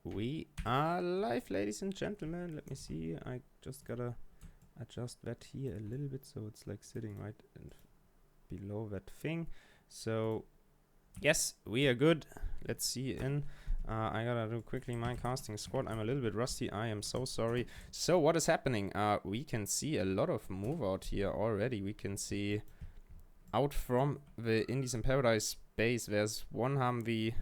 We are live, ladies and gentlemen. Let me see. I just gotta adjust that here a little bit so it's like sitting right below that thing. So, yes, we are good. Let's see in. I gotta do quickly my casting squad. I'm a little bit rusty. I am so sorry. So, what is happening? We can see a lot of move out here already. We can see out from the Indies in Paradise base. There's one Humvee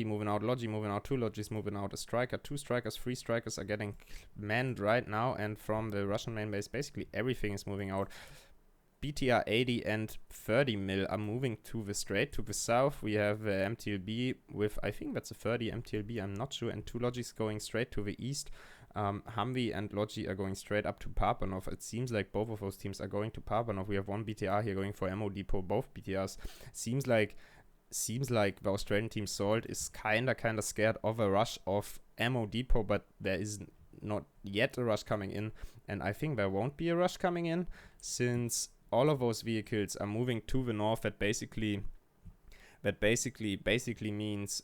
moving out, Logi moving out, two Logis moving out, a striker, two strikers, three strikers are getting manned right now, and from the Russian main base, basically everything is moving out. BTR 80 and 30 mil are moving to the straight, to the south. We have MTLB with, I think that's a 30 MTLB, I'm not sure, and two Logis going straight to the east. Humvee and Logi are going straight up to Papanov. It seems like both of those teams are going to Papanov. We have one BTR here going for MO Depot, both BTRs. Seems like the Australian team Salt is kinda scared of a rush of Ammo Depot, but there is not yet a rush coming in, and I think there won't be a rush coming in since all of those vehicles are moving to the north. That basically means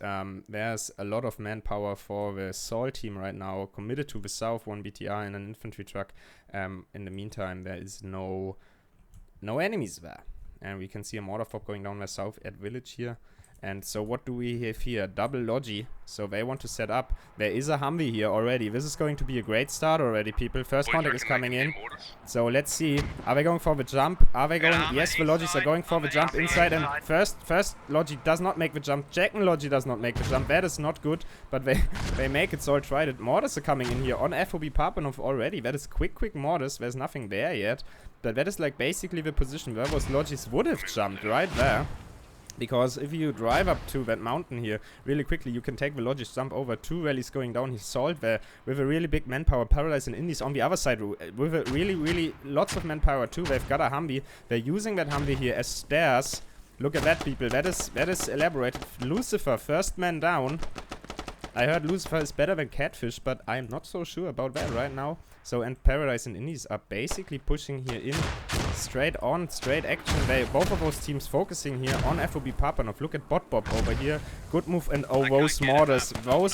there's a lot of manpower for the Salt team right now committed to the south, one BTR and an infantry truck. In the meantime, there is no enemies there. And we can see a mortar fob going down the south at village here. And so what do we have here? Double Logi. So they want to set up. There is a Humvee here already. This is going to be a great start already, people. First contact is coming in. So let's see. Are they going for the jump? Are they going? Yes, the Logis are going for the jump inside. And first Logi does not make the jump. Second Logi does not make the jump. That is not good. But they make it, so I tried it. Mortars are coming in here on FOB Papanov already. That is quick mortars. There's nothing there yet. But that is like basically the position where those Logis would have jumped right there. Because if you drive up to that mountain here really quickly, you can take the Logis, jump over two rallies going down. He's Salt there with a really big manpower. Paradise and Indies on the other side with a really lots of manpower too. They've got a Humvee. They're using that Humvee here as stairs. Look at that, people. That is elaborated. Lucifer, first man down. I heard Lucifer is better than Catfish, but I'm not so sure about that right now. So, and Paradise and Indies are basically pushing here in straight action. Both of those teams focusing here on FOB Papanov. Look at Bot Bob over here. Good move, and those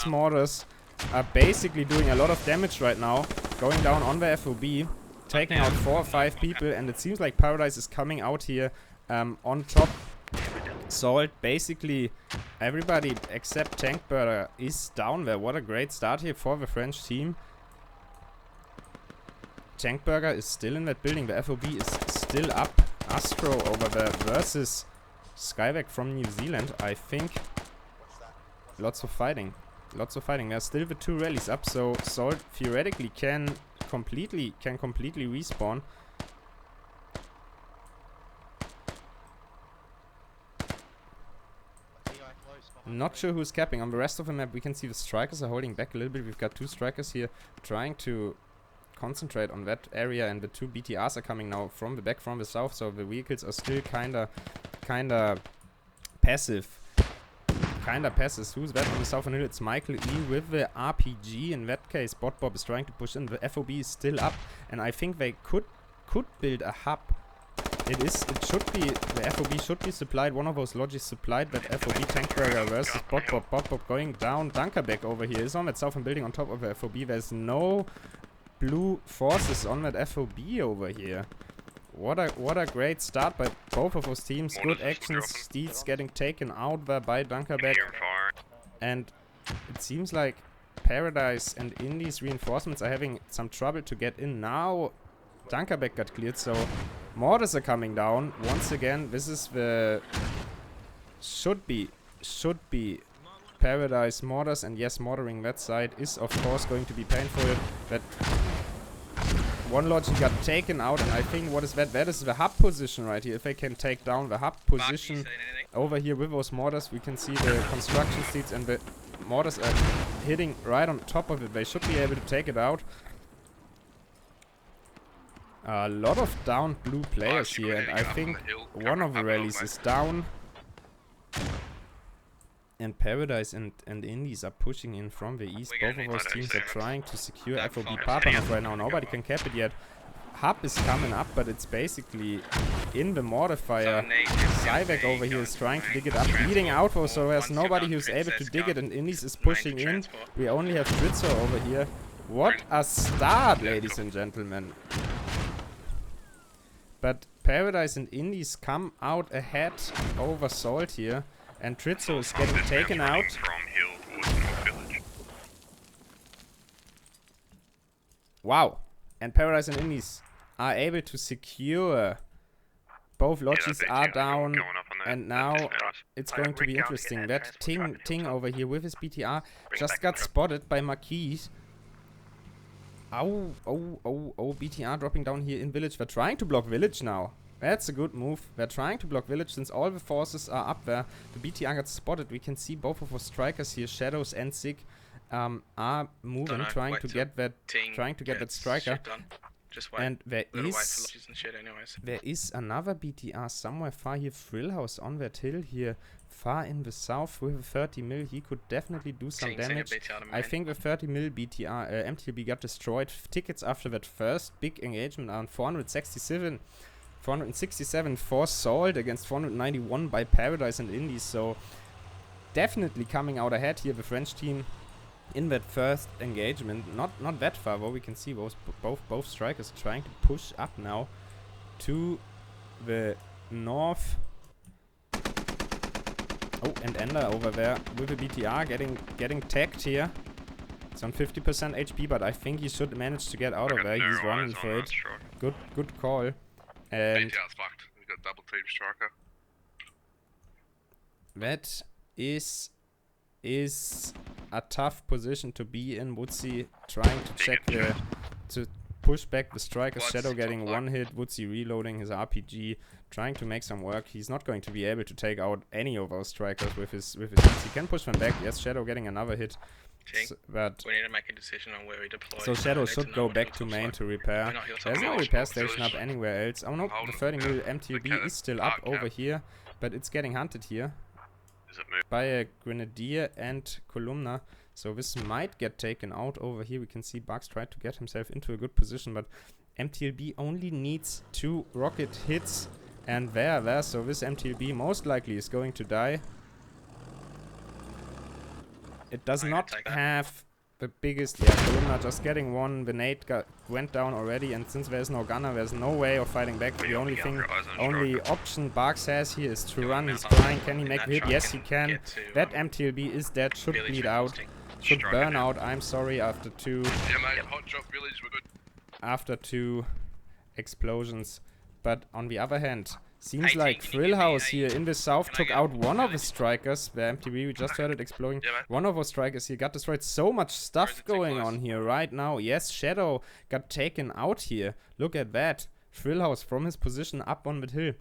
mortars are basically doing a lot of damage right now. Going down on the FOB, taking out 4 or 5 people, and it seems like Paradise is coming out here on top. Salt, basically everybody except Tankburger is down there. What a great start here for the French team. Tankburger is still in that building. The FOB is still up. Astro over there versus Skyback from New Zealand. I think lots of fighting. There's still the 2 rallies up, so Salt theoretically can completely respawn. Not sure who's capping. On the rest of the map, we can see the strikers are holding back a little bit. We've got 2 strikers here trying to concentrate on that area, and the 2 BTRs are coming now from the back, from the south, so the vehicles are still kinda passive. Who's that on the southern hill? It's Michael E with the RPG. In that case, Bot Bob is trying to push in. The FOB is still up, and I think they could build a hub. It should be, the FOB should be supplied. One of those Logis supplied that FOB. Tankburger versus Bot Bob going down. Dunkerbeck over here is on that southern building on top of the FOB. There's no blue forces on that FOB over here. What a great start by both of those teams. Good actions. Steeds getting taken out there by Dunkerbeck. And it seems like Paradise and Indies reinforcements are having some trouble to get in now. Dunkerbeck got cleared, so mortars are coming down once again. This is the should be Paradise mortars, and yes, mortaring that side is of course going to be painful. That one Logi got taken out, and I think what is that? That is the hub position right here. If they can take down the hub position over here with those mortars, we can see the construction seats, and the mortars are hitting right on top of it. They should be able to take it out. A lot of down blue players here, and I think one of the rallies is down. And Paradise and Indies are pushing in from the east. Both of those teams are trying to secure FOB Papanov right now. Nobody can cap it yet. hub is coming up, but it's basically in the mortar fire. Cyvek over here is trying to dig it up, leading outpost, so there's nobody who's able to dig it, and Indies is pushing in. We only have Tritzo over here. What a start, ladies and gentlemen. But Paradise and Indies come out ahead over Salt here, and Tritzo is getting taken out. Wow. And Paradise and Indies are able to secure. Both lodges are down, and now it's going to be interesting. That Ting over here with his BTR just got spotted by Marquis. Oh, BTR dropping down here in Village. They're trying to block Village now. That's a good move. They're trying to block Village since all the forces are up there. The BTR got spotted. We can see both of our strikers here, Shadows and Sig, are moving, trying to get that striker. And there is another BTR somewhere far here. Thrillhouse on that hill here, far in the south with a 30 mil. He could definitely do some damage. I think the 30 mil BTR MTLB got destroyed. Tickets after that first big engagement on 467 for Salt against 491 by Paradise and Indies. So definitely coming out ahead here, the French team. In that first engagement, not that far, though. We can see both strikers trying to push up now to the north. Oh, and Ender over there with the BTR getting tagged here. It's on 50% HP, but I think he should manage to get out of there. He's running for it. Good call. And BTR's fucked. We got double team striker. That is a tough position to be in. Woodsy trying to to push back the strikers. Shadow getting one hit. Woodsy reloading his RPG, trying to make some work. He's not going to be able to take out any of our strikers with his hits. He can push them back. Yes, Shadow getting another hit. But we need to make a decision on where we deploy. So Shadow should go back to main to repair. There's no repair station up anywhere else. Oh no, the 30 mil MTB is still up over here, but it's getting hunted here by a Grenadier and Columna, so this might get taken out over here. We can see Bugs tried to get himself into a good position, but MTLB only needs 2 rocket hits, and there, so this MTLB most likely is going to die. It does not have the biggest... Yeah, Columna just getting one. The nade went down already, and since there's no gunner, there's no way of fighting back. The only option Barks has here is to run. He's trying. Can he make a hit? Yes, he can. That MTLB is dead. Should bleed out. Should burn out. I'm sorry, after 2... After 2 explosions. But on the other hand... Seems like Thrillhouse here in the south took out one of the strikers. The MTB, we just heard it exploding. One of our strikers here got destroyed. So much stuff going on here right now. Yes, Shadow got taken out here. Look at that. Thrillhouse from his position up on the hill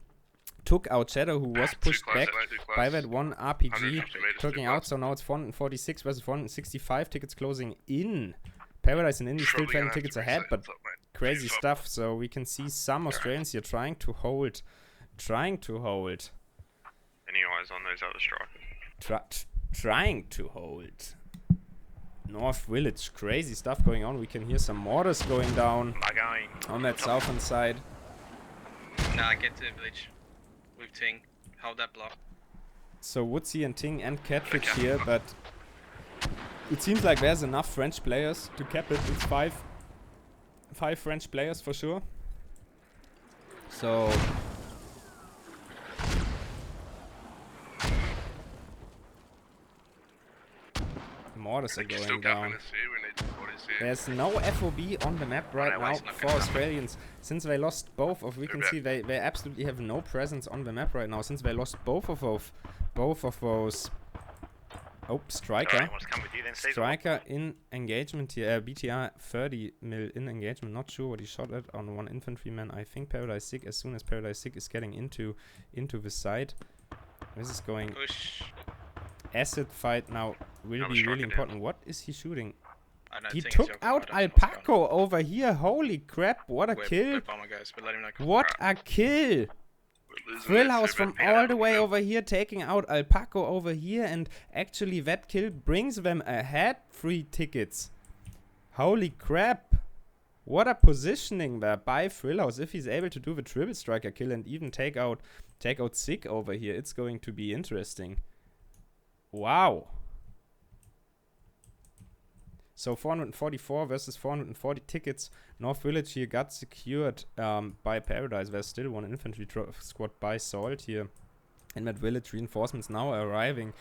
took out Shadow, who was pushed back by that one RPG. Taking out, so now it's 446 versus 465. Tickets closing in. Paradise and Indy still 20 tickets ahead, but crazy stuff. So we can see some Australians here trying to hold. Any eyes on those other strikers? Trying to hold. North Village, crazy stuff going on. We can hear some mortars going down on that southern side. Nah, get to the village with Ting. Hold that block. So Woodsy and Ting and Catfish here, but it seems like there's enough French players to cap it. It's five French players for sure. So mortars are going down. There's no FOB on the map right now for Australians. Since they lost both of, we can see they absolutely have no presence on the map right now. Since they lost both of those. Oh, Striker. Striker in engagement here. BTR 30 mil in engagement. Not sure what he shot at on one infantryman. I think Paradise Sig. As soon as Paradise Sig is getting into the side, this is going. Push. Acid fight now will be really important. What is he shooting? He took out Alpaco over here. Holy crap, what a kill. What a kill. Thrillhouse from all the way over here taking out Alpaco over here, and actually that kill brings them ahead 3 tickets. Holy crap. What a positioning there by Frillhouse. If he's able to do the triple striker kill and even take out Sick over here, it's going to be interesting. Wow. So 444 versus 440 tickets. North Village here got secured by Paradise. There's still one infantry squad by Salt here. And that village reinforcements now arriving.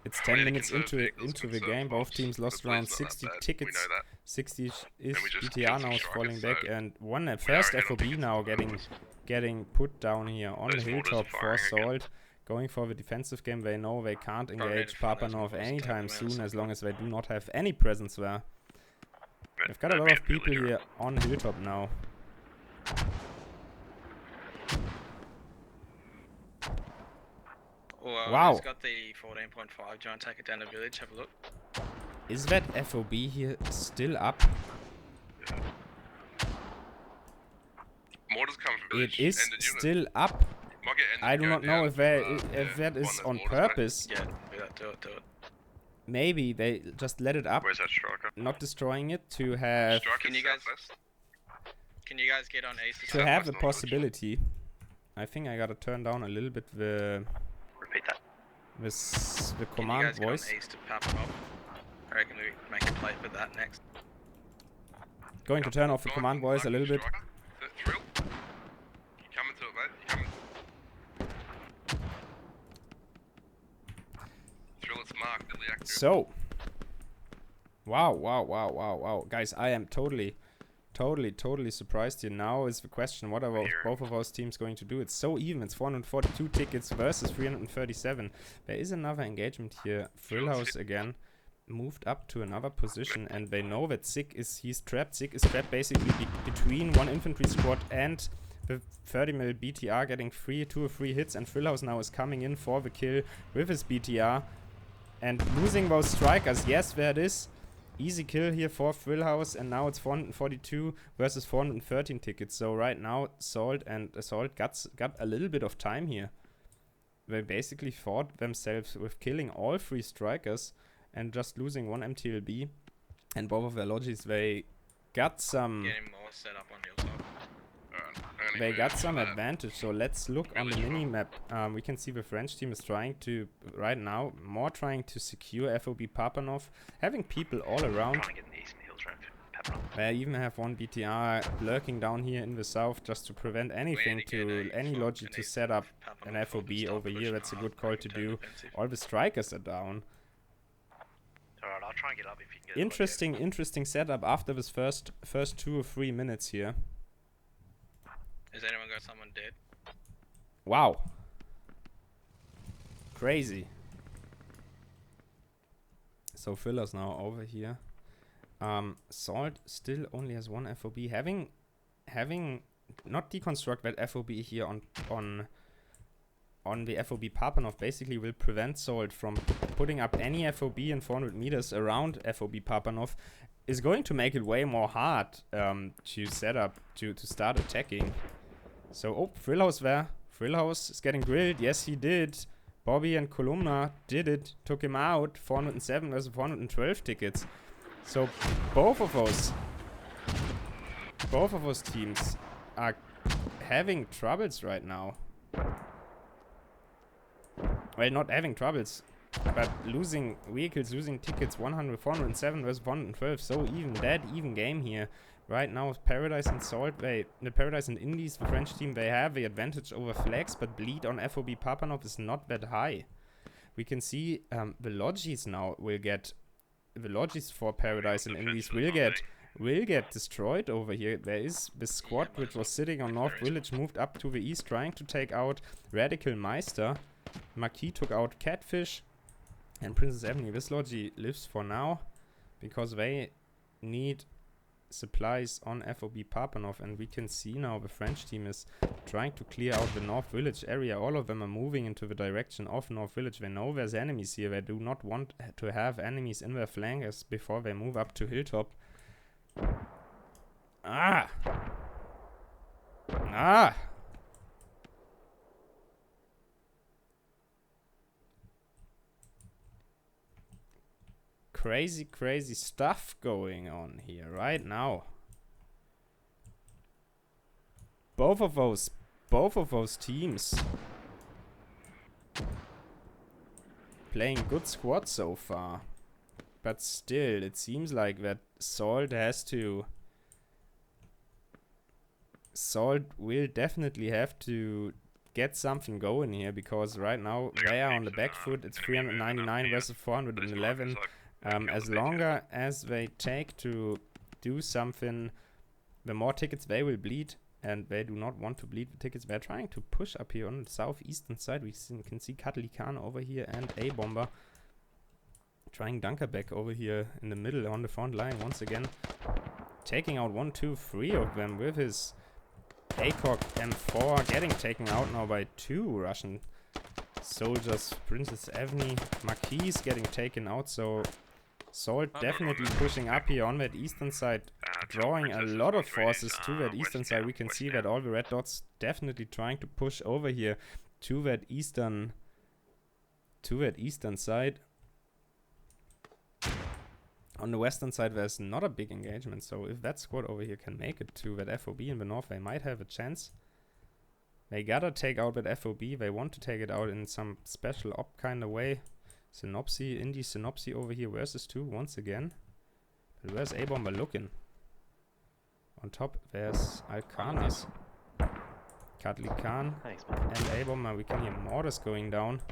It's 10 minutes into the game. Both teams lost around 60 tickets. 60 is BTR now is falling back. And first FOB now getting put down here on the hilltop for Salt. Going for the defensive game. They know they can't engage Papanov anytime soon as long as they do not have any presence there. They've got a lot of people here on hilltop now. Wow. He's got the 14.5. Do you want to take it down the village? Have a look. Is that FOB here still up? Yeah. Mortars come from village. It is still up. I do not know if that is on purpose. Yeah, do it. Maybe they just let it up. Where's that striker? Not destroying it to have. Can you guys get on east? To have the possibility. I think I gotta turn down a little bit the. Repeat that. The command voice. Get on east to Papanov? I reckon we make a play for that next. Going to turn off the command voice a little bit. Thrill. You coming to it, mate? You coming? Thrill, it's marked. Deadly accurate. So. Wow. Guys, I am totally surprised here. Now is the question, what are both of those teams going to do? It's so even. It's 442 tickets versus 337. There is another engagement here. Frillhouse again moved up to another position, and they know that he's trapped. Sick is trapped basically between one infantry squad and the 30 mil BTR, getting 2 or 3 hits, and Frillhouse now is coming in for the kill with his BTR and losing those strikers. Yes, there it is. Easy kill here for Frillhouse, and now it's 442 versus 413 tickets. So right now, Assault got a little bit of time here. They basically fought themselves with killing all 3 strikers and just losing 1 MTLB. And both of their logis, they got some. Getting more set up on hilltop. They got some advantage. So let's look on the mini map. We can see the French team is trying to secure FOB Papanov, having people all around. They even have 1 BTR lurking down here in the south just to prevent any logi to set up an FOB over here. That's a good call to do. All the strikers are down. Alright, I'll try and get up if you can get Interesting setup after this first 2 or 3 minutes here. Has anyone got someone dead? Wow. Crazy. So Fillers now over here. Salt still only has 1 FOB. Having not deconstruct that FOB here on the FOB Papanov basically will prevent Salt from putting up any FOB in 400 meters around FOB Papanov, is going to make it way more hard to set up, to start attacking. So, Frillhouse there. Frillhouse is getting grilled. Yes, he did. Bobby and Columna did it. Took him out. 407 versus 412 tickets. So, both of those teams are having troubles right now. Well, not having troubles, but losing vehicles, losing tickets. 407 versus 112. So even game here. Right now, Paradise and Salt, the Paradise and Indies, the French team, they have the advantage over Flags, but bleed on FOB Papanov is not that high. We can see the logis now the logis for Paradise and Indies will get destroyed over here. There is the squad which was sitting on North Village, moved up to the east, trying to take out Radical Meister. Marquis took out Catfish, and Princess Ebony. This logi lives for now because they need supplies on FOB Papanov, and we can see now the French team is trying to clear out the North Village area. All of them are moving into the direction of North Village. They know there's enemies here. They do not want to have enemies in their flankers before they move up to Hilltop. Crazy stuff going on here right now. both of those teams playing good squad so far. But still, it seems like that Salt will definitely have to get something going here, because right now they are on the back foot. It's 399 versus 411. As longer as they take to do something, the more tickets they will bleed, and they do not want to bleed the tickets. They're trying to push up here on the southeastern side. We can see Katlikan over here and A-Bomber trying Dunkerback over here in the middle on the front line once again, taking out 1, 2, 3 of them with his ACOG M4, getting taken out now by 2 Russian soldiers. Princess Evny, Marquis getting taken out, so Salt definitely pushing up here on that eastern side, drawing a lot of forces to that eastern side. We can see that all the red dots definitely trying to push over here to that eastern side. On the western side, there's not a big engagement, so if that squad over here can make it to that FOB in the north, they might have a chance. They gotta take out that FOB. They want to take it out in some special op kind of way. Synopsy, Indie Synopsy over here versus 2 once again. But where's A-Bomber looking? On top, there's Alcanas, Katlikan, and A-Bomber. We can hear mortars going down.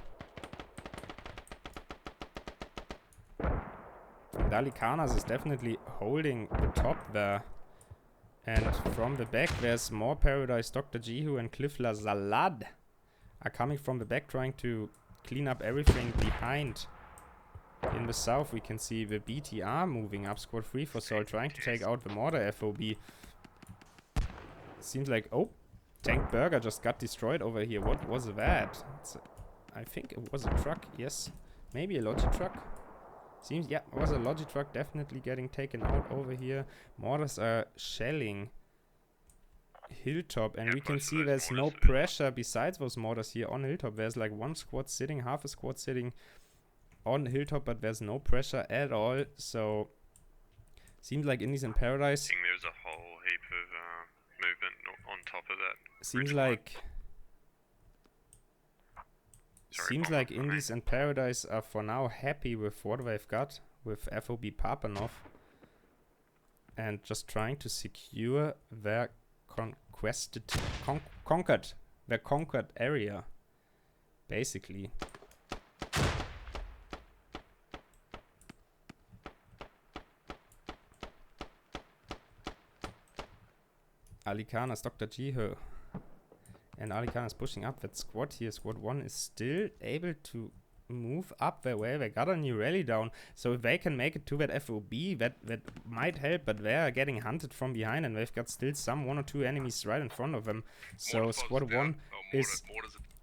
Dalikanas is definitely holding the top there. And from the back, there's more Paradise. Dr. Jihu and Cliffla Zalad are coming from the back, trying to clean up everything behind. In the south, we can see the BTR moving up. Squad 3 for Sol, trying to take out the mortar FOB. Seems like... Oh! Tank Burger just got destroyed over here. What was that? I think it was a truck. Yes. Maybe a Logi truck. Seems, yeah, it was a Logi truck definitely getting taken out over here. Mortars are shelling Hilltop, and we can see there's no pressure besides those mortars here on Hilltop. There's like one squad sitting, half a squad sitting on Hilltop, but there's no pressure at all. So, seems like Indies in Paradise. I think there's a whole heap of movement on top of that. Seems like Indies and Paradise are for now happy with what they've got with FOB Papanov, and just trying to secure their conquered area, basically. Alikanas, Dr. Jiho. And Alikan is pushing up that squad here. Squad 1 is still able to move up their way. They got a new rally down. So if they can make it to that FOB, that might help. But they are getting hunted from behind, and they've got still some 1 or 2 enemies right in front of them. So Squad 1 is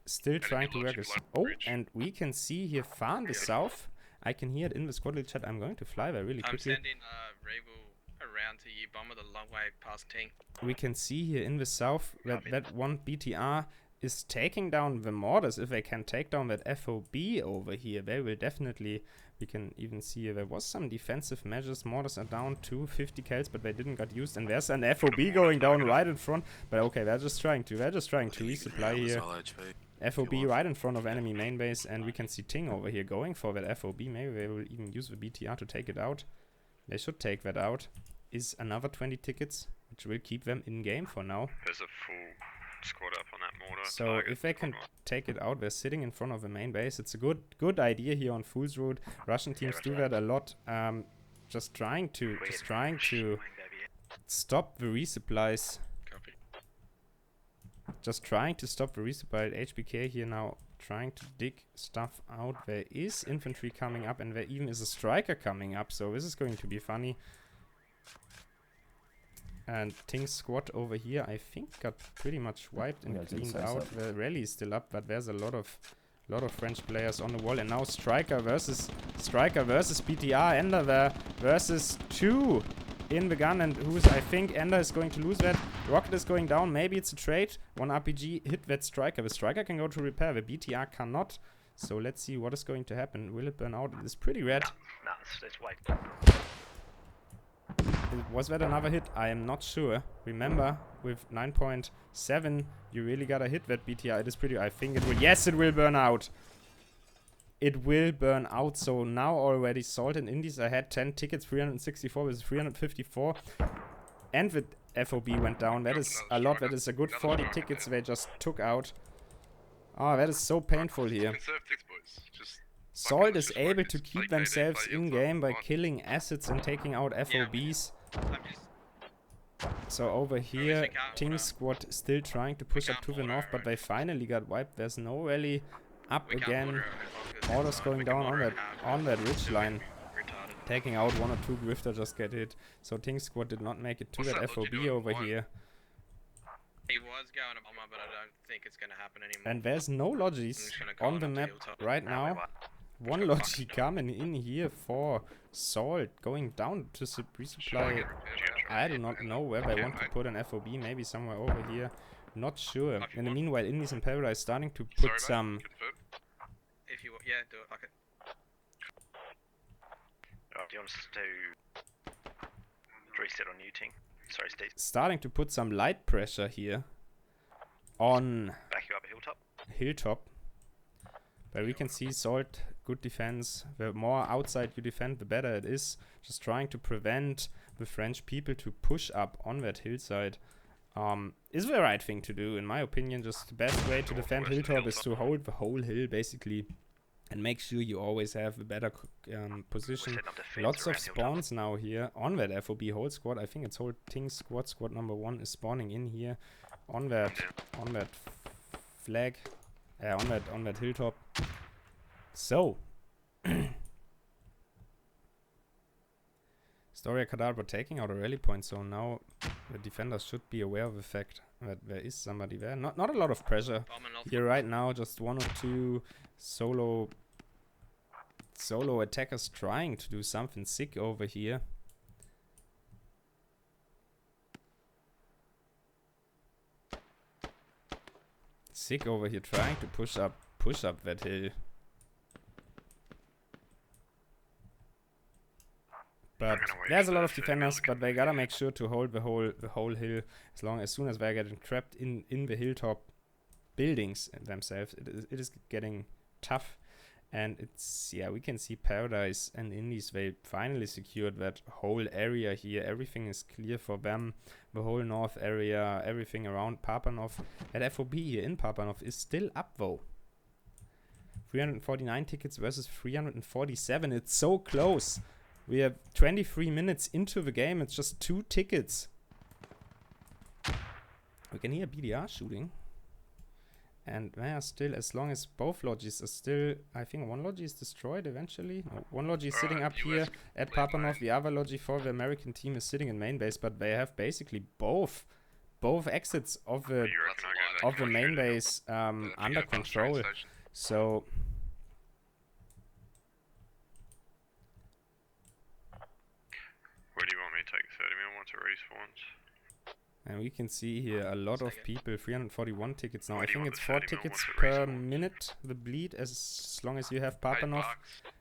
still trying to work this. Oh, and we can see here far in the south. I can hear it in the squad little chat. I'm going to fly there really quickly. I'm sending Ravel around to you, Bomber, the long way past Ting. We can see here in the south that one BTR is taking down the mortars. If they can take down that FOB over here, they will definitely... We can even see there was some defensive measures. Mortars are down to 50 kills, but they didn't get used. And there's an FOB going down right in front. But okay, they're just trying to resupply here. FOB right in front of enemy main base, and we can see Ting over here going for that FOB. Maybe they will even use the BTR to take it out. They should take that out. Is another 20 tickets, which will keep them in game for now. There's a full squad up on that mortar. So if they can take it out, they're sitting in front of the main base. It's a good idea here on Fool's Road. Russian teams do that a lot. Just trying to stop the resupplies. Copy. Just trying to stop the resupply. HBK here now trying to dig stuff out. There is infantry coming up, and there even is a striker coming up. So this is going to be funny. And Ting's squad over here, I think, got pretty much wiped and cleaned out. The rally is still up, but there's a lot of French players on the wall. And now Striker versus BTR. Ender there versus 2 in the gun. And I think Ender is going to lose that. Rocket is going down. Maybe it's a trade. One RPG hit that Striker. The Striker can go to repair. The BTR cannot. So let's see what is going to happen. Will it burn out? It is pretty red. No, it's white. Was that another hit? I am not sure. Remember, with 9.7, you really gotta hit that BTR. It is pretty... I think it will... Yes, it will burn out. It will burn out. So now already Salt and Indies ahead. 10 tickets, 364 with 354. And the FOB went down. That is a lot. That is a good 40 tickets they just took out. Oh, that is so painful here. Salt is able to keep themselves in-game by killing assets and taking out FOBs. So over here, Ting Squad still trying to push up to the north, but they finally got wiped. There's no rally up again. Mortars going down on that ridge line. Taking out 1 or 2 Grifter just get hit. So Ting Squad did not make it to that FOB over here. He was going to bomber, but I don't think it's going to happen anymore. And there's no Logis on the map right now. One Logi coming in here for Salt, going down to resupply. I do not know where they want to put an FOB, maybe somewhere over here. Not sure. In the meanwhile, Indies and Paradise starting to put some... If you yeah, do it. Okay. Do you want us to reset on you, Ting? Sorry, Steve. Starting to put some light pressure here on Back you up a hilltop. Hilltop. But we can see Salt, good defense. The more outside you defend, the better it is. Just trying to prevent the French people to push up on that hillside. Is the right thing to do, in my opinion. Just the best way to defend Hilltop is to hold the whole hill, basically. And make sure you always have a better position. Lots of spawns now here on that FOB whole squad. I think it's whole Ting squad. Squad number 1 is spawning in here on that flag. On that hilltop. So Storia Kadabra taking out a rally point, so now the defenders should be aware of the fact that there is somebody there. Not a lot of pressure here right now, just 1 or 2 solo attackers trying to do something sick over here. Sick over here trying to push up that hill. But there's a lot of defenders, but they gotta make sure to hold the whole hill as soon as they're getting trapped in the hilltop buildings themselves. It is getting tough. And it's, yeah, we can see Paradise and Indies, they finally secured that whole area here. Everything is clear for them. The whole north area, everything around Papanov. That FOB here in Papanov is still up though. 349 tickets versus 347. It's so close. We have 23 minutes into the game. It's just 2 tickets. We can hear BDR shooting. And they are still, as long as both lodges are still, I think 1 lodge is destroyed eventually. No, 1 lodge is sitting up here at Papanov. The other lodge for the American team is sitting in main base, but they have basically both exits of the main base under control. So where do you want me to take 30 mil once it respawns? and we can see here a lot of people, 341 tickets now. I think it's 4 tickets per minute, the bleed, as long as you have Papanov,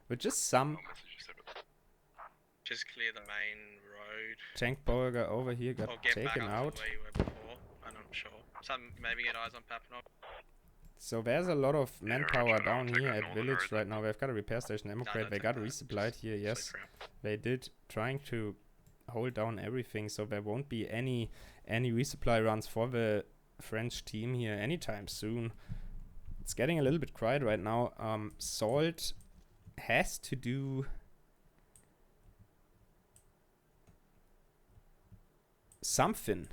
which is some. Just clear the main road. Tank Burger over here got taken out. Where you were before. I'm not sure. Some maybe get eyes on Papanov. So there's a lot of manpower down here at Village right now. They've got a repair station, ammo crate. They got resupplied here, yes. They did, trying to hold down everything, so there won't be any resupply runs for the French team here anytime soon. It's getting a little bit quiet right now. Salt has to do something,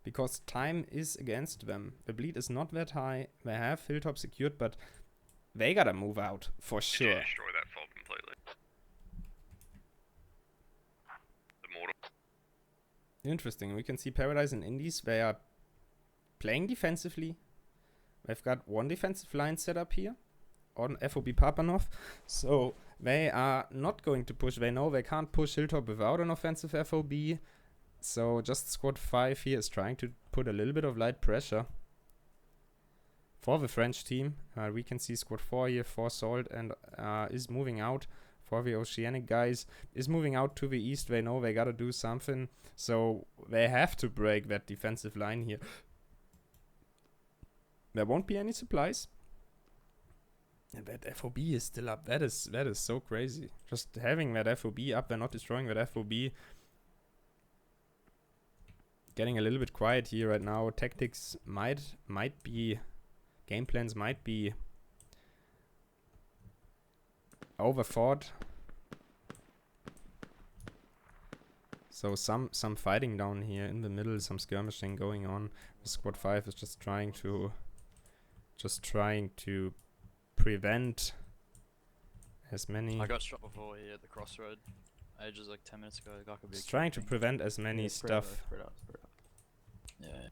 because time is against them. The bleed is not that high. They have Hilltop secured, but they gotta move out for sure. Did you destroy that fault completely? The mortar. Interesting. We can see Paradise and Indies. They are playing defensively. They've got 1 defensive line set up here on FOB Papanov. So they are not going to push. They know they can't push Hilltop without an offensive FOB. So just squad 5 here is trying to put a little bit of light pressure for the French team. We can see squad 4 here for Salt and is moving out for the Oceanic guys is moving out to the east. They know they gotta do something, so they have to break that defensive line here. There won't be any supplies. And that FOB is still up. That is so crazy. Just having that FOB up, they're not destroying that FOB. Getting a little bit quiet here right now. Tactics might be, game plans might be overthought. So some fighting down here in the middle, some skirmishing going on. Squad 5 is just trying to prevent as many. I got shot before here at the crossroad. Ages like 10 minutes ago. The guy could be Just trying to prevent as many stuff. Spread out. Yeah.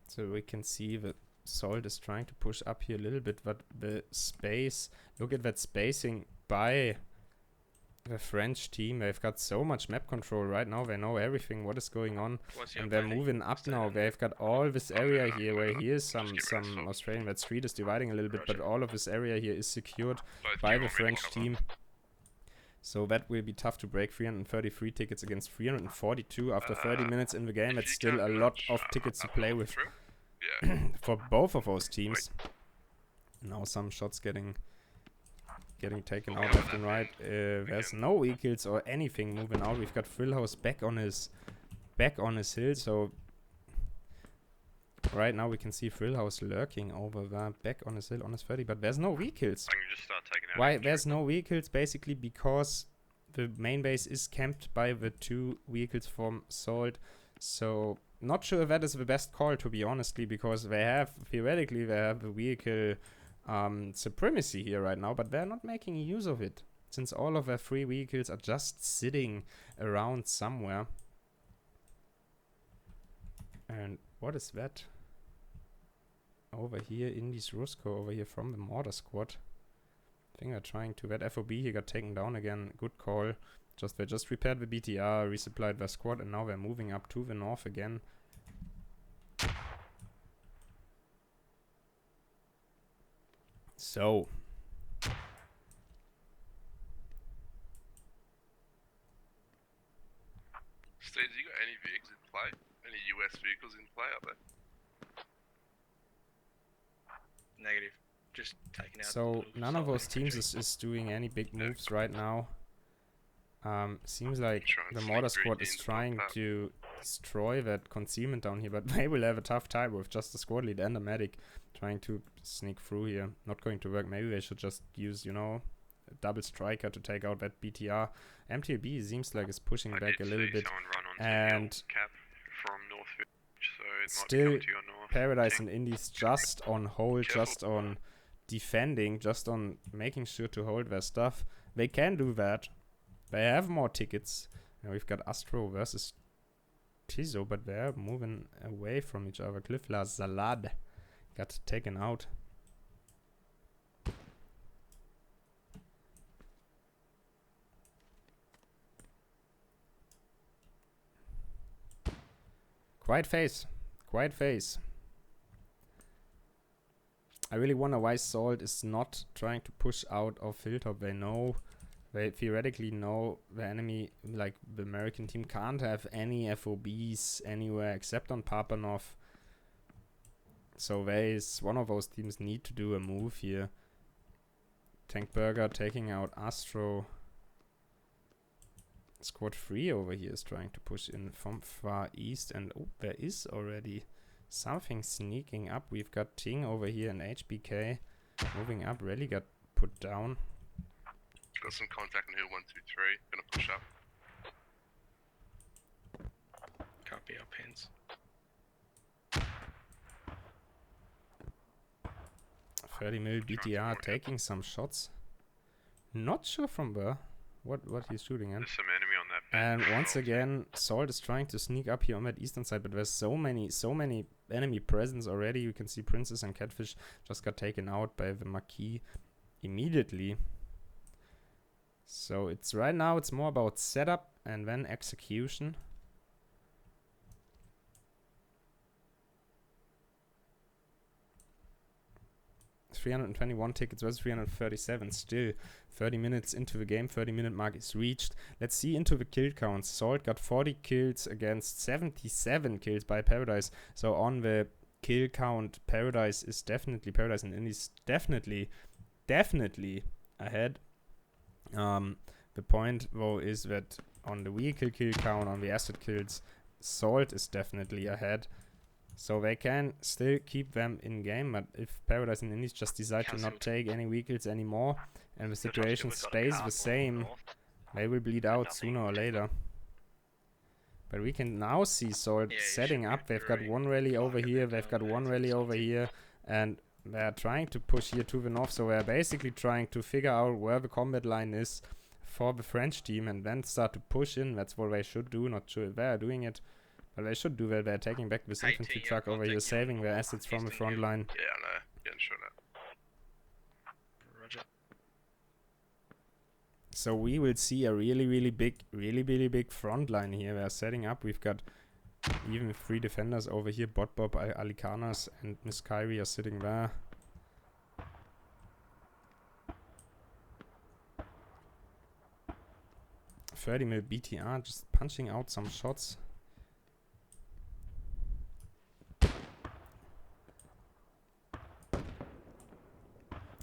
So we can see that Salt is trying to push up here a little bit, but the space, look at that spacing by the French team. They've got so much map control right now. They know everything, what is going on. And they're moving up now. They've got all this area here where here's some Australian. That street is dividing a little bit, but all of this area here is secured by the French team. So that will be tough to break. 333 tickets against 342 after 30 minutes in the game. It's still a lot of tickets to play with for both of those teams. Now some shots getting taken out left and right. There's no vehicles or anything moving out. We've got Frillhouse back on his hill. So right now we can see Frillhouse lurking over there, back on his hill, on his 30. But there's no vehicles. I can just start taking out. Why there's no vehicles? Basically because the main base is camped by the 2 vehicles from Salt. So not sure if that is the best call, to be honestly, because theoretically they have the vehicle supremacy here right now, but they're not making use of it, since all of their 3 vehicles are just sitting around somewhere. And what is that? Over here, Indies Rusko, over here from the mortar squad. I think they're trying to, that FOB here got taken down again, good call. They just repaired the BTR, resupplied their squad, and now they're moving up to the north again. So Steve, you got any vehicles in play? Any US vehicles in play up there? Negative. Just taking out. So none of those teams is doing any big moves right now. Seems like the mortar squad is trying to destroy that concealment down here, but they will have a tough time with just the squad lead and a medic trying to sneak through here. Not going to work. Maybe they should just use, a double striker to take out that BTR. MTLB seems like is pushing back a little bit, and Cap from Northfield, so it still might be to your north. Paradise and Indies just on hold, just on defending, just on making sure to hold their stuff. They can do that. They have more tickets. We've got Astro versus Tizo, but they're moving away from each other. Cliffla Salad got taken out. Quiet face. I really wonder why Salt is not trying to push out of Hilltop. They theoretically know the enemy, like the American team, can't have any FOBs anywhere except on Papanov. So one of those teams need to do a move here. Tankburger taking out Astro. Squad 3 over here is trying to push in from far east, and there is already something sneaking up. We've got Ting over here and HBK moving up. Rally got put down. Got some contact in Hill 123. Gonna push up. Copy our pins. 30 mil BTR taking some shots. Not sure from where. What he's shooting at. There's some enemy on that And bench. once again, Salt is trying to sneak up here on that eastern side, but there's so many enemy presence already. You can see Princess and Catfish just got taken out by the Marquis immediately. So right now it's more about setup and then execution. 321 tickets versus 337. Still 30 minutes into the game, 30-minute mark is reached. Let's see into the kill counts. Salt got 40 kills against 77 kills by Paradise. So on the kill count, Paradise and Indies definitely ahead. The point though is that on the vehicle kill count, on the asset kills, Salt is definitely ahead. So they can still keep them in game, but if Paradise and Indies just decide to not take any vehicles anymore and the situation stays the same, they will bleed out sooner or later. But we can now see Salt setting up. They've got one rally over here, they've got one rally over here, and they're trying to push here to the north. So they're basically trying to figure out where the combat line is for the French team and then start to push in. That's what they should do. Not sure if they're doing it, but they should do that. They're taking back this infantry truck over here, saving their assets from the front line. Yeah, I know. Getting shot at. Roger. So we will see a really big front line here. They're setting up. We've got even 3 defenders over here. Bot Bob, Alikanas, and Miss Kyrie are sitting there. .30 mil BTR just punching out some shots.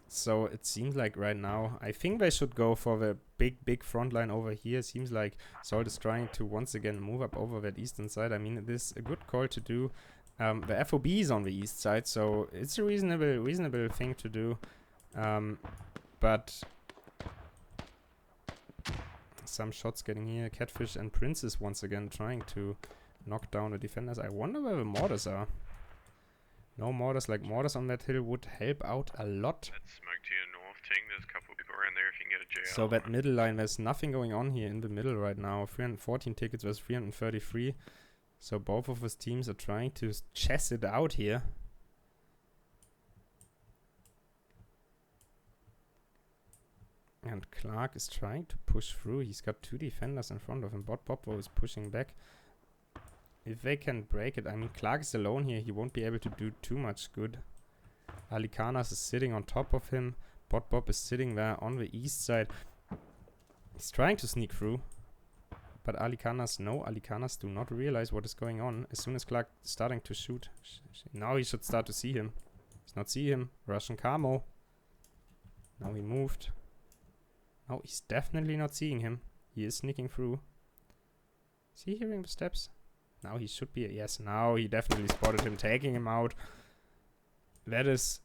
So it seems like right now, I think they should go for the big front line over here. Seems like Salt is trying to once again move up over that eastern side. I mean, it is a good call to do. The FOB is on the east side, so it's a reasonable thing to do. But some shots getting here. Catfish and Princess once again trying to knock down the defenders. I wonder where the mortars are. No mortars, like mortars on that hill would help out a lot. That smoke to your north, Ting. There's a couple of people around there if you can get a JL. So that middle line, there's nothing going on here in the middle right now. 314 tickets versus 333. So both of us teams are trying to chess it out here. And Clark is trying to push through. He's got 2 defenders in front of him. Bot Popo is pushing back. If they can break it, I mean, Clark is alone here. He won't be able to do too much good. Alikanas is sitting on top of him. Bot Bob is sitting there on the east side. He's trying to sneak through. But Alikanas do not realize what is going on. As soon as Clark is starting to shoot, now he should start to see him. He's not see him. Russian camo. Now he moved. No, he's definitely not seeing him. He is sneaking through. Is he hearing the steps? Now he should be. Yes, now he definitely spotted him, taking him out. That is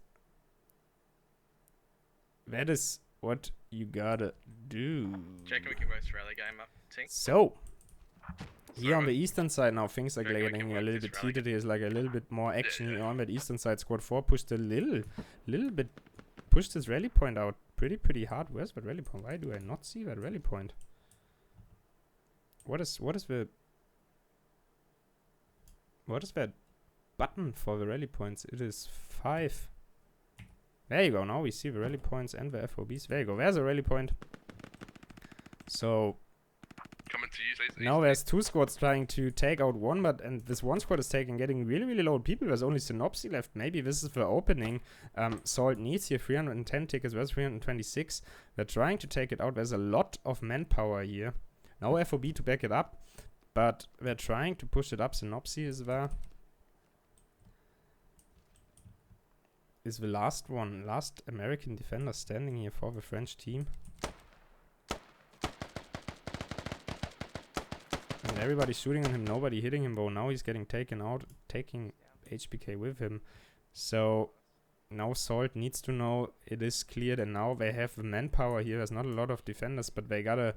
what you gotta do. Jacob, we can both rally game up. Ting. So, here on the eastern side now, things are getting a little bit heated. Here's like a little bit more action here on that eastern side. Squad 4 pushed a little bit, pushed his rally point out pretty hard. Where's that rally point? Why do I not see that rally point? What is that button for the rally points? It is 5. There you go. Now we see the rally points and the FOBs. There you go. There's a rally point. So Coming to you, please. now there's 2 squads trying to take out one, and this one squad is getting really low people. There's only Synopsy left. Maybe this is the opening. Salt needs here 310 tickets versus 326. They're trying to take it out. There's a lot of manpower here. No FOB to back it up. But they're trying to push it up. Synopsy is there. Is the last American defender standing here for the French team. And everybody's shooting on him, nobody hitting him though. Now he's getting taken out, taking HBK with him. So now Salt needs to know it is cleared, and now they have the manpower here. There's not a lot of defenders, but they gotta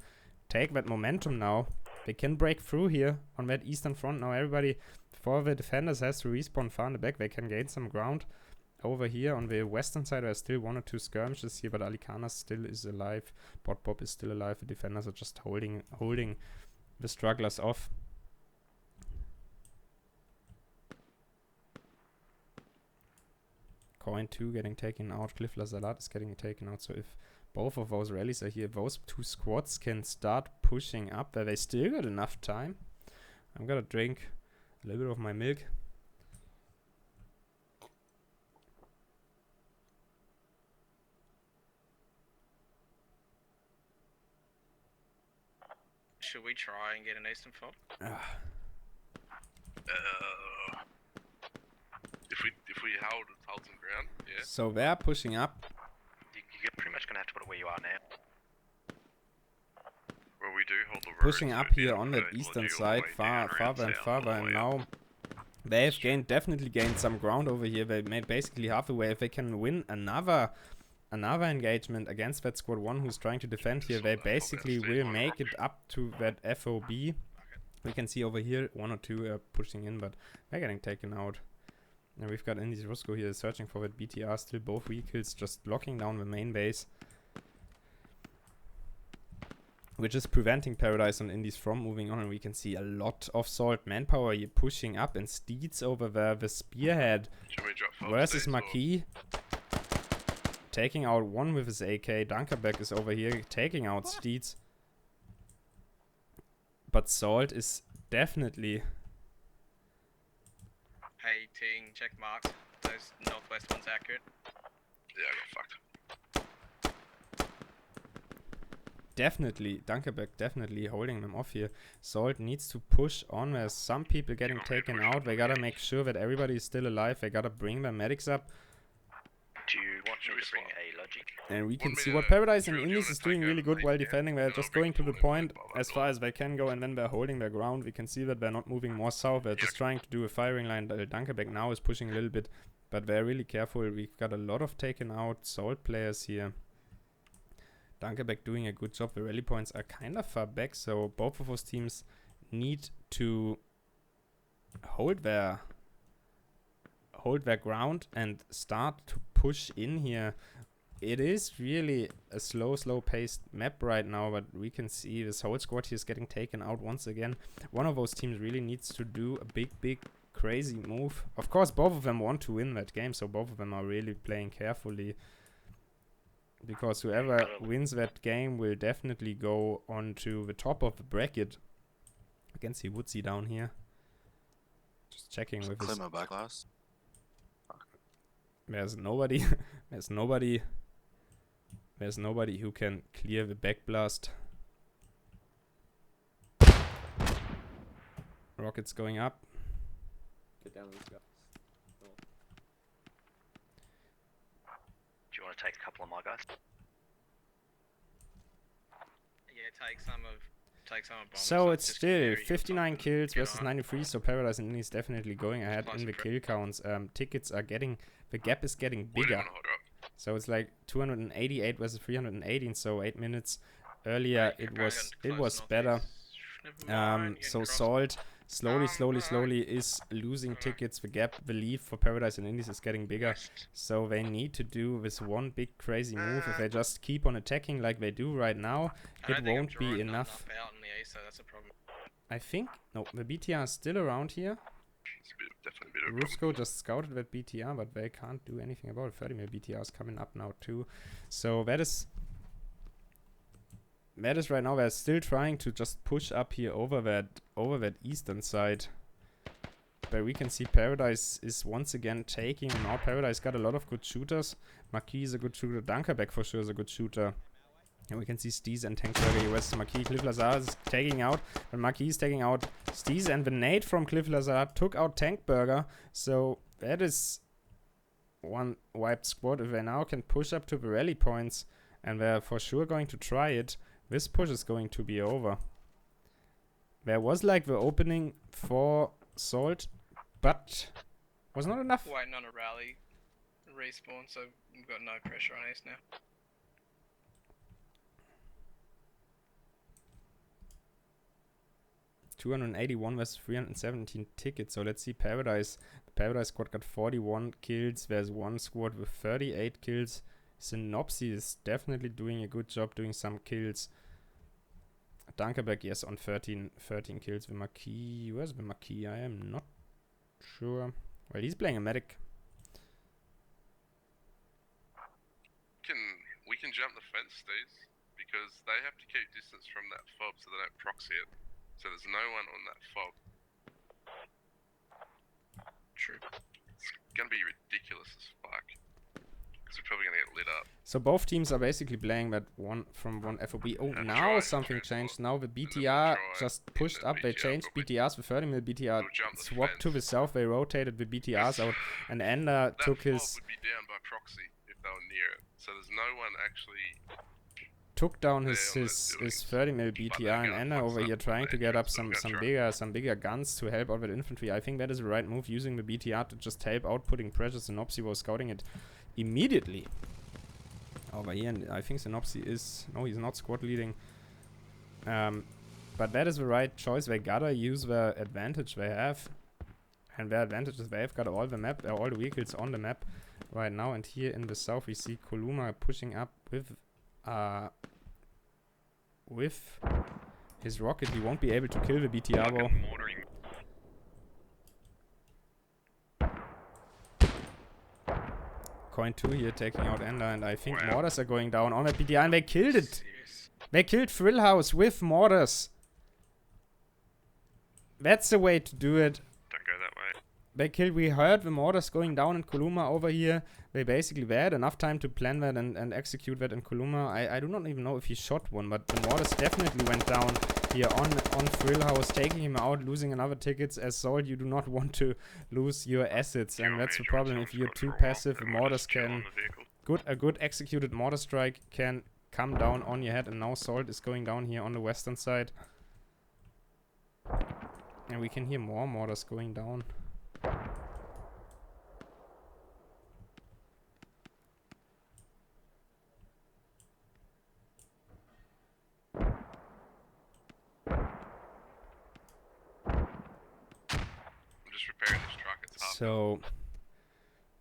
take that momentum now. They can break through here on that eastern front. Now everybody, before the defenders has to respawn far in the back, they can gain some ground. Over here on the western side, there's still 1 or 2 skirmishes here, but Alicana still is alive. Bot Bob is still alive. The defenders are just holding the strugglers off. Coin 2 getting taken out. Cliff Lazalat is getting taken out. So if both of those rallies are here, those 2 squads can start pushing up there. They still got enough time. I'm gonna drink a little bit of my milk. Should we try and get an eastern fob? If we hold some ground, yeah. So they're pushing up. You're pretty much gonna have to put it where you are now. Well, we do hold the road. Pushing so up at the here end on of that the day, eastern we'll do all the side, way down, around farther and south, farther, all the and way up. now they've definitely gained some ground over here. They made basically half the way. If they can win another engagement against that squad 1 who's trying to defend here, they basically will make it up to that FOB. We can see over here 1 or 2 are pushing in, but they're getting taken out. And we've got Indies Roscoe here searching for that BTR, still both vehicles, just locking down the main base, which is preventing Paradise and Indies from moving on. And we can see a lot of Salt manpower here pushing up, and Steeds over there, the Spearhead Should we drop fobs, versus Steeds, or- Marquis, taking out one with his AK. Dunkerbeck is over here taking out Steeds. But Salt is definitely... Hey, Ting, check marks. Those northwest ones accurate. Yeah, I got fucked. Definitely, Dunkerbeck definitely holding them off here. Salt needs to push on. There's some people getting taken out. They gotta make sure that everybody is still alive. They gotta bring their medics up. Do you want me to bring a logic? And we can Want me see to- what Paradise and do you Indies wanna is doing take really a good while lead? defending. They're Yeah, just I'll going to the bring point forward, as far as they can go, and then they're holding their ground. We can see that they're not moving more south. They're just trying to do a firing line. Dunkerbeck now is pushing a little bit, but they're really careful. We've got a lot of taken out Salt players here. Dunkerbeck doing a good job. The rally points are kind of far back, so both of those teams need to hold their ground and start to push in here. It is really a slow paced map right now, but we can see this whole squad here is getting taken out once again. One of those teams really needs to do a big crazy move. Of course, both of them want to win that game, so both of them are really playing carefully, because whoever wins that game will definitely go on to the top of the bracket. I can see Woodsy down here, just checking with his... my back last. There's nobody. There's nobody who can clear the backblast. Rockets going up. Get down these guys. Do you want to take a couple of my guys? Yeah, take some of bombs. So it's just still carry you 59 something, kills get versus on. 93. So Paradise and Indies definitely going ahead Plus in the pre- kill counts. Tickets are getting... The gap is getting Where do you bigger. wanna hold her up? So it's like 288 versus 318. So 8 minutes earlier You're it going was close better. northeast. Never mind, you So can cross. Salt slowly Alright. is losing Alright. tickets. The gap, the lead for Paradise and Indies is getting bigger. West. So they need to do this one big crazy move. If they just keep on attacking like they do right now, I don't it think I'm won't be drawing enough. out in the east, so that's a problem. I think... No, the BTR is still around here. It's definitely a bit of a problem. Rusco just scouted that BTR, but they can't do anything about it. 30 mil BTR is coming up now too. So that is right now. They're still trying to just push up here over that eastern side. But we can see Paradise is once again taking. Now Paradise got a lot of good shooters. Marquis is a good shooter. Dunkerbeck for sure is a good shooter. And we can see Steez and Tankberger West. Marquis, Cliff Lazar is taking out. And Marquis is taking out Steez. And the nade from Cliff Lazar took out Tankberger. So that is one wiped squad. If they now can push up to the rally points, and they're for sure going to try it, this push is going to be over. There was like the opening for Salt, but was not enough. Waiting on a rally respawn, so we've got no pressure on east now. 281 versus 317 tickets. So let's see Paradise. The Paradise squad got 41 kills. There's one squad with 38 kills. Synopsy is definitely doing a good job doing some kills. Dunkerbeck, yes, on 13 kills. The Marquis, where's the Marquis? I am not sure. Well, he's playing a medic. We can jump the fence, Steez, because they have to keep distance from that fob so they don't proxy it. So there's no one on that fob. True. It's gonna be ridiculous as fuck. Because we're probably going to get lit up. So both teams are basically playing that one from one FOB. Oh, And now try something transport. changed. Now the then BTR we'll try just in pushed the up. They BTR changed probably. BTRs with 30 mil. BTR We'll jump the swapped to the fence. south. They rotated the BTRs out. And Ender That took fob his would be down by proxy if they were near it. So there's no one actually... took down there his on his, those his buildings. 30 mil BTR and gonna Ender fuck over up here what trying they to get do, up so we're some gonna some bigger guns to help out with infantry. I think that is the right move, using the BTR to just help out, putting pressure. Synopsy was scouting it immediately over here, and I think Synopsy is... no, he's not squad leading. But that is the right choice. They gotta use the advantage they have. And their advantage is they've got all the map, all the vehicles on the map right now. And here in the south we see Koluma pushing up with his rocket. He won't be able to kill the BTR though. Coin 2 here taking out Ender, and I think mortars are going down on that BTR, and they killed it. They killed Thrill House with mortars. That's the way to do it. Don't go that way. They killed... we heard the mortars going down in Koluma over here. They basically... they had enough time to plan that and execute that in Koluma. I do not even know if he shot one, but the mortars definitely went down here on Thrill House, taking him out, losing another tickets. As Soul, you do not want to lose your assets, and that's the problem. If you're too passive, the mortars can... a good executed mortar strike can come down on your head, and now Salt is going down here on the western side. And we can hear more mortars going down. I'm just repairing this truck. It's half. So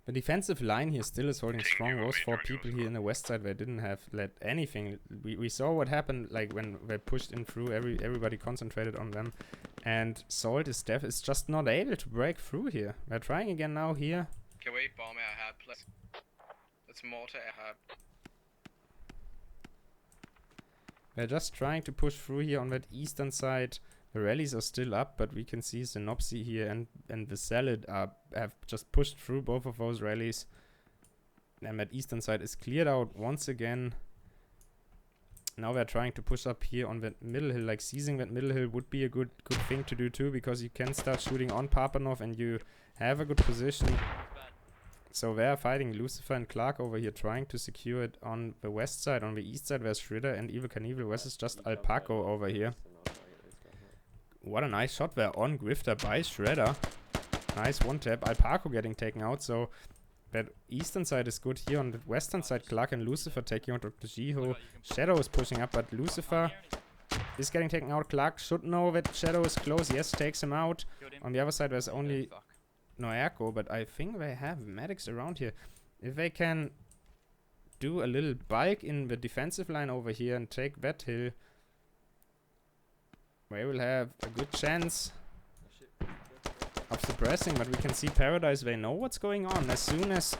the defensive line here still is holding strong. Those 4 people here in the west side, they didn't have let anything. We saw what happened, like when they pushed in through. Everybody concentrated on them, and Salt is just not able to break through here. They're trying again now here. Can we bomb our hub, please? Let's mortar our hub. They're just trying to push through here on that eastern side. The rallies are still up, but we can see Synopsy here and the Salad have just pushed through both of those rallies. And that eastern side is cleared out once again. Now they're trying to push up here on that middle hill. Like, seizing that middle hill would be a good thing to do too, because you can start shooting on Papanov and you have a good position. So they're fighting Lucifer and Clark over here, trying to secure it on the west side. On the east side, there's Shredder and Evil Knievel. West is just Alpaco over here. What a nice shot there on Grifter by Shredder. Nice one tap. Alpaco getting taken out. So that eastern side is good here. On the western side, Clark and Lucifer taking out Dr. Jiho. Shadow is pushing up, but Lucifer is getting taken out. Clark should know that Shadow is close. Yes, takes him out. On the other side, there's only Noerko, but I think they have medics around here. If they can do a little bulk in the defensive line over here and take that hill, they will have a good chance of suppressing. But we can see Paradise, they know what's going on. As soon as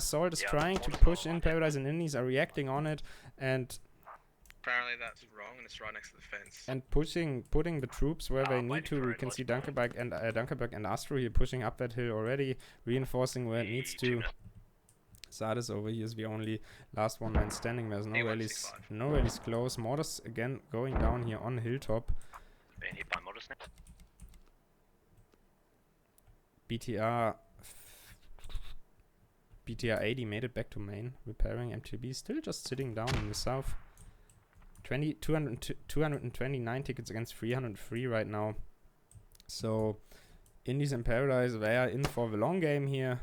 Salt is trying to push in, Paradise and Indies are reacting on it and Apparently that's wrong, and it's right next to the fence. and putting the troops where they need to. We can see Dunkerberg and Astro here pushing up that hill already, reinforcing where it needs to. Sardis over here is the only last one man standing. There's no rallies close. Mortars again going down here on hilltop. Being hit by mortars now. BTR 80 made it back to main, repairing. MTB still just sitting down in the south. 229 tickets against 303 right now. So Indies and Paradise, they are in for the long game here.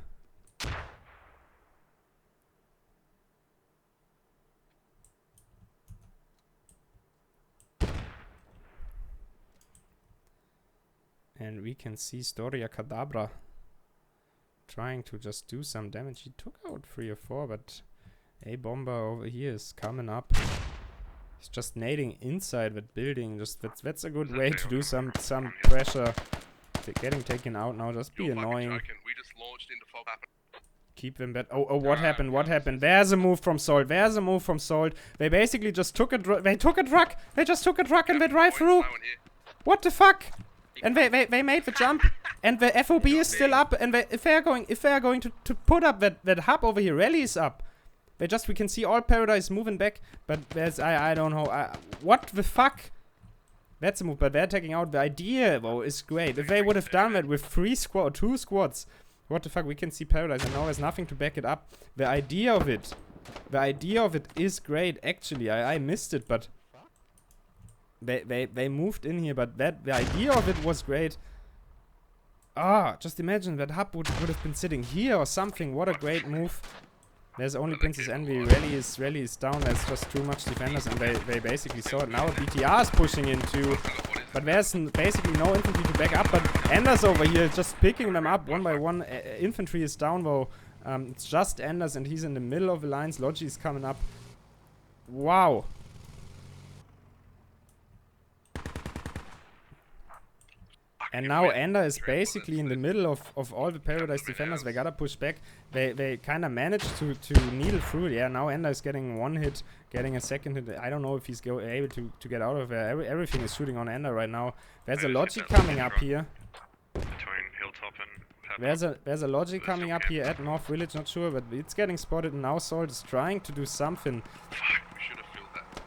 And we can see Storia Kadabra trying to just do some damage. He took out 3 or 4, but a bomber over here is coming up. He's just nading inside that building. Just that's a good way to do some pressure. Getting taken out now, just be annoying. We just launched into fog. Keep them back. Oh, what happened? What happened? There's a move from Salt. They basically just took a truck. They just took a truck and they drive through. What the fuck? And they made the jump, and the FOB is still up. And if they are going to put up that hub over here, rally is up. we can see all Paradise moving back, but there's, I don't know, what the fuck? That's a move, but they're taking out. The idea, though, is great. If they would have done that with 2 squads, what the fuck? We can see Paradise, and now there's nothing to back it up. The idea of it is great, actually. I missed it, but they moved in here, but the idea of it was great. Just imagine that hub would have been sitting here or something. What a great move. There's only Princess Envy. Rally is down. There's just too much defenders, and they basically saw it. Now BTR is pushing into, but there's basically no infantry to back up. But Anders over here just picking them up one by one. Infantry is down though. It's just Anders, and he's in the middle of the lines. Logi is coming up. Wow. And now Ender is basically in the middle of all the Paradise defenders. They gotta push back. They kind of managed to needle through it. Yeah, now Ender is getting 1 hit, getting a 2nd hit. I don't know if he's able to get out of there. Everything is shooting on Ender right now. There's a Logi coming up here. Between Hilltop and There's a Logi coming up here at North Village. Not sure, but it's getting spotted. And now Salt is trying to do something. Fuck, we should have filled that.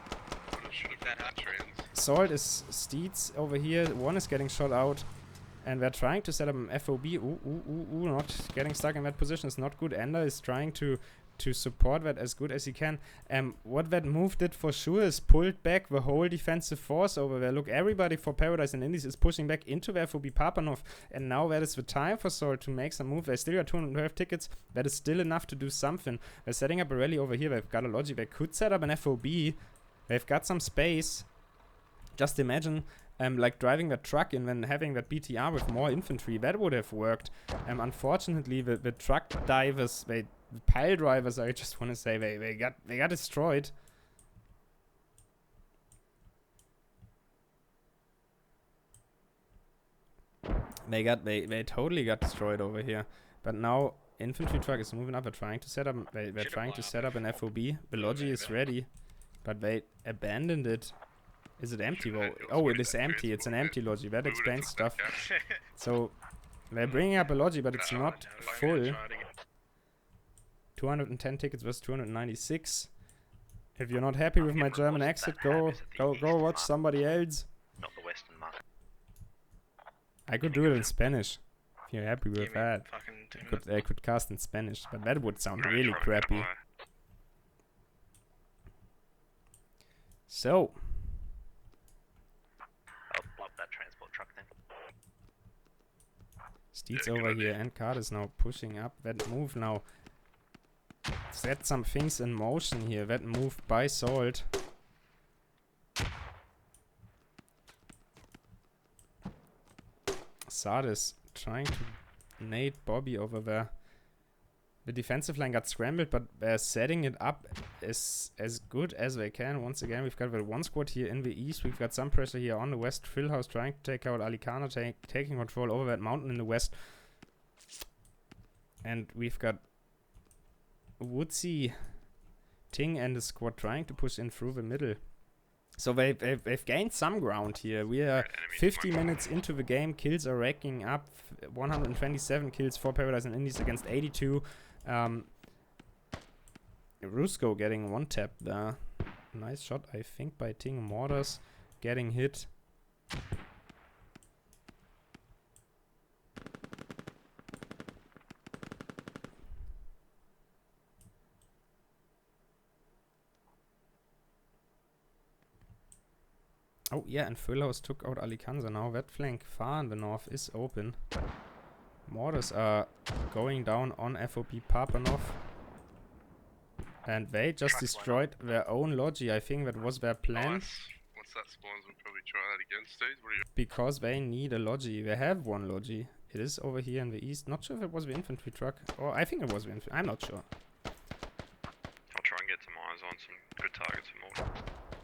We should have filled that trans. Salt is Steeds over here. One is getting shot out. And they're trying to set up an FOB. Not getting stuck in that position is not good. Ender is trying to support that as good as he can. What that move did for sure is pulled back the whole defensive force over there. Look, everybody for Paradise and Indies is pushing back into the FOB Papanov. And now that is the time for Salt to make some move. They still got 212 tickets. That is still enough to do something. They're setting up a rally over here. They've got a Logi. They could set up an FOB. They've got some space. Just imagine like driving that truck and then having that BTR with more infantry. That would have worked. Unfortunately, the truck divers, the pile drivers, I just want to say, they got destroyed. They totally got destroyed over here. But now infantry truck is moving up. They're trying to set up. They're trying to set up an FOB. The Logi is ready, but they abandoned it. Is it empty? Oh, it is empty. It's an empty Logi. That explains stuff. So they're bringing up a Logi, but it's not full. 210 tickets versus 296. If you're not happy with my German exit, go watch somebody else. not the Western market. I could do it in Spanish. If you're happy with that. I could cast in Spanish, but that would sound really crappy. So. I'll block that transport truck then. Steed's over here and Card is now pushing up. That move now set some things in motion here. That move by Salt. Sardis trying to nade Bobby over there. The defensive line got scrambled, but they're setting it up as good as they can. Once again, we've got the one squad here in the east. We've got some pressure here on the west. Philhouse trying to take out Alicana, taking control over that mountain in the west. And we've got Woodsy, Ting and the squad trying to push in through the middle. So they've gained some ground here. We are 50 minutes into the game. Kills are racking up. 127 kills for Paradise and Indies against 82. Rusko getting one tap there. Nice shot, I think, by Ting. Mortars getting hit. Oh yeah, and Philhouse took out Alicanza. Now that flank far in the north is open. Mortars are going down on FOB Papanov. And they just destroyed their own Logi. I think that was their plan. Once that spawns, we'll probably try that again, Steve. What do you... Because they need a Logi. They have one Logi. It is over here in the east. Not sure if it was the infantry truck. Or I think it was the infantry. I'm not sure. I'll try and get some eyes on some good targets for more.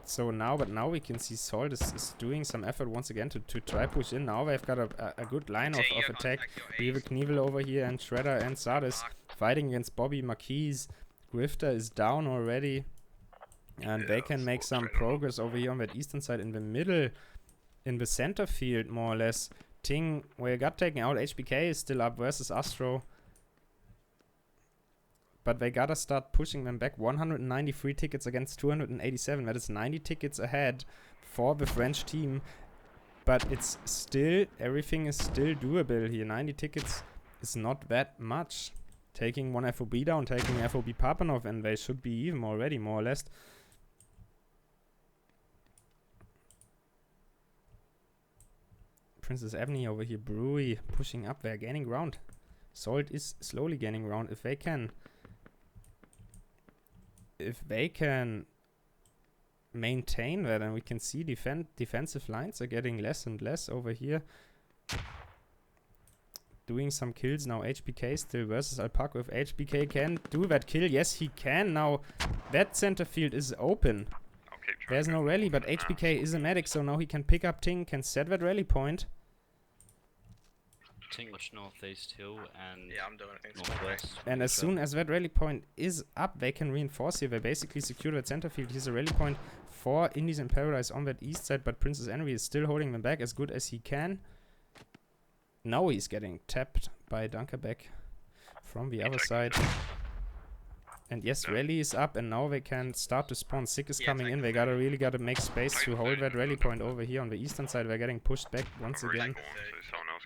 So now we can see Salt is doing some effort once again to try push in. Now they've got a good line of attack. We have a Knievel over here and Shredder and Sardis fighting against Bobby. Marquise. Grifter is down already. And they can make some progress over here on that eastern side. In the middle, in the center field more or less. Ting, well, got taken out. HBK is still up versus Astro. but they gotta start pushing them back. 193 tickets against 287. That is 90 tickets ahead for the French team. But it's still, everything is still doable here. 90 tickets is not that much. Taking one FOB down, taking FOB Papanov, and they should be even already, more or less. Princess Evany over here, Brewery pushing up there, gaining ground. Salt is slowly gaining ground. If they can maintain that, and we can see defensive lines are getting less and less over here. Doing some kills now. HBK still versus Alpaca. If HBK can do that kill, yes he can. Now that center field is open. There's no rally, but HBK is a medic, so now he can pick up Ting, can set that rally point. Ting much northeast hill and Yeah, I'm doing it. northwest. And as soon as that rally point is up, they can reinforce here. They basically secure that center field. Here's a rally point for Indies and Paradise on that east side, but Princess Envy is still holding them back as good as he can. Now he's getting tapped by Dunkerbeck from the other side. And yes, rally is up, and now they can start to spawn. Sick is coming in. They really gotta make space to hold that rally point over here on the eastern side. They're getting pushed back once again.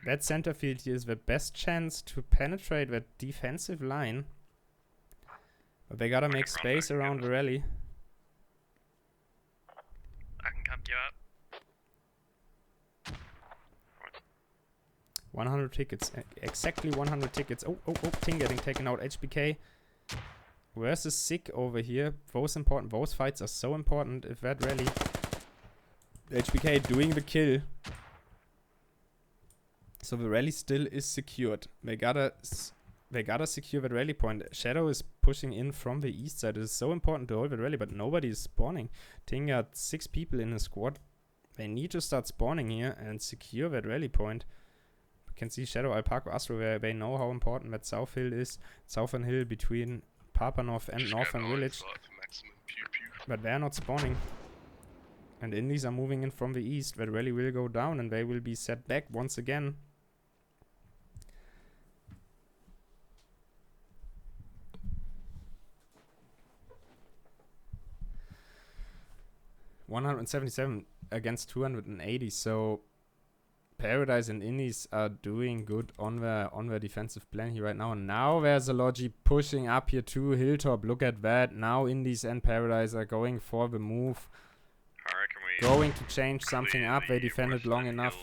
That center field here is the best chance to penetrate that defensive line. But they gotta make space around the rally. I can come you up. 100 tickets. Exactly 100 tickets. Oh, Ting getting taken out. HBK versus Sick over here. Both important. Both fights are so important. If that rally... HBK doing the kill. So the rally still is secured. They gotta secure that rally point. Shadow is pushing in from the east side. It is so important to hold the rally, but nobody is spawning. Ting got 6 people in his squad. They need to start spawning here and secure that rally point. You can see Shadow, Alpaca, Astro, where they know how important that south hill is. Southern hill between Papanov and Northern Village. But they're not spawning. And Indies are moving in from the east. That rally will go down and they will be set back once again. $177 against 280, so Paradise and Indies are doing good on their defensive plan here right now. And now there's a Logi pushing up here to Hilltop. Look at that. Now Indies and Paradise are going for the move. Going to change something up. They defended long enough. So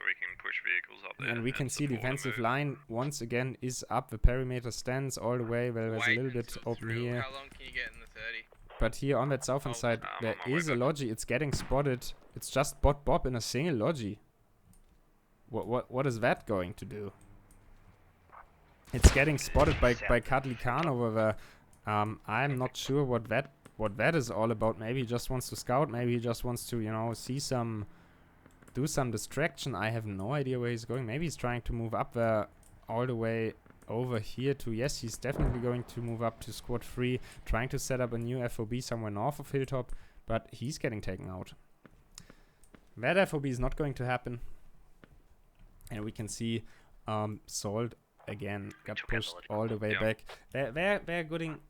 we can push vehicles up there and we can see defensive line once again is up. The perimeter stands all the way. Well, there's a little bit open here. How long can you get in the 30? But here on that southern side, there is a Logi. It's getting spotted. It's just Bot Bob in a single Logi. What is that going to do? It's getting spotted by Cuddly Khan over there. I'm not sure what that is all about. Maybe he just wants to scout. Maybe he just wants to, you know, do some distraction. I have no idea where he's going. Maybe he's trying to move up there all the way over here to... Yes, he's definitely going to move up to squad 3, trying to set up a new FOB somewhere north of Hilltop, but he's getting taken out. That FOB is not going to happen. And we can see Salt again got pushed all the way back. They're doing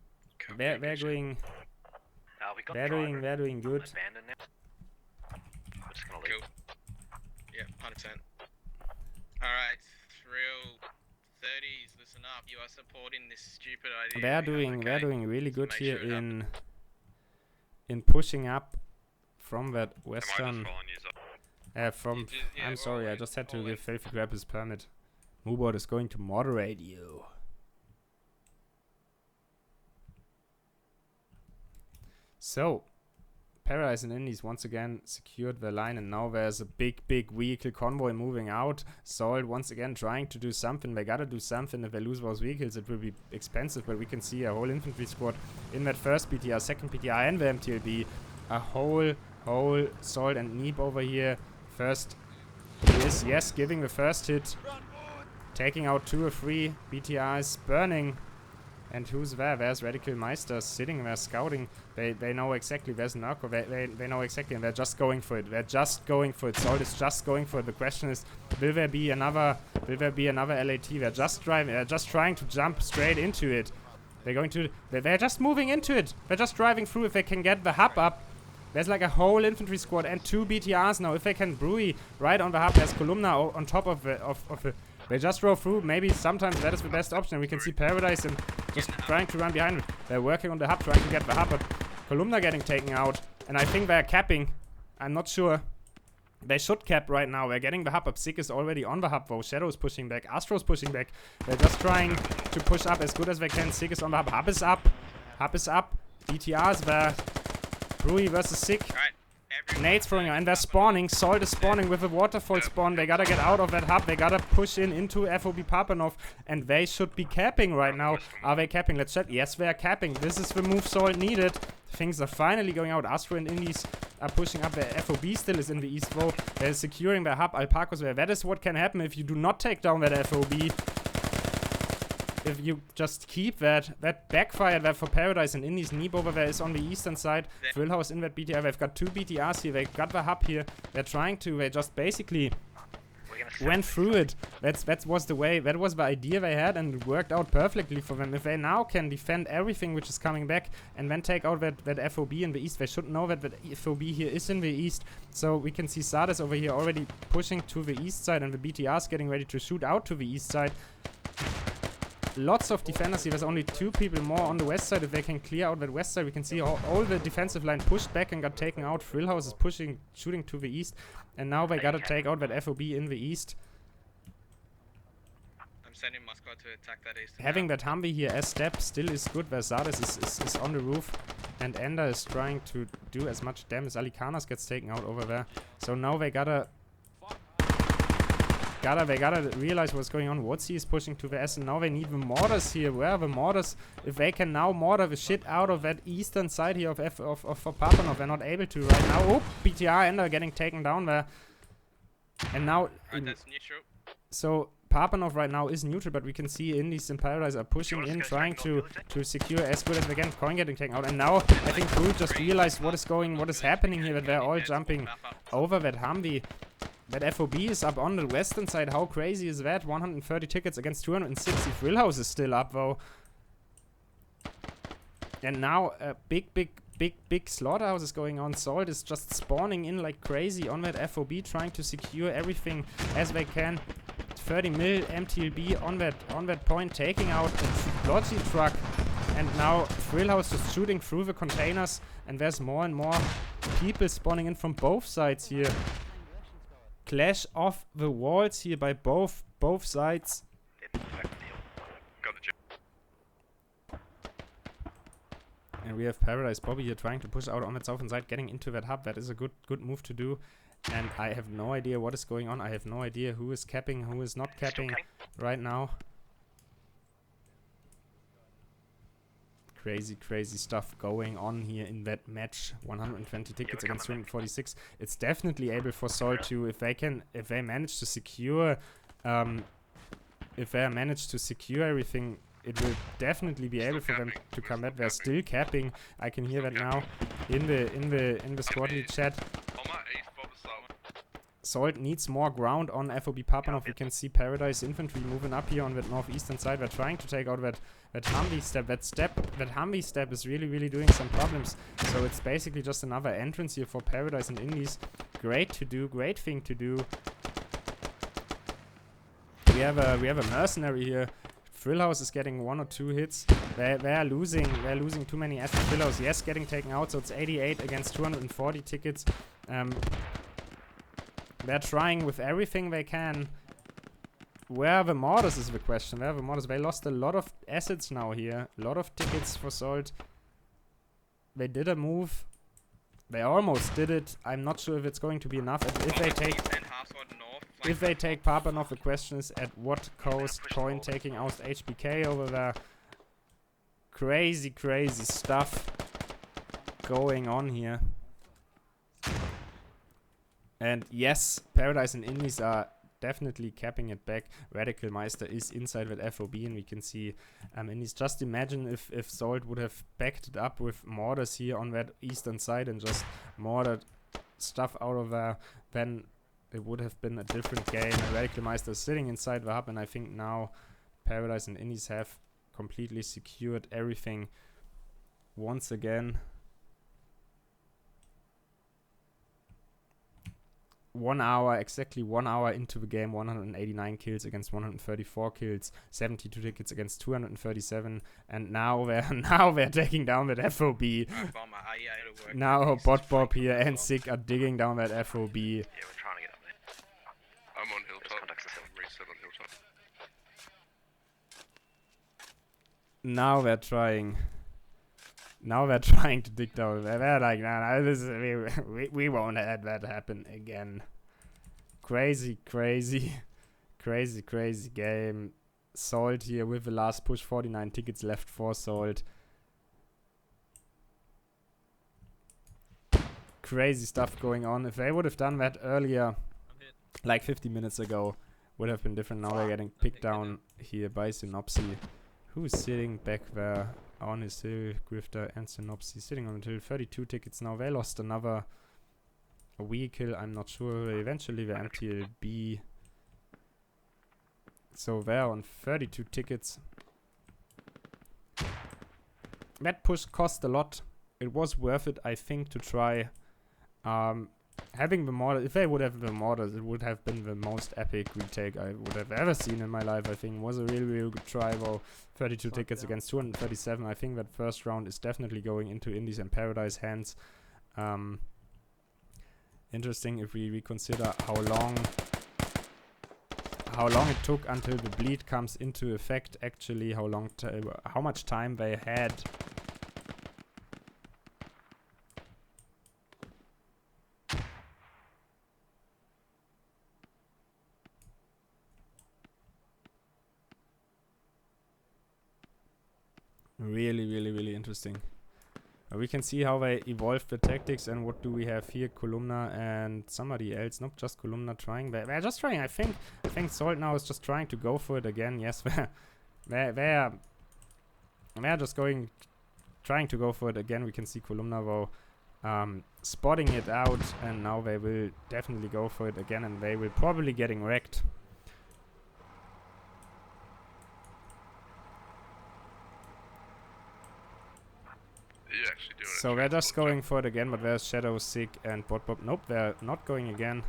good. Cool. Yeah, 100%. Alright, real 30s, listen up. You are supporting this stupid idea. They're doing really good here in pushing up from that western. I'm sorry, I just had to give Filthy grab his permit. Moobot is going to moderate you. So, Paradise and Indies once again secured the line, and now there's a big vehicle convoy moving out. Salt once again trying to do something. They gotta do something. If they lose those vehicles, it will be expensive, but we can see a whole infantry squad in that first PTR, second PTR, and the MTLB. A whole Salt and Neep over here. First is, yes, giving the first hit. Taking out 2 or 3 BTRs, burning. And who's there? There's Radical Meister sitting there scouting. They know exactly. There's Narco. They know exactly, and they're just going for it. They're just going for it. Salt is just going for it. The question is, will there be another LAT? They're just driving. They're just trying to jump straight into it. They're going to... They're just moving into it. They're just driving through if they can get the hub up. There's like a whole infantry squad and 2 BTRs now. If they can brew right on the hub, there's Columna on top of the... They just drove through. Maybe sometimes that is the best option. We can see Paradise and just trying to run behind. They're working on the hub, trying to get the hub, but Columna getting taken out. And I think they're capping. I'm not sure. They should cap right now. They're getting the hub up. Sig is already on the hub though. Shadow's pushing back. Astro's pushing back. They're just trying to push up as good as they can. Sig is on the hub. Hub is up. Hub is up. BTRs there. Brewy versus Sig. Nades throwing out, and they're spawning. Salt is spawning with a waterfall spawn. They gotta get out of that hub. They gotta push into FOB Papanov, and they should be capping right now. Are they capping? Let's check. Yes, they are capping. This is the move Salt needed. Things are finally going out. Astro and Indies are pushing up. Their FOB still is in the east though. They're securing their hub. Alpacos there. That is what can happen if you do not take down that FOB. If you just keep that backfire there for Paradise and Indies. Neep over there is on the eastern side. Thrillhouse in that BTR. They've got 2 BTRs here. They got the hub here. They're trying to. They just basically went through it. That was the way. That was the idea they had, and it worked out perfectly for them. If they now can defend everything which is coming back and then take out that FOB in the east, they should know that FOB here is in the east. So we can see Sardes over here already pushing to the east side, and the BTRs getting ready to shoot out to the east side. Lots of defenders here. There's only 2 people more on the west side. If they can clear out that west side, we can see all the defensive line pushed back and got taken out. Thrillhouse is pushing, shooting to the east. And now they gotta take out that FOB in the east. I'm sending Moscow to attack that east. Having that Humvee here as step still is good. Versades is on the roof. And Ender is trying to do as much damage. Alikanas gets taken out over there. So now they gotta realize what's going on. Wotzi is pushing to the S, and now they need the mortars here. Where are the mortars? If they can now mortar the shit out of that eastern side here of Papanov, they're not able to right now. Oh, BTR Ender getting taken down there. And now... that's neutral. So Papanov right now is neutral, but we can see Indies and Paradise are pushing in, trying to secure as good as they can. Coin getting taken out, and now I think Crew just realized what is happening here, that they're all jumping over that Humvee. That FOB is up on the western side. How crazy is that? 130 tickets against 260. Thrillhouse is still up though. And now a big slaughterhouse is going on. Salt is just spawning in like crazy on that FOB, trying to secure everything as they can. 30 mil MTLB on that point, taking out a Logi truck. And now Thrillhouse just shooting through the containers, and there's more and more people spawning in from both sides here. Clash off the walls here by both sides. And we have Paradise Bobby here trying to push out on that southern side, getting into that hub. That is a good move to do. And I have no idea what is going on. I have no idea who is capping, who is not capping right now. Crazy stuff going on here in that match. 120 tickets against 246. It's definitely able for Sol to, if they manage to secure everything, it will definitely be able for them to come back. They're still capping. I can hear that now in the squadly chat. Salt needs more ground on FOB Papanov. We can see Paradise Infantry moving up here on that northeastern side. They're trying to take out that Humvee step. That Humvee step is really doing some problems. So it's basically just another entrance here for Paradise and Indies. Great thing to do. We have a mercenary here. Thrillhouse is getting 1 or 2 hits. They're losing too many assets. Thrillhouse, yes, getting taken out. So it's 88 against 240 tickets. They're trying with everything they can. Where are the mortars is the question. Where are the mortars? They lost a lot of assets now here. A lot of tickets for Salt. They did a move. They almost did it. I'm not sure if it's going to be enough. If they take Papanov, the question is at what cost. Coin taking out HBK over there. Crazy stuff going on here. And yes, Paradise and Indies are definitely capping it back. Radical Meister is inside with FOB, and we can see Indies. Just imagine if Salt would have backed it up with mortars here on that eastern side and just mortared stuff out of there, then it would have been a different game. And Radical Meister is sitting inside the hub, and I think now Paradise and Indies have completely secured everything once again. 1 hour, exactly 1 hour into the game, 189 kills against 134 kills, 72 tickets against 237, and now they're taking down that FOB. Bomber, are you able to work Now with these Bot Bob freaking here as and well? Sick are digging down that FOB. Yeah, we're trying to get up there. I'm on hilltop. Contact us. Reset on hilltop. Now they're trying. Now they're trying to dig down. They're like, nah, this is, we won't let that happen again. Crazy game. Salt here with the last push. 49 tickets left for Salt. Crazy stuff going on. If they would have done that earlier, like 50 minutes ago, would have been different. Now they're getting picked down here by Synopsy, who's sitting back there on his hill. Grifter and Synopsy sitting on the hill. 32 tickets now. They lost another vehicle. I'm not sure. Eventually the MTLB. So they're on 32 tickets. That push cost a lot. It was worth it, I think, to try. Having the mortars, if they would have the mortars, it would have been the most epic retake I would have ever seen in my life. I think was a really good try. Though 32 tickets against 237. I think that first round is definitely going into Indies and Paradise hands. Interesting if we reconsider how long it took until the bleed comes into effect. Actually, how much time they had. Really interesting. We can see how they evolved the tactics, and what do we have here? Columna and somebody else. Not just Columna trying. They're just trying. I think Salt now is just trying to go for it again. Yes, they're just trying to go for it again. We can see Columna though spotting it out, and now they will definitely go for it again, and they will probably getting wrecked. So they're just going for it again, but there's Shadow, Sick, and Bot Bob. Nope, they're not going again.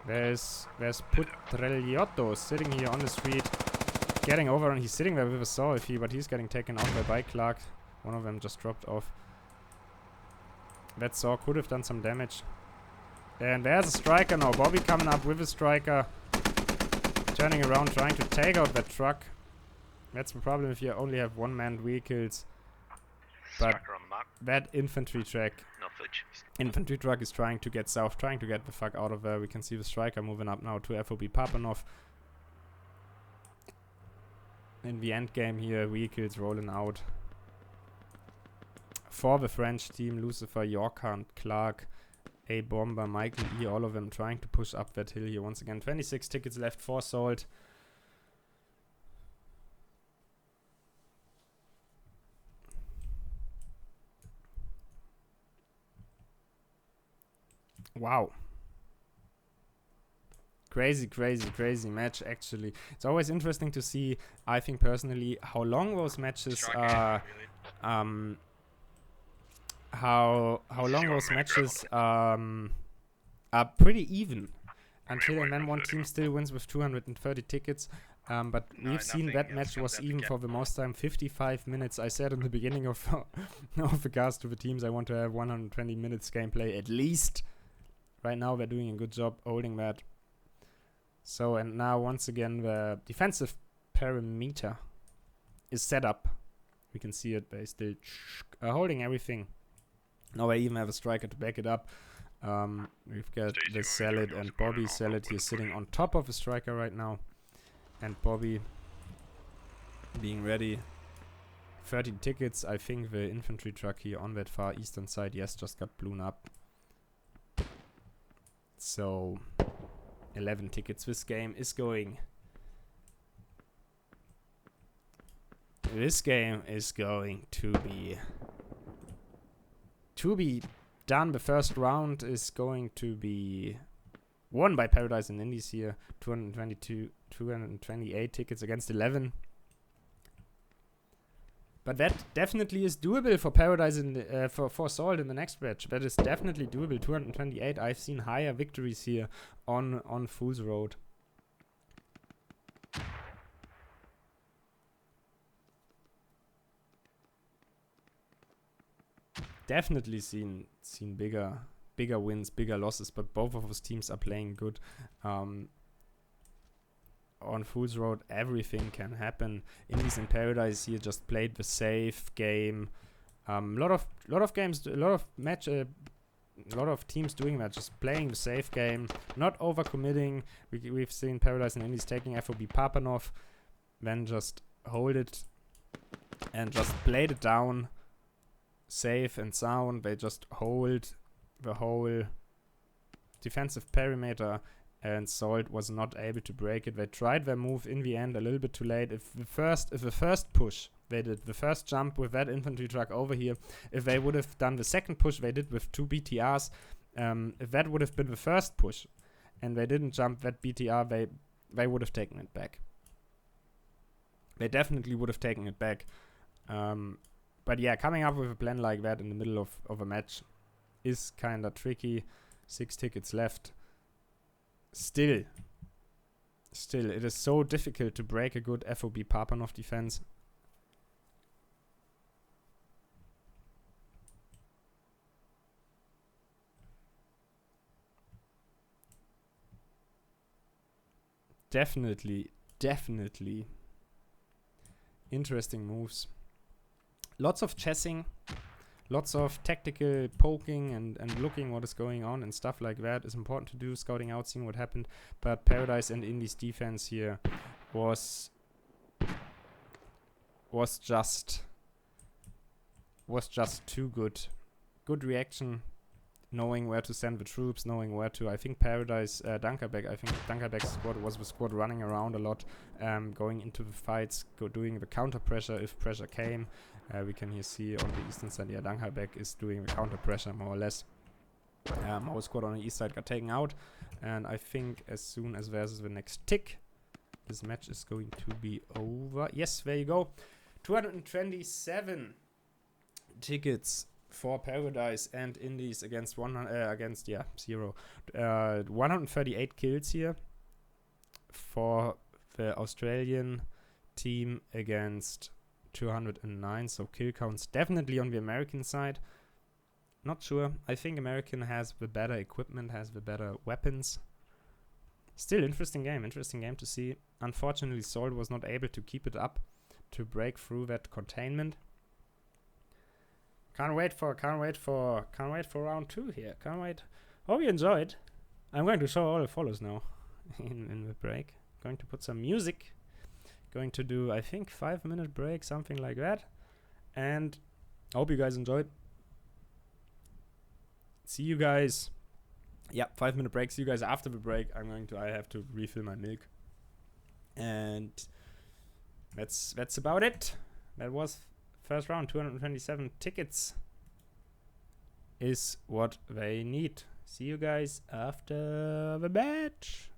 There's Putreliotto sitting here on the street, getting over, and he's sitting there with a saw if but he's getting taken out by Clark. One of them just dropped off. That saw could have done some damage. And there's a striker now. Bobby coming up with a striker, turning around, trying to take out that truck. That's the problem if you only have one-man vehicles. But that infantry truck is trying to get south, trying to get the fuck out of there. We can see the striker moving up now to FOB Papanov. In the end game here, vehicles rolling out. For the French team, Lucifer, Yorkhunt, Clark, A Bomber, Michael E, all of them trying to push up that hill here once again. 26 tickets left for Salt. Wow. Crazy match, actually. It's always interesting to see, I think personally, how long those matches are. How long those matches are pretty even. Until and then one team still wins with 230 tickets. But we've seen that match was even for the most time 55 minutes. I said in the beginning of the cast to the teams I want to have 120 minutes gameplay at least. Right now they're doing a good job holding that. So, and now once again the defensive perimeter is set up. We can see it. They still holding everything. Now they even have a striker to back it up. We've got the Salad and Bobby. Salad here sitting on top of the striker right now. And Bobby being ready. 13 tickets. I think the infantry truck here on that far eastern side, yes, just got blown up. So 11 tickets. This game is going to be done. The first round is going to be won by Paradise and Indies here. 228 tickets against 11. But that definitely is doable for Paradise in the, for Salt in the next match. That is definitely doable. 228. I've seen higher victories here on Fool's Road. Definitely seen bigger wins, bigger losses, but both of those teams are playing good. On Fool's Road, everything can happen. Indies in Paradise here just played the safe game. Lot of games, a lot of teams doing that, just playing the safe game, not overcommitting. We've seen Paradise and Indies taking FOB Papanov, then just hold it and just played it down, safe and sound. They just hold the whole defensive perimeter, and Salt was not able to break it. They tried their move in the end a little bit too late. If the first push they did, the first jump with that infantry truck over here, if they would have done the second push they did with 2 BTRs, if that would have been the first push and they didn't jump that BTR, they would have taken it back. They definitely would have taken it back. But yeah, coming up with a plan like that in the middle of a match is kinda tricky. 6 tickets left. Still, it is so difficult to break a good FOB Papanov defense. Definitely interesting moves. Lots of chessing. Lots of tactical poking and looking what is going on and stuff like that is important to do, scouting out, seeing what happened. But Paradise and Indies defense here was just too good. Good reaction, knowing where to send the troops, knowing where to. I think Paradise, Dunkerbeck's squad was the squad running around a lot, going into the fights, doing the counter pressure if pressure came. We can here see on the eastern side, yeah, Dunkerbeck is doing the counter pressure more or less. Our squad on the east side got taken out, and I think as soon as there's the next tick, this match is going to be over. Yes, there you go. 227 tickets for Paradise and Indies against 0. 138 kills here for the Australian team against 209, so kill counts definitely on the American side. Not sure. I think American has the better equipment, has the better weapons. Still interesting game to see. Unfortunately, Salt was not able to keep it up to break through that containment. Can't wait for round 2 here. Can't wait. Hope you enjoyed. I'm going to show all the follows now in the break. Going to put some music. Going to do, I think, 5-minute break, something like that. And I hope you guys enjoyed. See you guys. Yeah, 5-minute break. See you guys after the break. I have to refill my milk. And that's about it. That was first round. 227 tickets is what they need. See you guys after the match.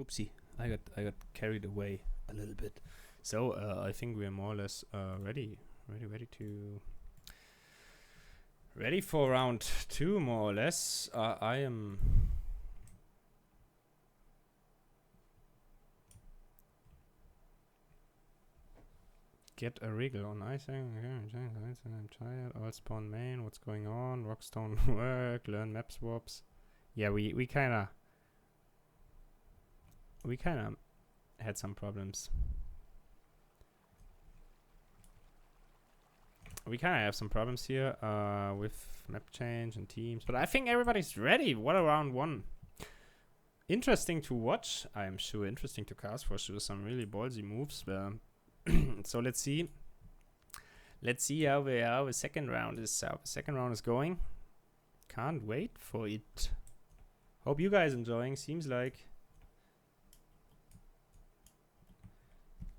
Oopsie, I got carried away a little bit. So I think we are more or less ready for round 2, more or less. I am. Get a wriggle on icing. I'm tired. All spawn main. What's going on? Rockstone work. Learn map swaps. Yeah, we kinda had some problems. We kind of have some problems here with map change and teams, but I think everybody's ready. What a round 1. Interesting to watch. I am sure interesting to cast for sure. Some really ballsy moves. So let's see. Let's see how the second round is going. Can't wait for it. Hope you guys enjoying. Seems like.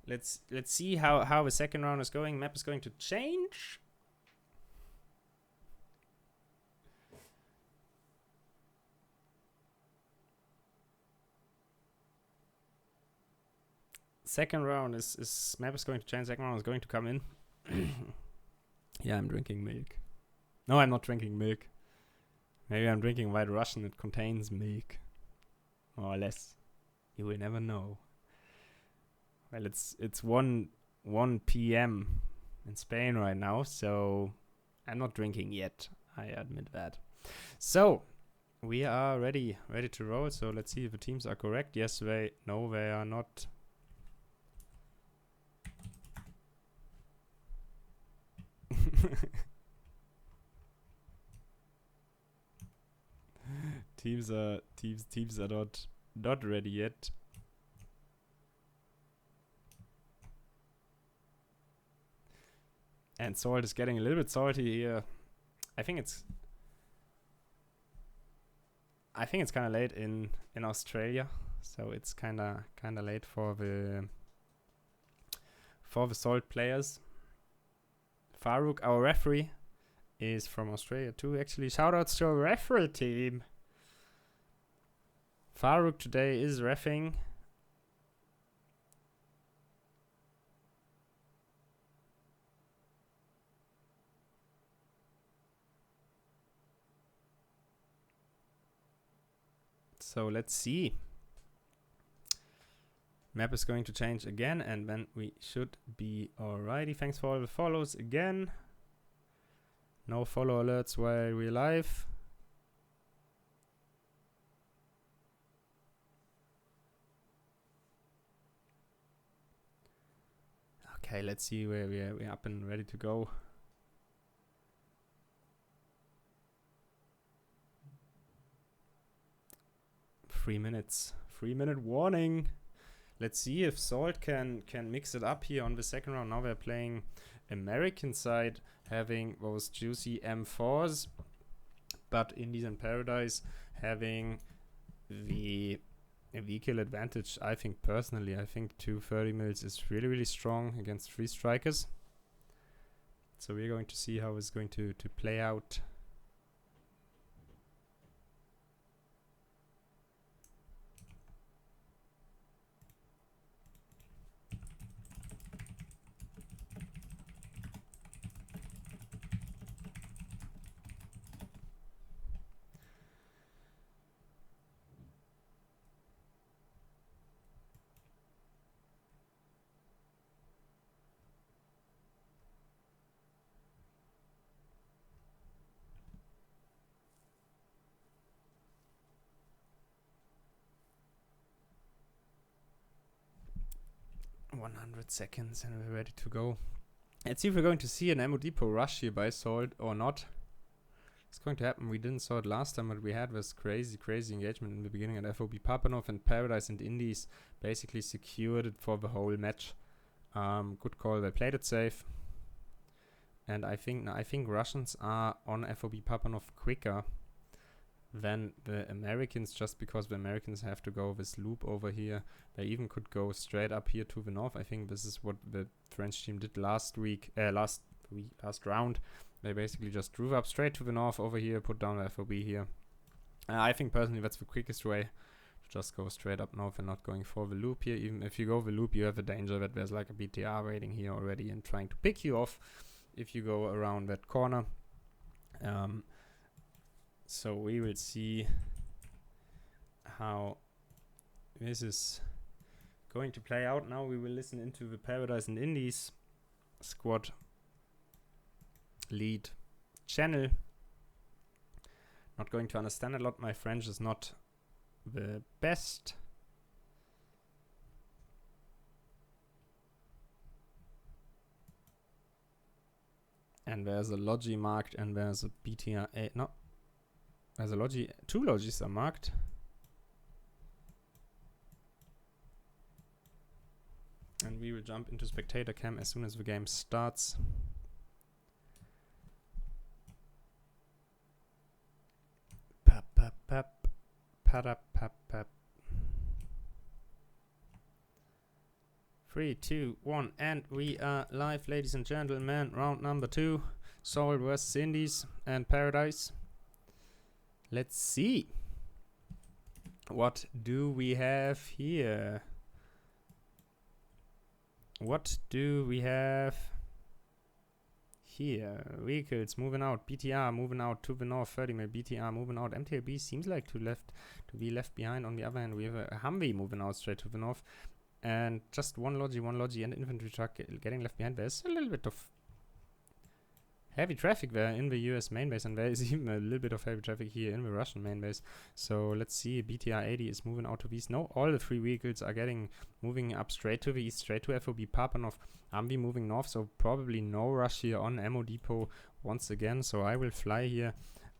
Let's see how the second round is going. Map is going to change. Second round is map is going to change. Second round is going to come in. Yeah, I'm drinking milk. No, I'm not drinking milk. Maybe I'm drinking White Russian. It contains milk, more or less. You will never know. Well, it's 1 p.m. in Spain right now, so I'm not drinking yet. I admit that. So we are ready to roll. So let's see if the teams are correct. Yes, they are not. Teams are not ready yet. And Salt is getting a little bit salty here. I think it's kind of late in Australia, so it's kind of late for the Salt players. Farouk, our referee, is from Australia too. Actually, shoutouts to our referee team. Farouk today is reffing. So let's see. Map is going to change again, and then we should be alrighty. Thanks for all the follows again. No follow alerts while we're live. Okay, let's see where we're up and ready to go. Three minutes. 3-minute warning. Let's see if Salt can mix it up here on the second round. Now we're playing American side, having those juicy M4s, but Indies and Paradise having the vehicle advantage. I think 2 30 mils is really strong against 3 strikers. So we're going to see how it's going to play out. Seconds and we're ready to go. Let's see if we're going to see an ammo depot rush here by Salt or not. It's going to happen. We didn't saw it last time, but we had this crazy engagement in the beginning, and FOB Papanov and Paradise and Indies basically secured it for the whole match. Good call. They played it safe, and I think Russians are on FOB Papanov quicker than the Americans, just because the Americans have to go this loop over here. They even could go straight up here to the north. I think this is what the French team did last round. They basically just drove up straight to the north over here, put down the FOB here. I think personally that's the quickest way Just go straight up north and not going for the loop here. Even if you go the loop, you have a danger that there's like a BTR waiting here already and trying to pick you off if you go around that corner. So we will see how this is going to play out. Now we will listen into the Paradise and Indies squad lead channel. Not going to understand a lot. My French is not the best. And there's a Logi marked and there's a BTR. No. There's a Logi. 2 Logis are marked. And we will jump into spectator cam as soon as the game starts. Pap, pap, pap. Pap, pap, pap. 3, 2, 1, and we are live, ladies and gentlemen. Round number 2. Salt vs Indies and Paradise. Let's see. What do we have here? What do we have here? Vehicles moving out. BTR moving out to the north. 30 mil. BTR moving out. MTLB seems like to be left behind. On the other hand, we have a Humvee moving out straight to the north. And just one Logi and infantry truck getting left behind. There's a little bit of heavy traffic there in the US main base, and there is even a little bit of heavy traffic here in the Russian main base. So let's see, BTR 80 is moving out to the east. No, all the 3 vehicles are moving up straight to the east, straight to FOB Papanov. Humvee moving north, so probably no rush here on ammo depot once again. So I will fly here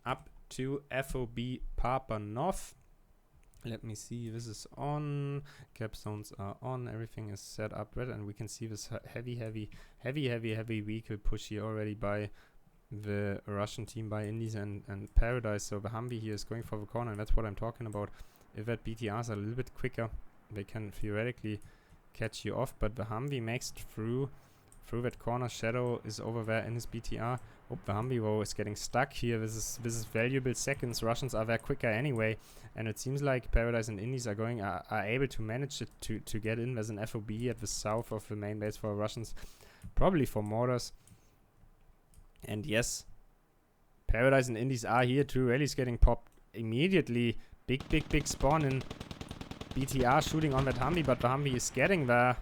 up to FOB Papanov. Let me see, this is on, capstones are on, everything is set up red, and we can see this heavy vehicle push here already by the Russian team, by Indies and Paradise. So the Humvee here is going for the corner, and that's what I'm talking about. If that BTRs are a little bit quicker, they can theoretically catch you off, but the Humvee makes it through that corner. Shadow is over there in his BTR. Oh, the Humvee is getting stuck here. This is valuable seconds. Russians are there quicker anyway, and it seems like Paradise and Indies are able to manage it to get in. There's an FOB at the south of the main base for Russians, probably for mortars. And yes, Paradise and Indies are here too. Rally's getting popped immediately. Big spawn in. BTR shooting on that Humvee, but the Humvee is getting there.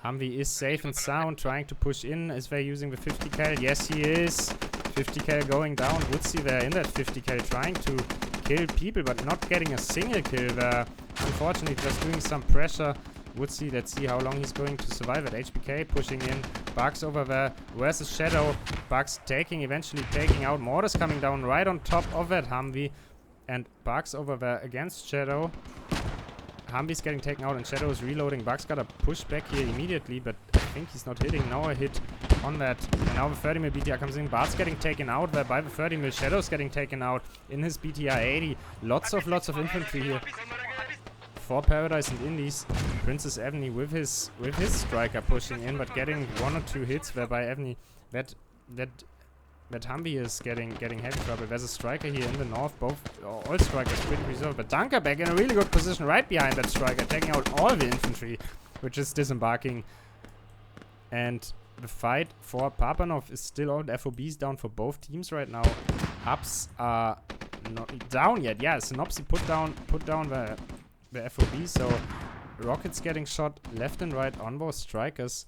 Humvee is safe and sound, trying to push in. Is they using the 50 cal? Yes, he is. 50 cal going down. Woodsy there in that 50 cal, trying to kill people, but not getting a single kill there. Unfortunately, just doing some pressure. Woodsy, let's see how long he's going to survive it. HBK pushing in. Bugs over there. Where's the Shadow? Bugs eventually taking out. Mortars coming down right on top of that Humvee. And Bugs over there against Shadow. Humvee's getting taken out and Shadow is reloading. Bugs got a push back here immediately, but I think he's not hitting. Now a hit on that. And now the 30 mil BTR comes in. Bart's getting taken out there by the 30 mil. Shadow's getting taken out in his BTR 80. Lots of infantry here for Paradise and Indies. Princess Evany with his striker pushing in, but getting 1 or 2 hits there by Evany. That Humvee is getting heavy trouble. There's a striker here in the north. All strikers pretty reserved. But Dunker back in a really good position right behind that striker, taking out all the infantry, which is disembarking. And the fight for Papanov is still on. FOB's down for both teams right now. Ups are not down yet. Yeah, Synopsy put down the FOB. So rockets getting shot left and right on both strikers.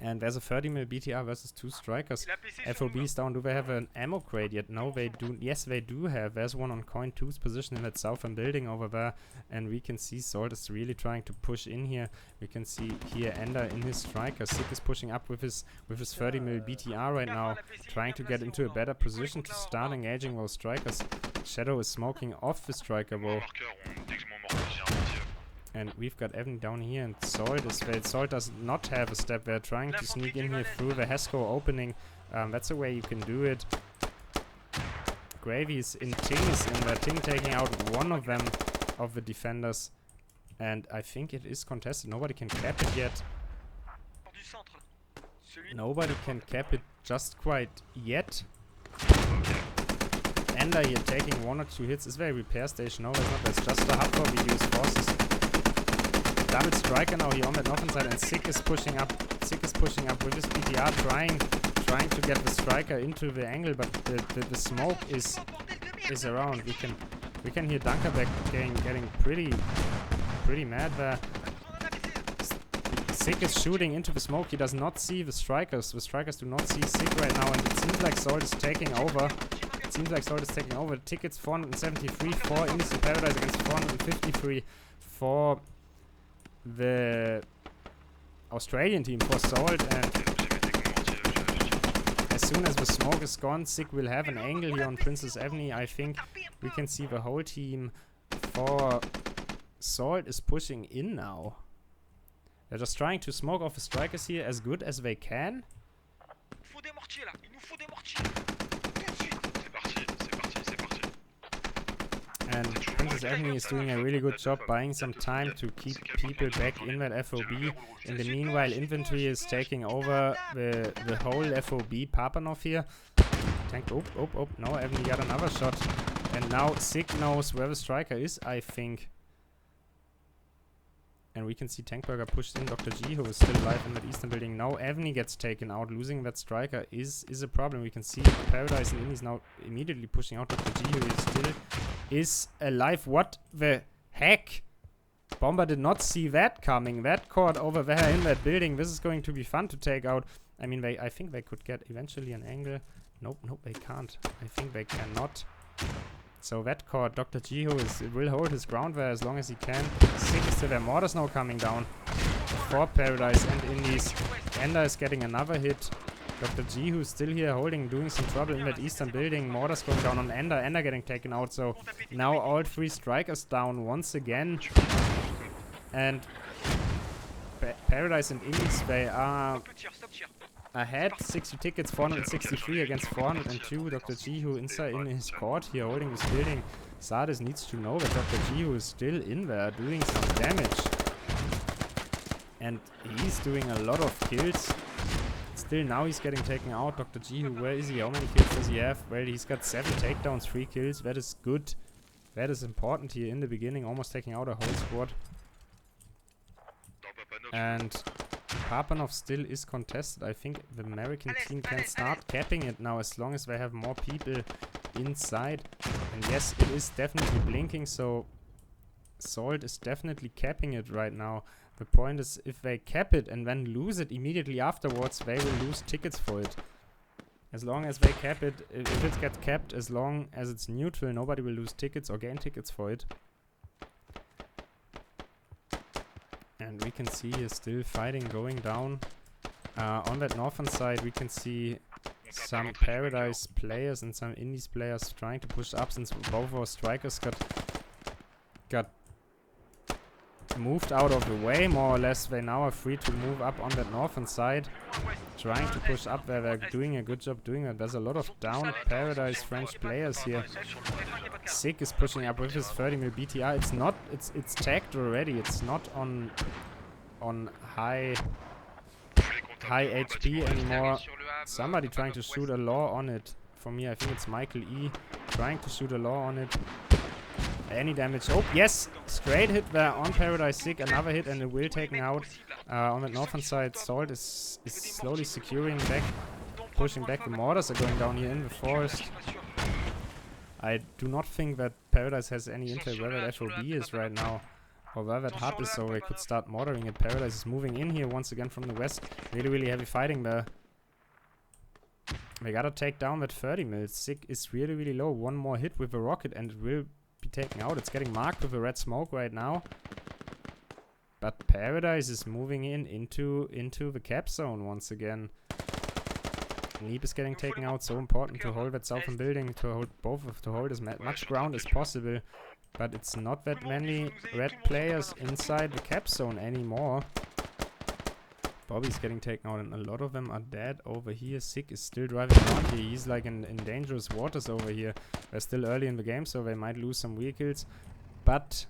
And there's a 30 mil BTR versus 2 strikers. FOB's down. Do they have an ammo crate yet? No, they do. Yes, they do have. There's one on Coin 2's position in that southern building over there. And we can see Salt is really trying to push in here. We can see here Ender in his striker. Sick is pushing up with his 30 mil BTR right now. Trying to get into a better position to start engaging those strikers. Shadow is smoking off the striker though. And we've got Evan down here, and Salt does not have a step. They're trying to sneak in here through the Hesco opening. That's the way you can do it. Gravy's in Ting's in there. Ting taking out one of them, of the defenders. And I think it is contested. Nobody can cap it yet. Nobody can cap it just quite yet. Ender here taking 1 or 2 hits. Is there a repair station? No, there's not. There's just a hub for reduced forces. Double striker now here on that northern side, and Sick is pushing up. Sick is pushing up with his BTR, trying to get the striker into the angle, but the smoke is around. We can hear Dunkerbeck getting pretty mad there. Sick is shooting into the smoke. He does not see the strikers. The strikers do not see Sick right now, and it seems like Salt is taking over. Tickets 473 for Innocent Paradise against 453 for the Australian team, for Salt. And as soon as the smoke is gone, Sick will have an angle here on Princess Avenue. I think we can see the whole team for Salt is pushing in now. They're just trying to smoke off the strikers here as good as they can. And Princess Avenue is doing a really good job buying some time to keep people back in that FOB. In the meanwhile, infantry is taking over the whole FOB. Papanov here. Tank. Oh, no, Avenue got another shot. And now Sick knows where the striker is, I think. And we can see Tankburger pushed in Dr. G, who is still alive in that eastern building. Now Avni gets taken out. Losing that striker is a problem. We can see Paradise and Indies now immediately pushing out Dr. G, who still is alive. What the heck? Bomber did not see that coming. That caught over there in that building. This is going to be fun to take out. I mean, I think they could get eventually an angle. Nope, they can't. I think they cannot. So that caught Dr. G, who will hold his ground there as long as he can. Sick is still there. Mortars now coming down for Paradise and Indies. Ender is getting another hit. Dr. G, who's still here doing some trouble in that eastern building. Mortars going down on Ender. Ender getting taken out. So now all 3 strikers down once again. And Paradise and Indies, they are ahead. 60 tickets, 463 against 402. Dr. G, who inside in his court here holding this building. Sardis needs to know that Dr. G, who is still in there doing some damage. And he's doing a lot of kills. Still now he's getting taken out. Dr. G, where is he? How many kills does he have? Well, he's got 7 takedowns, 3 kills. That is good. That is important here in the beginning. Almost taking out a whole squad. And Papanov still is contested. I think the American team can start capping it now as long as they have more people inside. And yes, it is definitely blinking, so Salt is definitely capping it right now. The point is, if they cap it and then lose it immediately afterwards, they will lose tickets for it. As long as they cap it, if it gets capped, as long as it's neutral, nobody will lose tickets or gain tickets for it. And we can see here still fighting going down. On that northern side, we can see some Paradise players and some Indies players trying to push up, since both our strikers got moved out of the way, more or less. They now are free to move up on that northern side, trying to push up there. They're doing a good job doing it. There's a lot of down Paradise French players here. Sick is pushing up with his 30mm BTR. It's tagged already. It's not on high HP anymore. Somebody trying to shoot a law on it. For me, I think it's Michael E. trying to shoot a law on it. Any damage? Oh, yes! Straight hit there on Paradise. Sick. Another hit and it will taken out. On the northern side, Salt is slowly securing back, pushing back. The mortars are going down here in the forest. I do not think that Paradise has any intel where that FOB is right now, or where that hub is, so they could start mortaring it. Paradise is moving in here once again from the west. Really heavy fighting there. They gotta take down that 30mm. Sick is really low. One more hit with a rocket and it will be taken out. It's getting marked with a red smoke right now. But Paradise is moving into the cap zone once again. Neep is getting taken out. So important to hold that southern building, to hold as much ground as possible. But it's not that many red players inside the cap zone anymore. Bobby's getting taken out and a lot of them are dead over here. Sick is still driving around here. He's like in dangerous waters over here. They're still early in the game, so they might lose some vehicles. But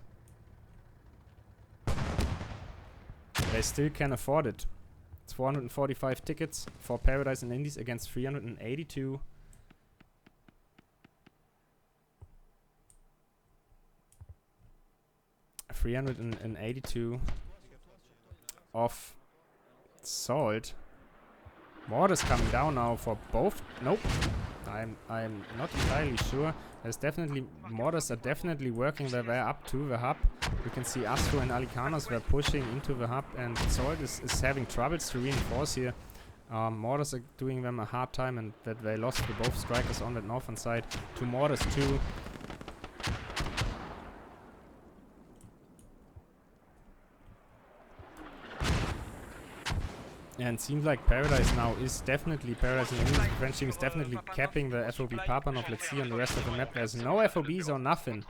they still can afford it. It's 445 tickets for Paradise and Indies against 382. 382 of salt. Mortars coming down now for both. Nope. I'm not entirely sure. There's definitely mortars are definitely working their way up to the hub. You can see Astro and Alicanos were pushing into the hub, and Salt is having troubles to reinforce here. Mortars are doing them a hard time, and that they lost the both strikers on that northern side to mortars too. And it seems like Paradise now is definitely, Paradise and the French team is definitely capping the FOB Papanov. Let's see on the rest of the map. There's no FOBs or nothing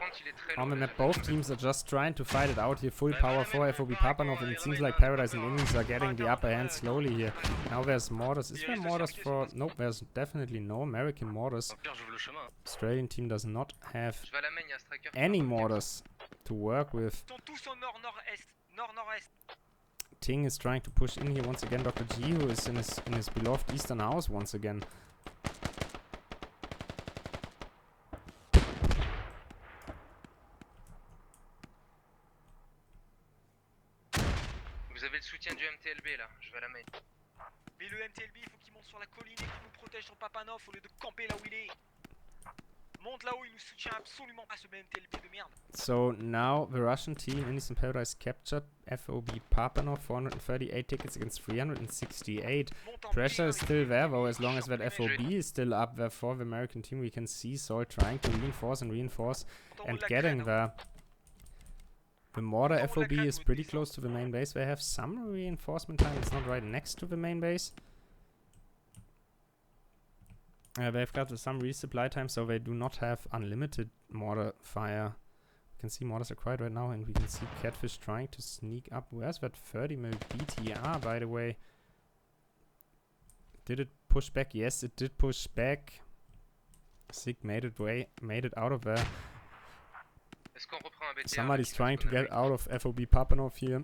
on the map. Both teams are just trying to fight it out here. Full power for FOB Papanov, and it seems like Paradise and Indies are getting the upper hand slowly here. Now there's mortars. Is there mortars for... Nope, there's definitely no American mortars. Australian team does not have any mortars to work with. Ting is trying to push in here once again. Dr. G, who is in his beloved eastern house once again. Vous avez le soutien du MTLB là, je vais à la main. Mais le MTLB, il faut qu'il monte sur la colline et qu'il nous protège sur Papanov au lieu de camper là où il est. Monte là-haut, il nous soutient absolument pas ce MTLB de merde. So now the Russian team, Indies and Paradise, captured FOB Papanov, 438 tickets against 368. Pressure is still there though, as long as that FOB is still up there for the American team. We can see Sol trying to reinforce and getting there. The mortar FOB is pretty close to the main base. They have some reinforcement time. It's not right next to the main base. They've got some resupply time, so they do not have unlimited mortar fire. You can see mortars are quiet right now, and we can see Catfish trying to sneak up. Where's that 30 mil BTR, by the way? Did it push back? Yes, it did push back. Sig made it out of there. Somebody's trying to get out of FOB Papanov here.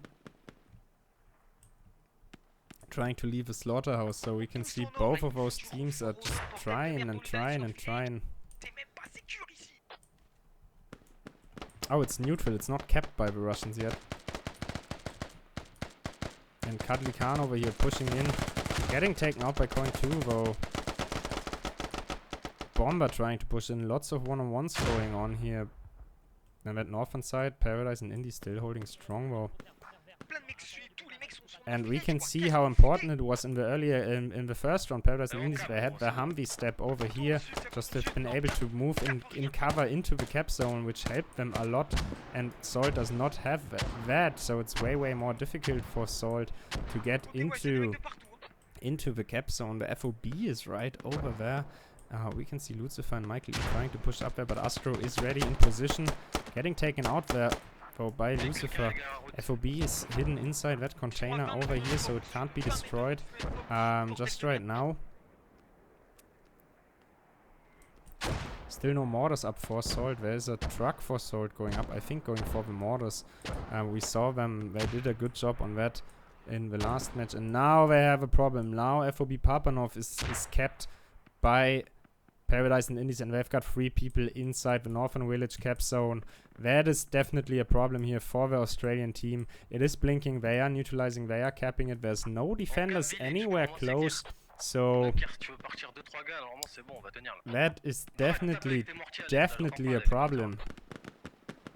Trying to leave a slaughterhouse, so we can see both of those teams are just trying. Oh, it's neutral, it's not capped by the Russians yet. And Kadli Khan over here pushing in, getting taken out by Coin 2 though. Bomber trying to push in, lots of one-on-ones going on here. And that northern side, Paradise and Indy still holding strong though. And we can see how important it was in the earlier, in the first round. Paradise and Indies, they had the Humvee step over here, just have been able to move in cover into the cap zone, which helped them a lot. And Salt does not have that, so it's way more difficult for Salt to get into the cap zone. The FOB is right over there. We can see Lucifer and Michael trying to push up there, but Astro is ready in position, getting taken out there. Oh, by Lucifer. FOB is hidden inside that container over here, so it can't be destroyed just right now. Still no mortars up for Salt. There's a truck for Salt going up, I think going for the mortars. We saw them, they did a good job on that in the last match, and now they have a problem. Now FOB Papanov is kept by Paradise and Indies, and they've got 3 people inside the northern village cap zone. That is definitely a problem here for the Australian team. It is blinking, they are neutralizing, they are capping it. There's no defenders anywhere close, so that is definitely a problem.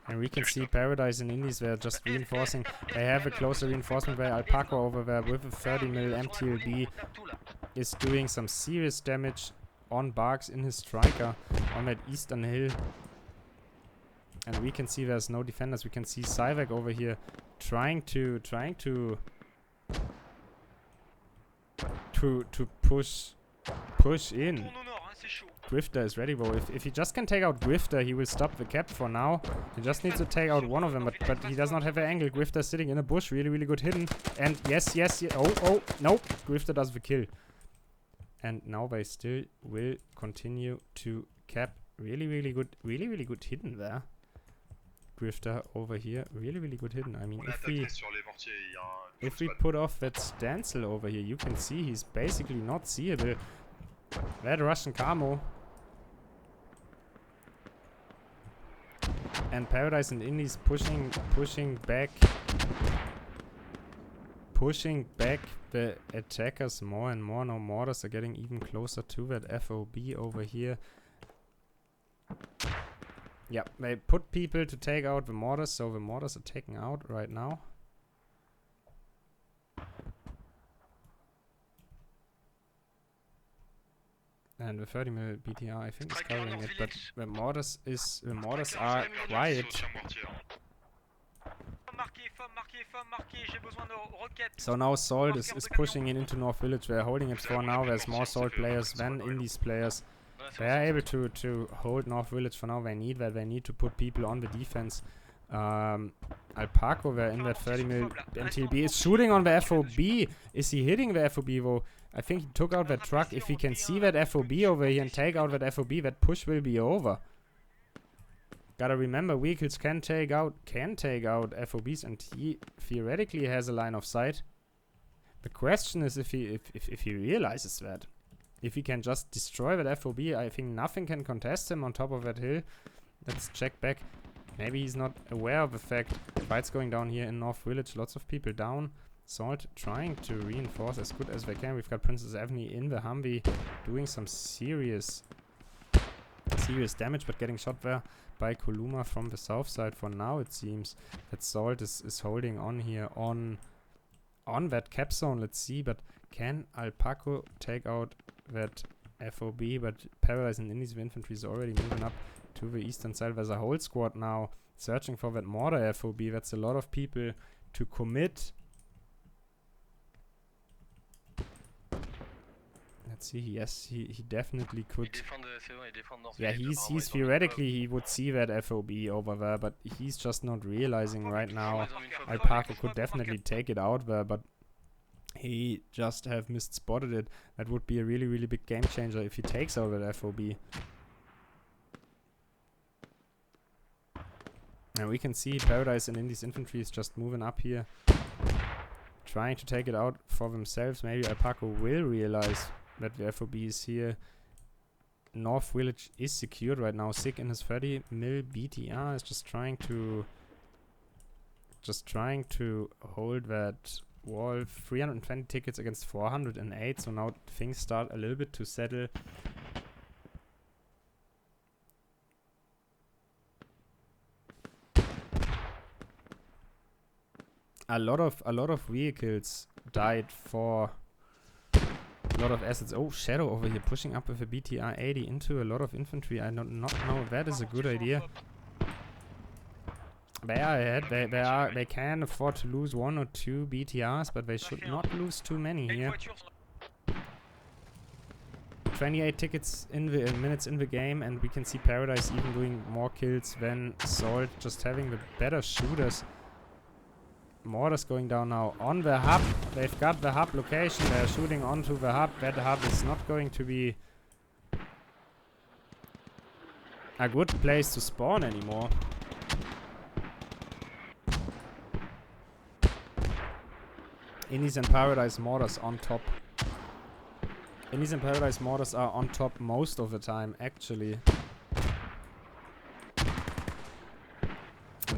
And we can see Paradise and Indies, they're just reinforcing. They have a closer reinforcement where Alpaca over there with a 30 mil MTLB is doing some serious damage on Barks in his striker on that eastern hill. And we can see there's no defenders. We can see Cyvac over here trying to push in. Grifter is ready though. If he just can take out Grifter, he will stop the cap for now. He just needs to take out one of them, but he does not have an angle. Grifter sitting in a bush, really good hidden. And yes. Oh, nope. Grifter does the kill. And now they still will continue to cap. Really good hidden there. Grifter over here, really good hidden. I mean, if we put off that stencil over here, you can see he's basically not seeable. That Russian camo And Paradise and Indies pushing back the attackers more and more. Now mortars are getting even closer to that FOB over here. Yeah, they put people to take out the mortars, so the mortars are taken out right now. And the 30 mil BTR I think is covering it, but the mortars are quiet. So now Salt is pushing in into North Village. They're holding it for now. There's more Salt players than Indies players. They are able to hold North Village for now. They need that. They need to put people on the defense. Alpaco, they're in that 30 mil. MTLB is shooting on the FOB. Is he hitting the FOB though? I think he took out that truck. If he can see that FOB over here and take out that FOB, that push will be over. Gotta remember, vehicles can take out FOBs, and he theoretically has a line of sight. The question is if he realizes that. If he can just destroy that FOB, I think nothing can contest him on top of that hill. Let's check back. Maybe he's not aware of the fact. Fights going down here in North Village. Lots of people down. Salt trying to reinforce as good as they can. We've got Princess Avenue in the Humvee doing some serious damage, but getting shot there by Koluma from the south side. For now, it seems that Salt is holding on here on that cap zone. Let's see, but can Alpaco take out that FOB? But Paradise and Indies infantry is already moving up to the eastern side. There's a whole squad now searching for that mortar FOB. That's a lot of people to commit. Let's see. Yes, he definitely could. Yeah, he's theoretically he would see that FOB over there, but he's just not realizing right now. Alpaco could definitely take it out there, but he just have missed spotted it. That would be a really, really big game changer if he takes out that FOB. And we can see Paradise and Indies infantry is just moving up here, trying to take it out for themselves. Maybe Alpaco will realize that the FOB is here. North Village is secured right now. Sig in his 30 mil BTR is just trying to hold that wall. 320 tickets against 408. So now things start a little bit to settle. A lot of vehicles died for a lot of assets. Oh, Shadow over here pushing up with a BTR 80 into a lot of infantry. I do not know if that is a good idea. They are ahead. They can afford to lose 1 or 2 BTRs, but they should not lose too many here. 28 tickets in the minutes in the game, and we can see Paradise even doing more kills than Salt, just having the better shooters. Mortars going down now on the hub. They've got the hub location. They're shooting onto the hub. That hub is not going to be a good place to spawn anymore. Indies and Paradise mortars on top. Indies and Paradise mortars are on top most of the time, actually.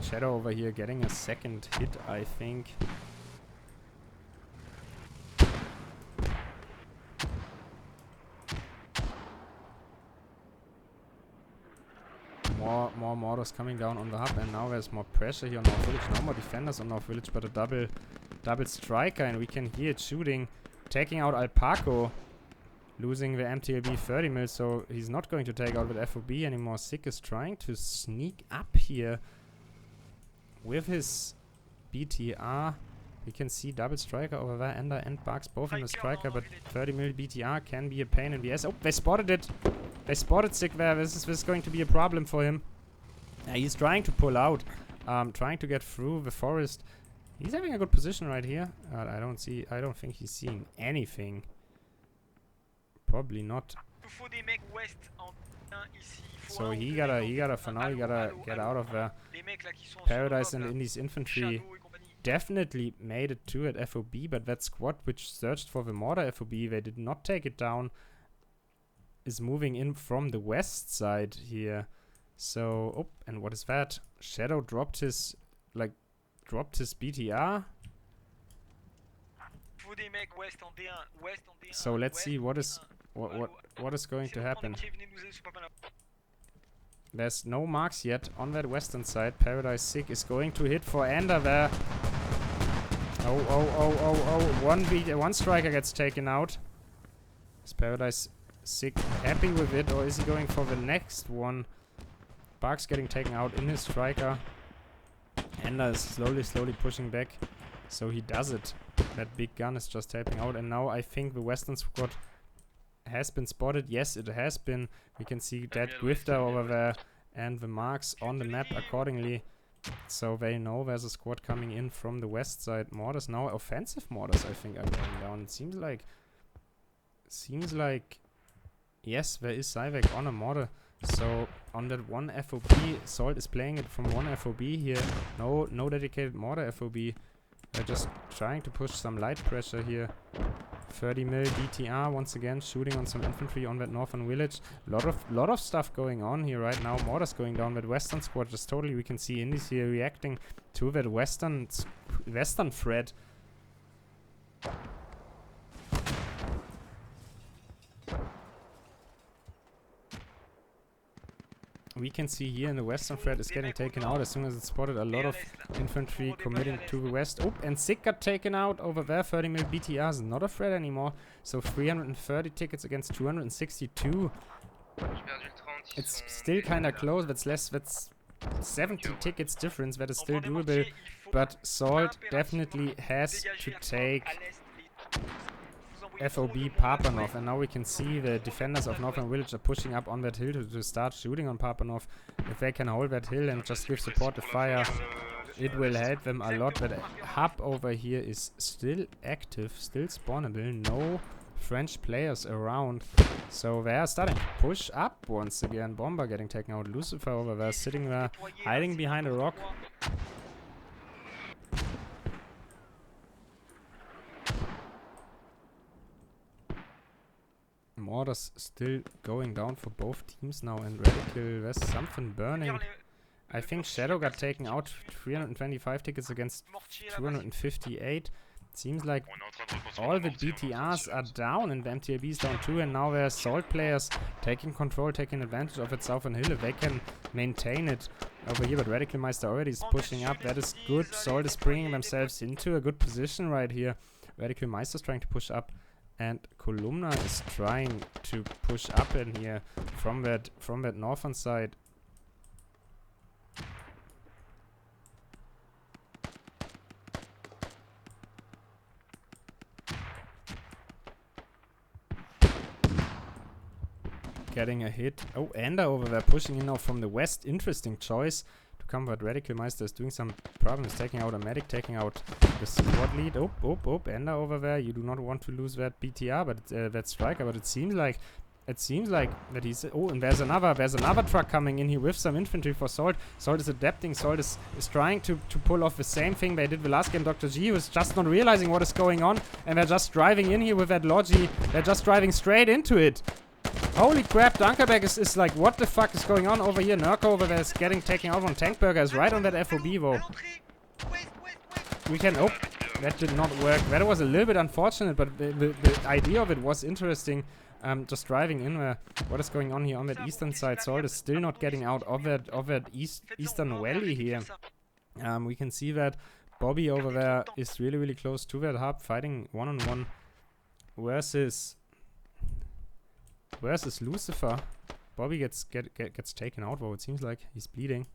Shadow over here getting a second hit, I think. More mortars coming down on the hub, and now there's more pressure here on North Village. No more defenders on North Village, but a double striker, and we can hear it shooting, taking out Alpaco, losing the MTLB 30 mil, so he's not going to take out with FOB anymore. Sig is trying to sneak up here with his BTR. We can see double striker over there, Ender and Bugs both in the striker, but 30 mil BTR can be a pain in the ass. Oh, they spotted it. They spotted Sig there. This is going to be a problem for him. He's trying to pull out, trying to get through the forest. He's having a good position right here. I don't think he's seeing anything. Probably not. So he gotta for now, he gotta get out of there. Paradise and Indies infantry definitely made it to at FOB, but that squad which searched for the mortar FOB, they did not take it down, is moving in from the west side here. So, oh, and what is that? Shadow dropped his BTR. Faut des mecs ouest en D1, ouest en D1. So let's see what is D1. what is going C'est to le moment happen. des pieds, venez nous aider sur Papana. There's no marks yet on that western side. Paradise Sick is going to hit for Ender there. Oh. One striker gets taken out. Is Paradise Sick happy with it, or is he going for the next one? Bark's getting taken out in his striker. Ender is slowly pushing back. So he does it. That big gun is just helping out. And now I think the western squad has been spotted. Yes, it has been. We can see that Grifter over there and the marks on the map accordingly. So they know there's a squad coming in from the west side. Mortars now, offensive mortars I think are going down. It seems like yes, there is Cyvek on a mortar. So on that one FOB, Salt is playing it from one FOB here. No dedicated mortar FOB. They're just trying to push some light pressure here. 30 mil DTR once again, shooting on some infantry on that northern village. Lot of stuff going on here right now. Mortars going down. That western squad just totally, we can see Indies here reacting to that western threat. We can see here in the western threat is getting taken out as soon as it's spotted. A lot of infantry committing to the west. Oh, and Sick got taken out over there. 30 mil BTR is not a threat anymore. So 330 tickets against 262. It's still kind of close. That's 70 tickets difference. That is still doable. But Salt definitely has to take FOB Papanov, and now we can see the defenders of Northern Village are pushing up on that hill to start shooting on Papanov. If they can hold that hill and just give supportive fire, it will help them a lot. That hub over here is still active, still spawnable, no French players around. So they are starting to push up once again. Bomber getting taken out, Lucifer over there sitting there, hiding behind a rock. Mortars still going down for both teams now, and Radical, there's something burning. I think Shadow got taken out, 325 tickets against 258. Seems like all the BTRs are down and the MTLB is down too, and now there's Salt players taking control, taking advantage of that southern hill. If they can maintain it over here, but Radical Meister already is pushing up. That is good. Salt is bringing themselves into a good position right here. Radical Meister is trying to push up. And Columna is trying to push up in here from that northern side. Getting a hit. Oh, Ender over there pushing in now from the west. Interesting choice to combat. Radical Meister is doing some problems, taking out a medic, taking out the squad lead. Oh, Ender over there. You do not want to lose that BTR, but that striker. But it seems like that he's. Oh, and there's another truck coming in here with some infantry for Salt. Salt is adapting. Salt is trying to pull off the same thing they did the last game. Dr. G was just not realizing what is going on, and they're just driving in here with that Logi. They're just driving straight into it. Holy crap, Dunkerberg is like, what the fuck is going on over here? Nurko over there is getting taken out on Tankburger, is right on that FOB though. We can, oh, that did not work. That was a little bit unfortunate, but the idea of it was interesting. Just driving in there. What is going on here on that eastern side? Salt is still not getting out of that eastern valley here. We can see that Bobby over there is really close to that hub, fighting one-on-one versus Lucifer. Bobby gets taken out, though. It seems like he's bleeding.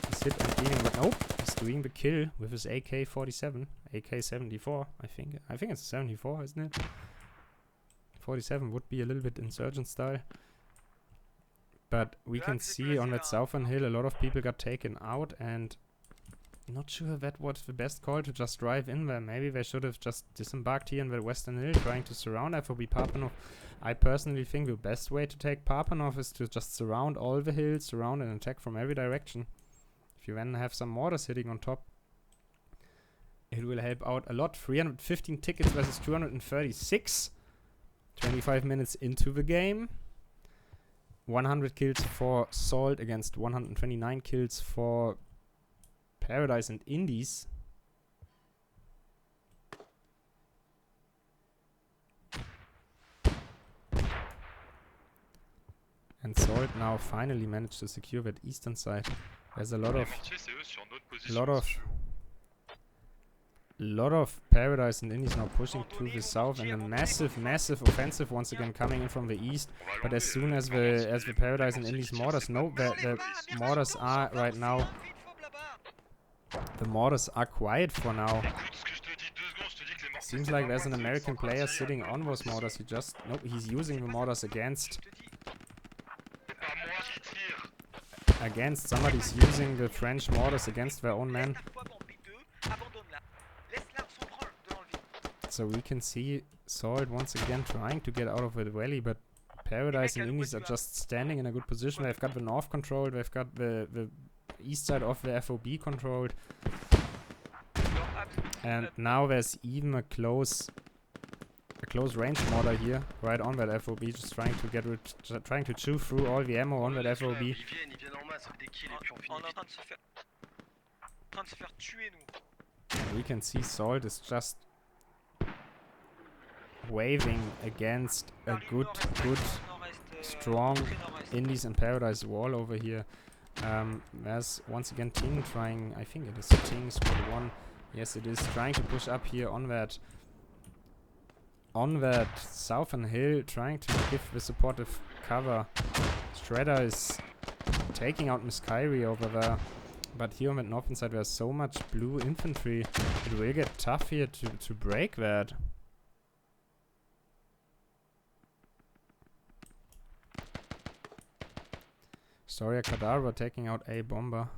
He's hit and bleeding, but nope, he's doing the kill with his AK-47, AK-74. I think it's 74, isn't it? 47 would be a little bit insurgent style. But we can see on that southern hill a lot of people got taken out, and not sure that was the best call to just drive in there. Maybe they should have just disembarked here in the western hill, trying to surround FOB Papanov. I personally think the best way to take Papanov is to just surround all the hills, surround and attack from every direction. If you then have some mortars hitting on top, it will help out a lot. 315 tickets versus 236. 25 minutes into the game. 100 kills for Salt against 129 kills for Paradise and Indies. And Salt now finally managed to secure that eastern side. There's a lot Les of mortiers, c'est eux sur notre position. lot of Paradise and Indies now pushing to the south, and a massive offensive once again coming in from the east. But as soon as the Paradise and Indies mortars, no, the mortars are right now. The mortars are quiet for now. Écoute ce que je te dis, 2 secondes, je te dis que les mortiers. Seems like there's an American player sitting on those mortars. He's using the mortars against C'est pas moi qui tire. against somebody's using the French mortars against their own men. So we can see Salt once again trying to get out of the valley, but Paradise and Indies are just standing in a good position. They've got the north controlled, they've got the east side of the FOB controlled. And now there's even a close range mortar here, right on that FOB, just trying to chew through all the ammo on that FOB. Ils viennent en masse avec des kills et puis on finit. On est en train de se faire tuer, nous. We can see Salt is just waving against a good, strong Indies and Paradise wall over here. There's once again Ting trying, I think it is Ting squad 1. Yes, it is trying to push up here on that southern hill, trying to give the supportive cover. Shredder is taking out Miss Kyrie over there. But here on the northern side there's so much blue infantry, it will get tough here to break that. Storia Cadaver taking out a bomber.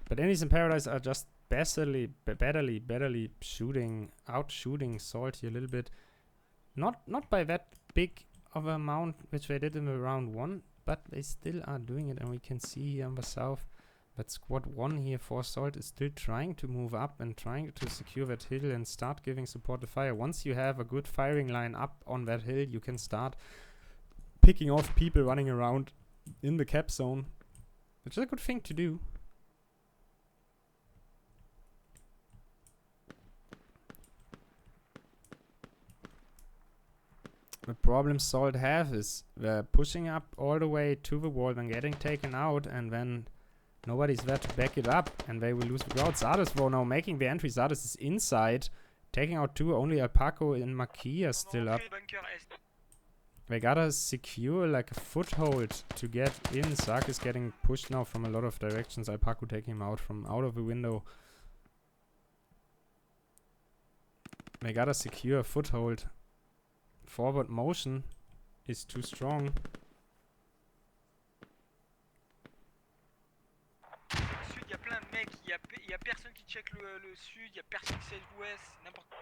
But Indies and Paradise are just batterly shooting Salt here a little bit. Not by that big of an amount which they did in the round 1, but they still are doing it, and we can see here on the south that squad 1 here for Salt is still trying to move up and trying to secure that hill and start giving supportive fire. Once you have a good firing line up on that hill, you can start picking off people running around in the cap zone, which is a good thing to do. The problem Salt have is they're pushing up all the way to the wall and getting taken out, and then nobody's there to back it up, and they will lose the crowd. Zardes though now making the entry. Zardes is inside, taking out 2. Only Alpaco and Maki are still up. They gotta secure like a foothold to get in. Sark is getting pushed now from a lot of directions. Alpaco taking him out from out of the window. They gotta secure a foothold. Forward motion is too strong. Sud, y a plein de mecs, y a personne qui check le sud, y a personne qui sait l'ouest, n'importe quoi.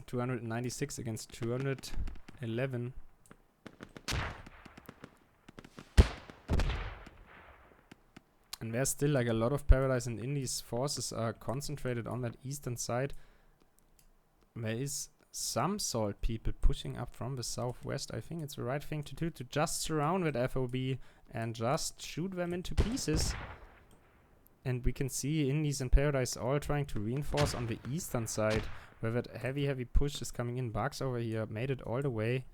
296 against 211. And there's still like a lot of Paradise and Indies forces are concentrated on that eastern side. There is some Salt people pushing up from the southwest. I think it's the right thing to do to just surround that FOB and just shoot them into pieces. And we can see Indies and Paradise all trying to reinforce on the eastern side, where that heavy push is coming in. Bugs over here made it all the way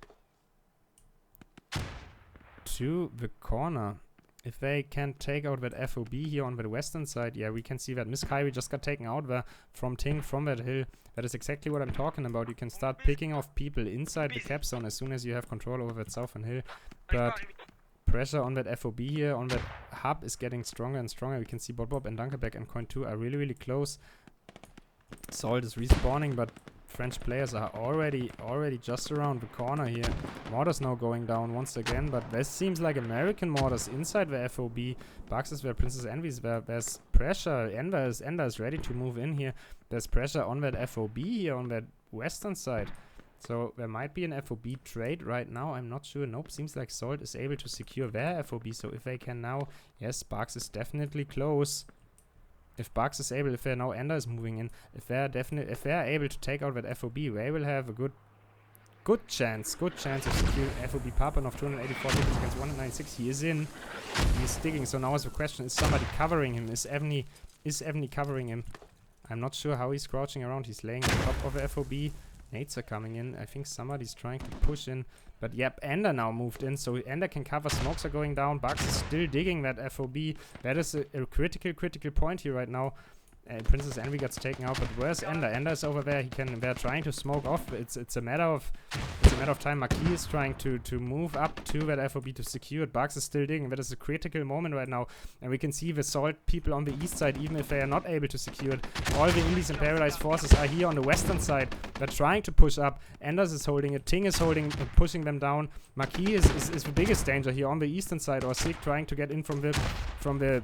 to the corner. If they can take out that FOB here on the western side, yeah, we can see that Miss Kyrie just got taken out there from Ting, from that hill. That is exactly what I'm talking about. You can start picking off people inside the cap zone as soon as you have control over that southern hill. But pressure on that FOB here, on that hub, is getting stronger and stronger. We can see Bob and Dunkerbeck and Coin 2 are really close. Salt is respawning, but French players are already just around the corner here. Mortars now going down once again, but this seems like American mortars inside the FOB. Bugs is where Princess Envy's where. There's pressure. Ender is ready to move in here. There's pressure on that FOB here on that western side. So there might be an FOB trade right now. I'm not sure. Nope, seems like Salt is able to secure their FOB. So if they can now, yes, Bugs is definitely close. If Bugs is able, if now Ender is moving in, if they're able to take out that FOB, they will have a good good chance to secure FOB Papanov 284 tickets against 196. He is in. He is digging. So now is the question: is somebody covering him? Is Evney covering him? I'm not sure how he's crouching around. He's laying on top of FOB. Nades are coming in. I think somebody's trying to push in. But yep, Ender now moved in. So Ender can cover. Smokes are going down. Bugs is still digging that FOB. That is a critical point here right now. Princess Envy gets taken out, but where's Ender? Ender is over there. They're trying to smoke off. It's a matter of time. Marquis is trying to move up to that FOB to secure it. Bugs is still digging. That is a critical moment right now, and we can see the Salt people on the east side, even if they are not able to secure it. All the Indies and Paradise forces are here on the western side. They're trying to push up. Enders is holding it. Ting is holding, pushing them down. Marquis is the biggest danger here on the eastern side, or Sig trying to get in from the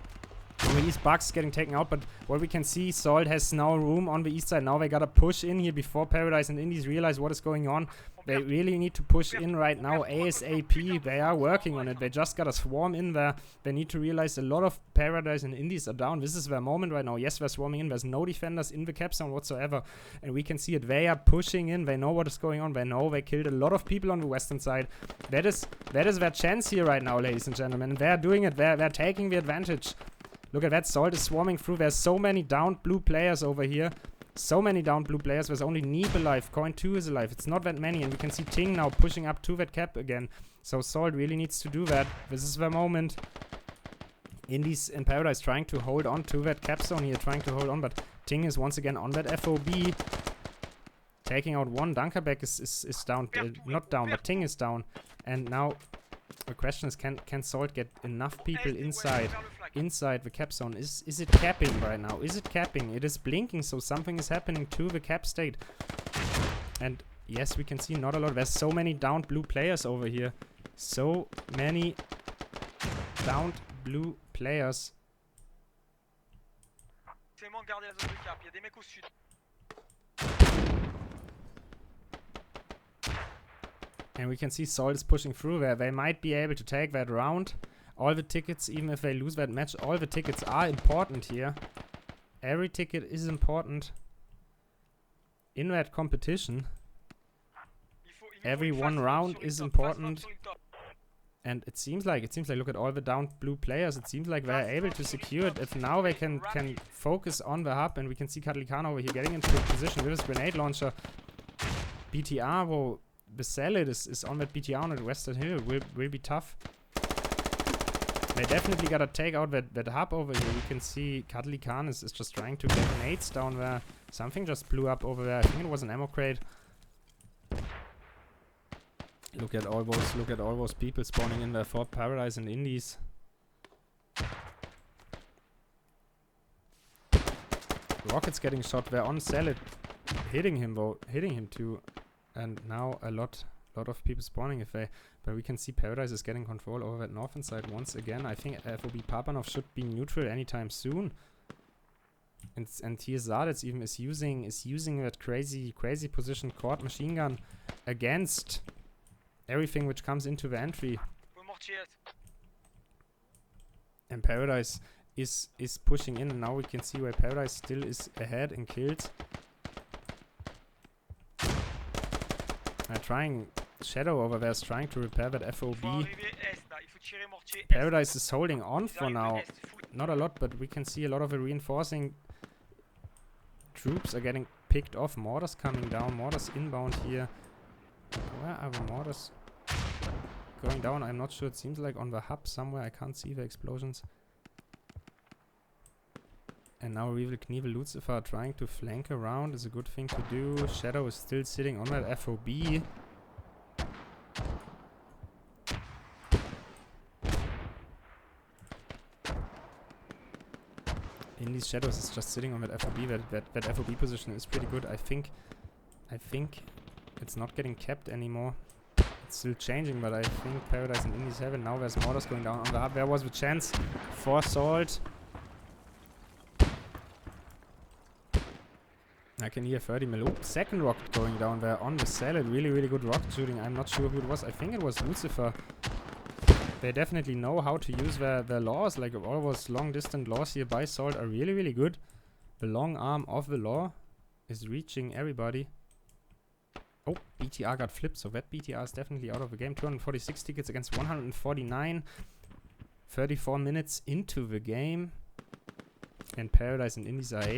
east. Bugs getting taken out, but what we can see, Salt has now room on the east side. Now they gotta push in here before Paradise and Indies realize what is going on. They really need to push in right now ASAP. They are working on it. They just gotta swarm in there. They need to realize a lot of Paradise and Indies are down. This is their moment right now. Yes, they're swarming in. There's no defenders in the cap zone whatsoever, and we can see it. They are pushing in. They know what is going on. They know they killed a lot of people on the western side. That is their chance here right now, ladies and gentlemen. And they're doing it. They're taking the advantage. Look at that, Salt is swarming through. There's so many downed blue players over here. So many downed blue players. There's only Neep alive. Coin 2 is alive. It's not that many. And we can see Ting now pushing up to that cap again. So Salt really needs to do that. This is the moment. Indies in Paradise trying to hold on to that cap zone here. Trying to hold on. But Ting is once again on that FOB. Taking out one. Dunkerbeck is down. Not down, but Ting is down. And now the question is, can Salt get enough people inside the cap zone? Is it capping right now? Is it capping? It is blinking, so something is happening to the cap state. And yes, we can see not a lot. There's so many downed blue players over here. So many downed blue players. And we can see Salt is pushing through there. They might be able to take that round. All the tickets, even if they lose that match, all the tickets are important here. Every ticket is important in that competition. Every one round is important. And it seems like, look at all the downed blue players. It seems like they're able to secure it. If now they can focus on the hub, and we can see Katlikana over here getting into a position with his grenade launcher. BTR, well, the Salad is on that BTR on the Western Hill. Will be tough. They definitely gotta take out that hub over here. You can see Cuddly Khan is just trying to get nades down there. Something just blew up over there. I think it was an ammo crate. Look at all those people spawning in there for Paradise and Indies. Rockets getting shot. They're on Salad. Hitting him too. And now a lot of people spawning but we can see Paradise is getting control over that northern side once again. I think FOB Papanov should be neutral anytime soon. And here Zadets even is using that crazy position quad machine gun against everything which comes into the entry. And Paradise is pushing in, and now we can see where Paradise still is ahead in kills. Trying Shadow over there is trying to repair that FOB. Paradise is holding on for now. Not a lot, but we can see a lot of the reinforcing troops are getting picked off. Mortars coming down. Mortars inbound here. Where are the mortars going down? I'm not sure. It seems like on the hub somewhere. I can't see the explosions. And now Revel Knievel Lucifer trying to flank around is a good thing to do. Shadow is still sitting on that FOB. Indies Shadows is just sitting on that FOB. That FOB position is pretty good. I think it's not getting kept anymore. It's still changing, but I think Paradise and Indies have it. Now there's mortars going down on the hub. There was the chance for Salt. I can hear 30 Melo. Second rocket going down there on the Salad. Really good rocket shooting. I'm not sure who it was. I think it was Lucifer. They definitely know how to use their laws. Like all those long distance laws here by Salt are really good. The long arm of the law is reaching everybody. Oh, BTR got flipped, so that BTR is definitely out of the game. 246 tickets against 149. 34 minutes into the game. And Paradise and Indies are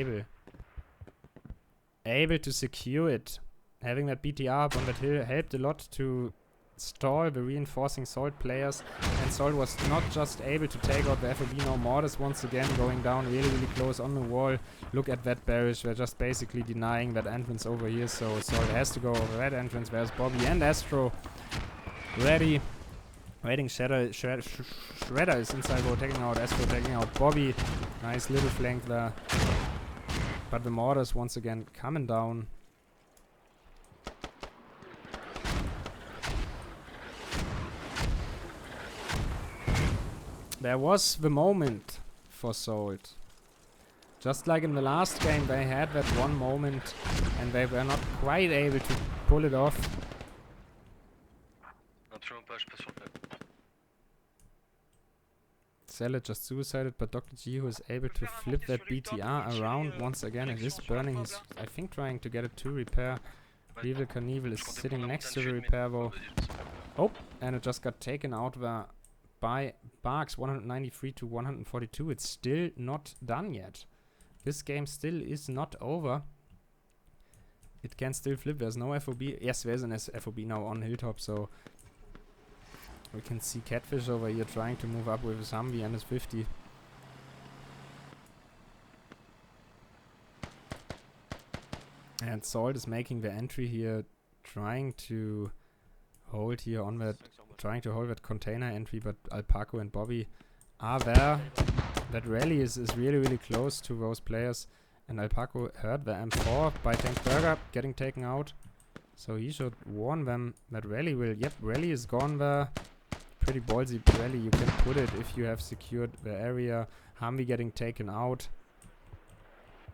able to secure it. Having that BTR up on that hill helped a lot to stall the reinforcing Salt players. And Salt was not just able to take out the FOB, now Mortars once again going down really, really close on the wall. Look at that barrage, they're just basically denying that entrance over here, so Salt has to go over that entrance. There's Bobby and Astro ready. Waiting, Shredder is inside, go taking out Astro, taking out Bobby. Nice little flank there. But the Mortars once again coming down. There was the moment for Salt. Just like in the last game, they had that one moment and they were not quite able to pull it off. Zealot just suicided, but Dr. G, who is able to flip that BTR around once again, it is burning. He's, I think, trying to get it to repair. Evil Carnival is sitting next to the repair though. Oh, and it just got taken out there by Barks, 193 to 142. It's still not done yet. This game still is not over. It can still flip. There's no FOB. Yes, there's an FOB now on Hilltop, so we can see Catfish over here trying to move up with his Humvee and his 50. And Salt is making the entry here, trying to hold here on that, trying to hold that container entry, but Alpaco and Bobby are there. That rally is really, really close to those players. And Alpaco heard the M4 by Tank Burger getting taken out. So he should warn them that rally will... Yep, rally is gone there. Pretty ballsy rally, you can put it if you have secured the area. Humvee getting taken out.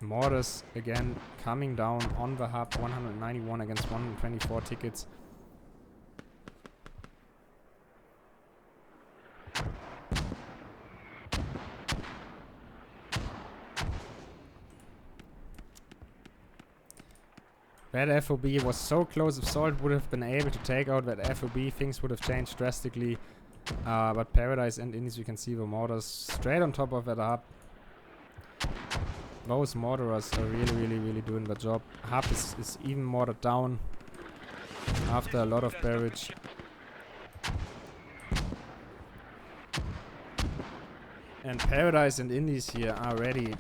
Mortars again coming down on the hub. 191 against 124 tickets. That FOB was so close. If Salt would have been able to take out that FOB, things would have changed drastically. But Paradise and Indies, you can see the Mortars straight on top of that hub. Those Mortars are really doing the job. Hub is even mortared down after a lot of barrage. And Paradise and Indies here are ready.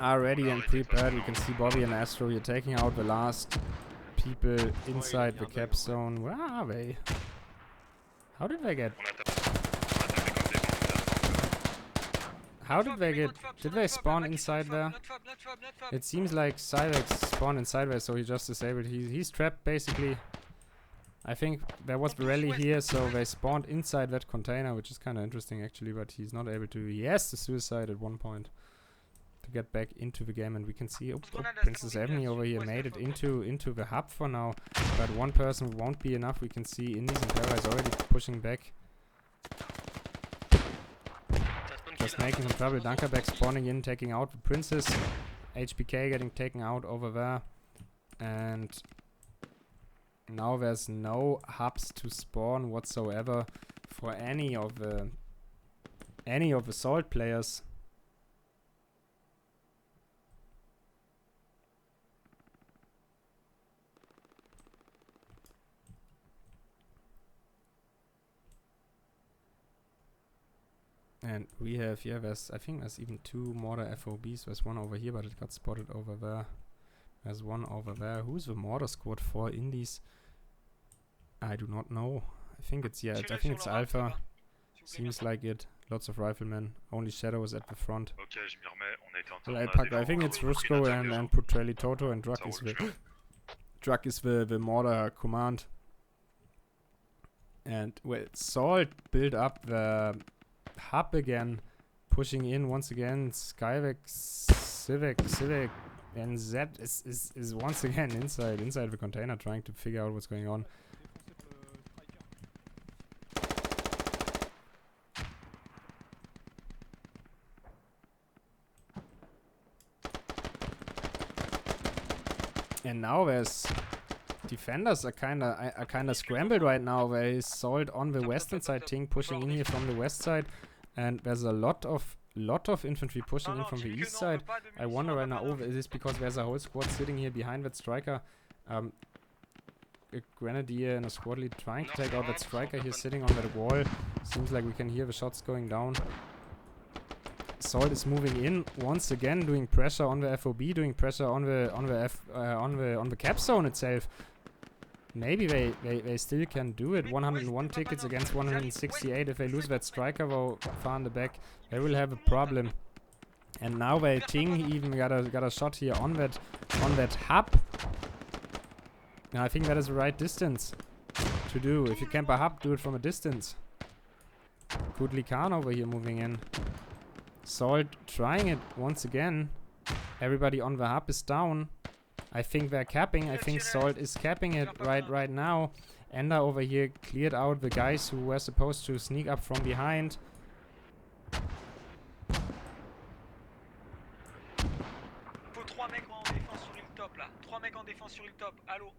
Are ready and prepared. You can see Bobby and Astro here taking out the last people inside the cap zone. Where are they? How did they get... How did they get... Did they spawn inside there? It seems like Cyrex spawned inside there, so he just disabled. He's trapped basically. I think there was the rally here, so they spawned inside that container, which is kind of interesting actually, but he's not able to... He has to suicide at one point to get back into the game, and we can see Princess Ebony over here made it into the hub for now, but one person won't be enough. We can see Indies and Paradise already pushing back, just making some trouble. Dunkerback spawning in, taking out the Princess. HBK getting taken out over there, and now there's no hubs to spawn whatsoever for any of the Salt players. And we have, yeah, I think there's even two mortar FOBs. There's one over here, but it got spotted over there. There's one over there. Who's the mortar squad for Indies? I do not know. I think it's, yeah, I think it's Alpha. Seems like it. Lots of riflemen. Only Shadow is at the front. Well, I think it's Rusco and Putrelli Toto, and Drug is the mortar command. And well, Salt built up the hub again, pushing in once again. Skyvek, Civic, and Z is once again inside the container, trying to figure out what's going on. And now there's defenders are kinda scrambled right now. There is Salt on the western side, Ting pushing in here from the west side, and there's a lot of infantry pushing in from the east side. I wonder right now, is this because there's a whole squad sitting here behind that striker? A grenadier and a squad lead trying to take out that striker here sitting on that wall. Seems like we can hear the shots going down. Salt is moving in once again, doing pressure on the FOB, doing pressure on the cap zone itself. Maybe they still can do it. 101 tickets against 168. If they lose that striker though far in the back, they will have a problem. And now Ting even got a shot here on that hub. Now I think that is the right distance to do. If you camp a hub, do it from a distance. Kudli Khan over here moving in. Salt trying it once again. Everybody on the hub is down. I think they're capping. I think Salt is capping it right now. Ender over here cleared out the guys who were supposed to sneak up from behind. Faut 3 mecs en défense sur Hilltop là. 3 mecs en défense sur Hilltop. Allô.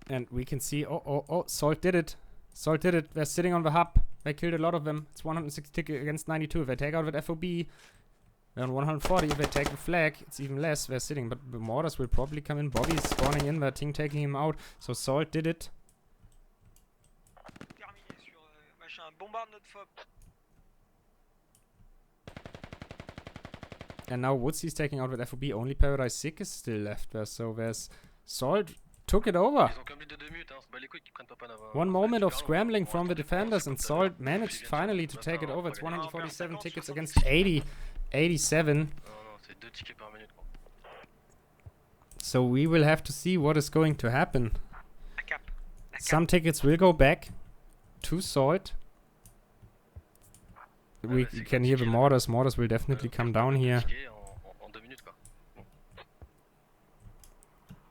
And we can see, oh, Salt did it. Salt did it. They're sitting on the hub. They killed a lot of them. It's 160 tickets against 92. If they take out that FOB, they're on 140. If they take the flag, it's even less. They're sitting. But the mortars will probably come in. Bobby's spawning in. They're taking him out. So Salt did it. And now Woodsy's taking out with FOB. Only Paradise Sick is still left there. So there's Salt took it over. One moment of scrambling from the defenders and Salt managed finally to take it over. It's 147 tickets against 87. So we will have to see what is going to happen. Some tickets will go back to Salt. We can hear the mortars. Mortars will definitely come down here.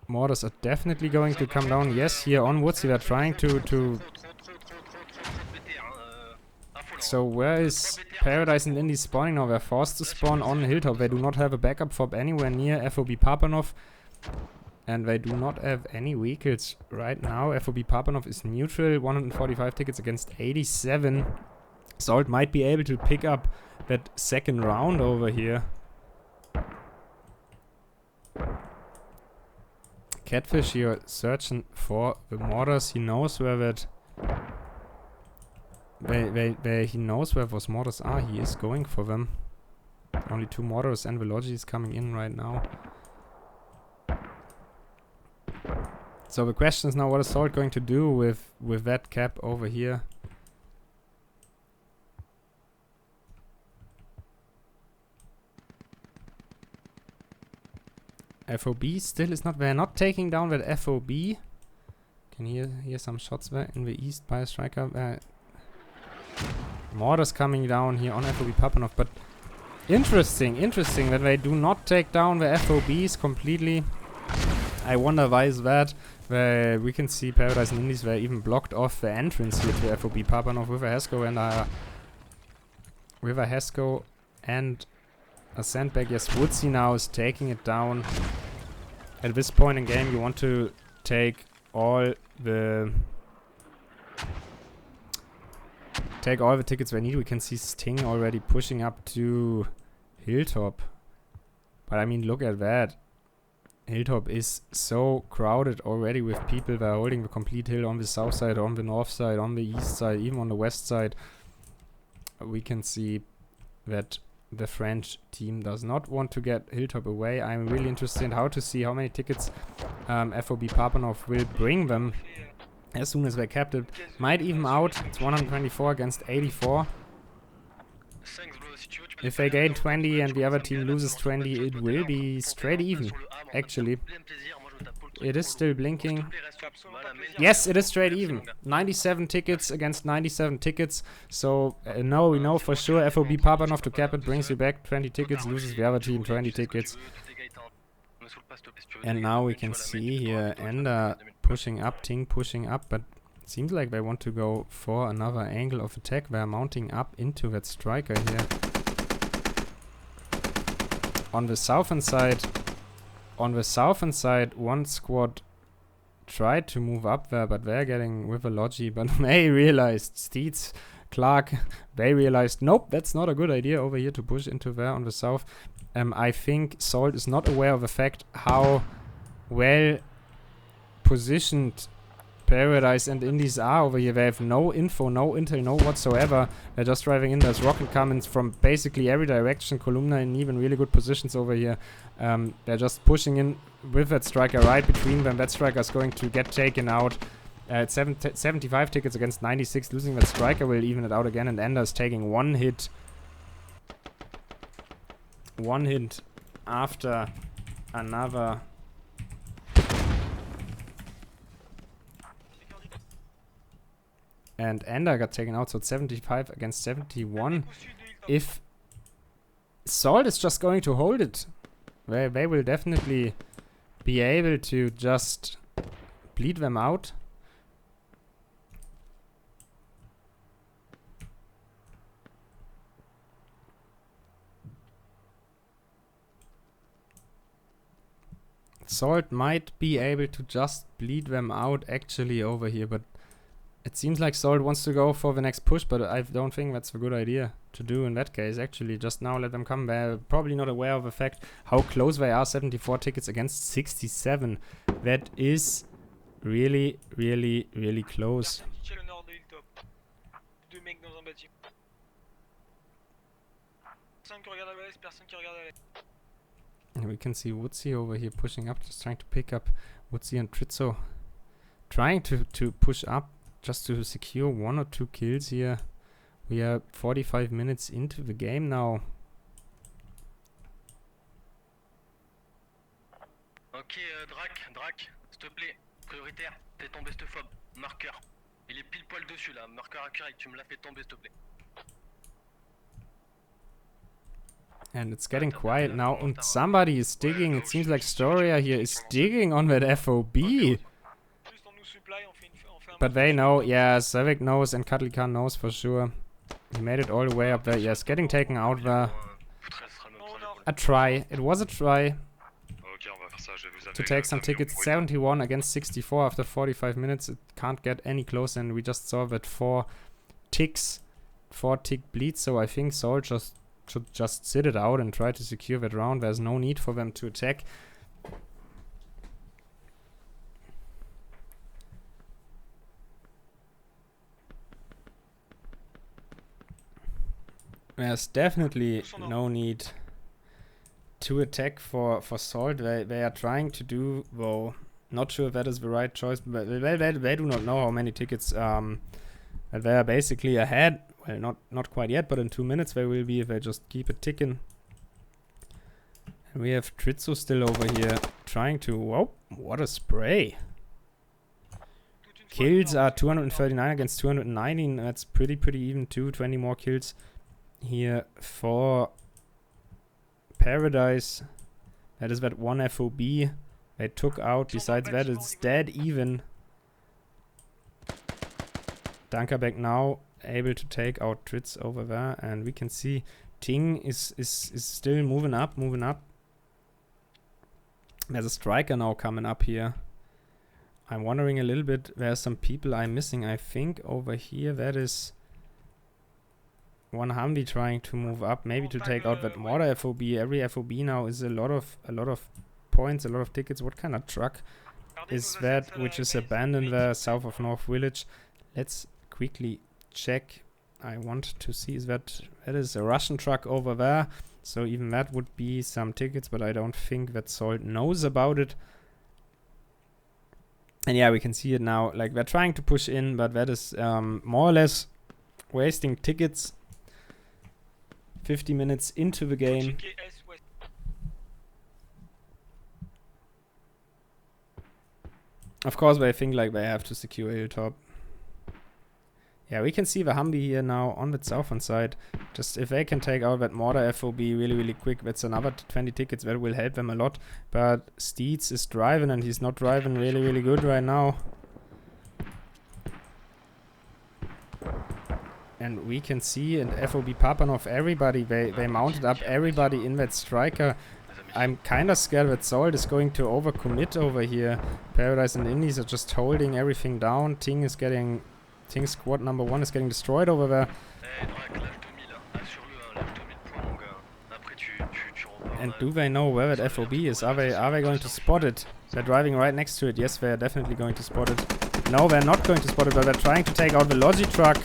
Mortars are definitely going to come down. Yes, here onwards we are trying to... So where is Paradise and Indy spawning now? They're forced to spawn on Hilltop. They do not have a backup fob anywhere near FOB Papanov. And they do not have any vehicles right now. FOB Papanov is neutral. 145 tickets against 87. Salt might be able to pick up that second round over here. Catfish here searching for the mortars. He knows where that... he knows where those mortars are. He is going for them. Only 2 mortars and Veloci is coming in right now. So the question is now, what is Salt going to do with that cap over here? FOB still is not... They're not taking down that FOB. Can hear some shots there in the east by a striker. Mortars coming down here on FOB Papanov. But interesting that they do not take down the FOBs completely. I wonder why is that. We can see Paradise and Indies were even blocked off the entrance here to FOB Papanov with a Hesko and a sandbag. Yes, Woodsy now is taking it down. At this point in game, you want to take all the tickets we need. We can see Sting already pushing up to Hilltop. But I mean, look at that. Hilltop is so crowded already with people that are holding the complete hill on the south side, on the north side, on the east side, even on the west side. We can see that the French team does not want to get Hilltop away. I'm really interested in how to see how many tickets FOB Papanov will bring them as soon as they're captured. Might even out. It's 124 against 84. If they gain 20 and the other team loses 20, it will be straight even, actually. It is still blinking. S'il te plaît, reste Fais absolument Voilà, pas plaisir. Yes, it is straight Merci, even. mon gars. 97 tickets against 97 tickets. So now we know for sure FOB Papanov to cap it brings you back 20 tickets, loses the other team 20 tickets. And now we can see here Ender pushing up, Ting pushing up, but it seems like they want to go for another angle of attack. They're mounting up into that striker here. On the southern side, one squad tried to move up there, but they're getting with a logi, but they realized, Steeds, Clark, they realized, nope, that's not a good idea over here to push into there on the south. I think Salt is not aware of the fact how well positioned Paradise and Indies are over here. They have no info, no intel, no whatsoever. They're just driving in. There's rocket coming from basically every direction. Columna in even really good positions over here. They're just pushing in with that striker right between them. That striker is going to get taken out. 75 tickets against 96. Losing that striker will even it out again. And Ender is taking one hit. One hit after another. And Ender got taken out, so it's 75 against 71. If Salt is just going to hold it, they will definitely be able to just bleed them out. Salt might be able to just bleed them out actually over here, but it seems like Salt wants to go for the next push, but I don't think that's a good idea to do in that case. Actually, just now let them come. They're probably not aware of the fact how close they are. 74 tickets against 67. That is really, really, really close. Chercher le nord de Hilltop. Deux mecs dans un bâtiment. Personne qui regarde à l'ouest, personne qui regarde à l'est. And we can see Woodsy over here pushing up, just trying to pick up Woodsy and Trizzo. Trying to push up just to secure 1 or 2 kills here. We are 45 minutes into the game now. Ok, Drac, s'il te plaît, prioritaire, t'es tombé cette phobe, marqueur. Il est pile poil dessus là, marqueur accurate, tu me l'as fait tomber s'il te plaît. And it's getting quiet now, and somebody is digging. It seems like Storia here is digging on that FOB. Juste on nous supply, on fait un But they know, yeah, Savik knows and Katlikan knows for sure. He made it all the way up there. Yes, getting taken out there. A try. It was a try Ok, on va faire ça. Je vais vous to take some tickets. 71 against 64 after 45 minutes. It can't get any closer, and we just saw that 4 tick bleed. So I think Soul should just sit it out and try to secure that round. There's no need for them to attack. There's definitely no need to attack for Salt. They are trying to do, though, not sure if that is the right choice, but they do not know how many tickets that they are basically ahead. Well, not quite yet, but in 2 minutes they will be if they just keep it ticking. And we have Trizzo still over here trying to... Whoa, what a spray. Kills are 239 against 219. That's pretty even too. 20 more kills here for Paradise. That is that one FOB they took out. Besides that, it's dead even. Dunkerbeck now able to take out Tritz over there, and we can see Ting is still moving up. There's a striker now coming up here. I'm wondering a little bit, there's some people I'm missing. I think over here that is one Humvee trying to move up, maybe to take out that mortar FOB. Every FOB now is a lot of points, a lot of tickets. What kind of truck is that which is abandoned there south of North Village? Let's quickly check. I want to see that is a Russian truck over there, so even that would be some tickets, but I don't think that Salt knows about it. And yeah, we can see it now, like they're trying to push in, but that is more or less wasting tickets. 50 minutes into the game. Of course, they think like they have to secure hilltop. Yeah, we can see the Humvee here now on the southern side. Just if they can take out that mortar FOB really quick, that's another 20 tickets. That will help them a lot. But Steeds is driving, and he's not driving really good right now. And we can see, and FOB Papanov, everybody, they mounted up everybody in that striker. I'm kind of scared that Salt is going to overcommit over here. Paradise and Indies are just holding everything down. Ting squad number 1 is getting destroyed over there. And do they know where that FOB is? Are they going to spot it? They're driving right next to it. Yes, they're definitely going to spot it. No, they're not going to spot it, but they're trying to take out the Logi truck.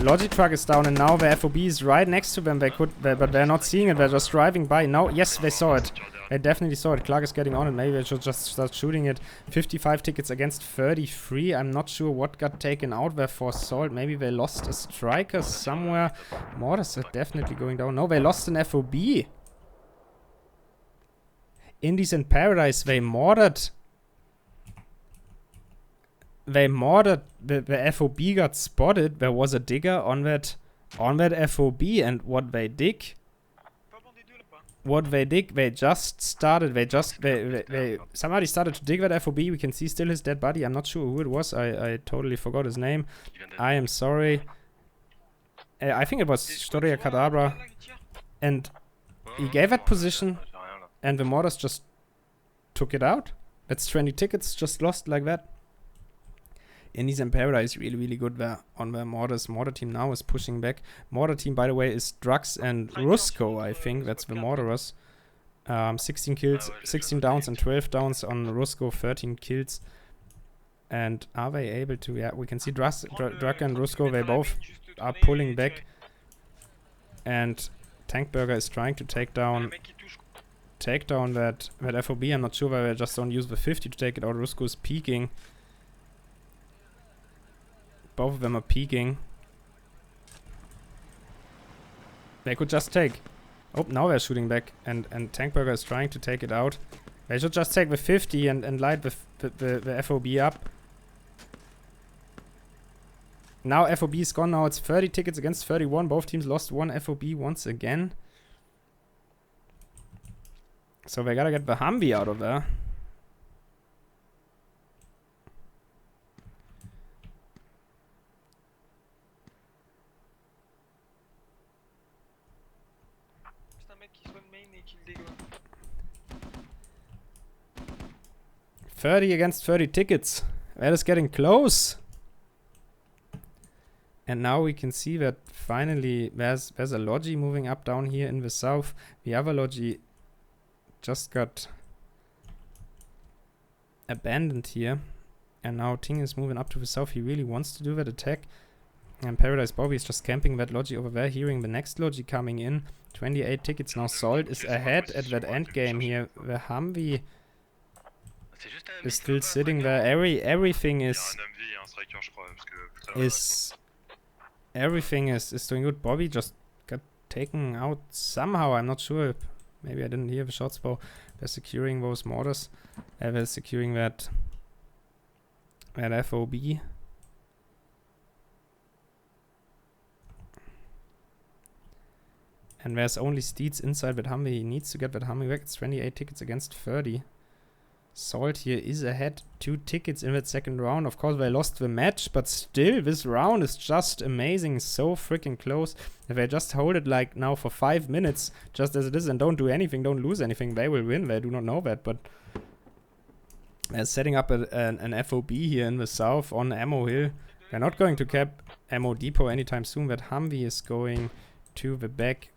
Logi truck is down, and now the FOB is right next to them. But they're not seeing it. They're just driving by. No, yes, they saw it. They definitely saw it. Clark is getting on it. Maybe they should just start shooting it. 55 tickets against 33. I'm not sure what got taken out there for Salt. Maybe they lost a striker somewhere. Mortars are definitely going down. No, they lost an FOB. Indies and Paradise, they mortared. The FOB got spotted. There was a digger on that FOB, and what they did, they just started. Somebody started to dig that FOB. We can see still his dead body. I'm not sure who it was. I totally forgot his name. I am sorry. I think it was Storia Kadabra, and he gave that position, and the mortars just took it out. That's 20 tickets just lost like that. Indies and Paradise really good there on the mortars. Mortar team now is pushing back. Mortar team, by the way, is Drux and Rusko, I think. That's the mortarers. 16 kills, 16 downs and 12 downs on Rusko, 13 kills. And are they able to... Yeah, we can see Drux and Rusko, they both are pulling back. And Tankburger is trying to take down that FOB. I'm not sure why they just don't use the 50 to take it out. Rusko is peeking. Both of them are peeking. They could just take. Oh, now they're shooting back. And Tankburger is trying to take it out. They should just take the 50 and light the FOB up. Now FOB is gone. Now it's 30 tickets against 31. Both teams lost one FOB once again. So they gotta get the Humvee out of there. $30 against 30 tickets. That is getting close. And now we can see that finally there's a Logi moving up down here in the south. The other Logi just got abandoned here. And now Ting is moving up to the south. He really wants to do that attack. And Paradise Bobby is just camping that Logi over there, hearing the next Logi coming in. 28 tickets now. Salt is ahead at that end game here. The Humvee is still sitting there. Everything is doing good. Bobby just got taken out somehow. I'm not sure. Maybe I didn't hear the shots. Though they're securing those mortars. They're securing that FOB. And there's only Steeds inside that Humvee. He needs to get that Humvee back. It's 28 tickets against 30. Salt here is ahead 2 tickets in that second round. Of course, they lost the match, but still, this round is just amazing. So freaking close. If they just hold it like now for 5 minutes, just as it is, and don't do anything, don't lose anything, they will win. They do not know that, but they're setting up an FOB here in the south on Ammo Hill. They're not going to cap Ammo Depot anytime soon. That Humvee is going to the back.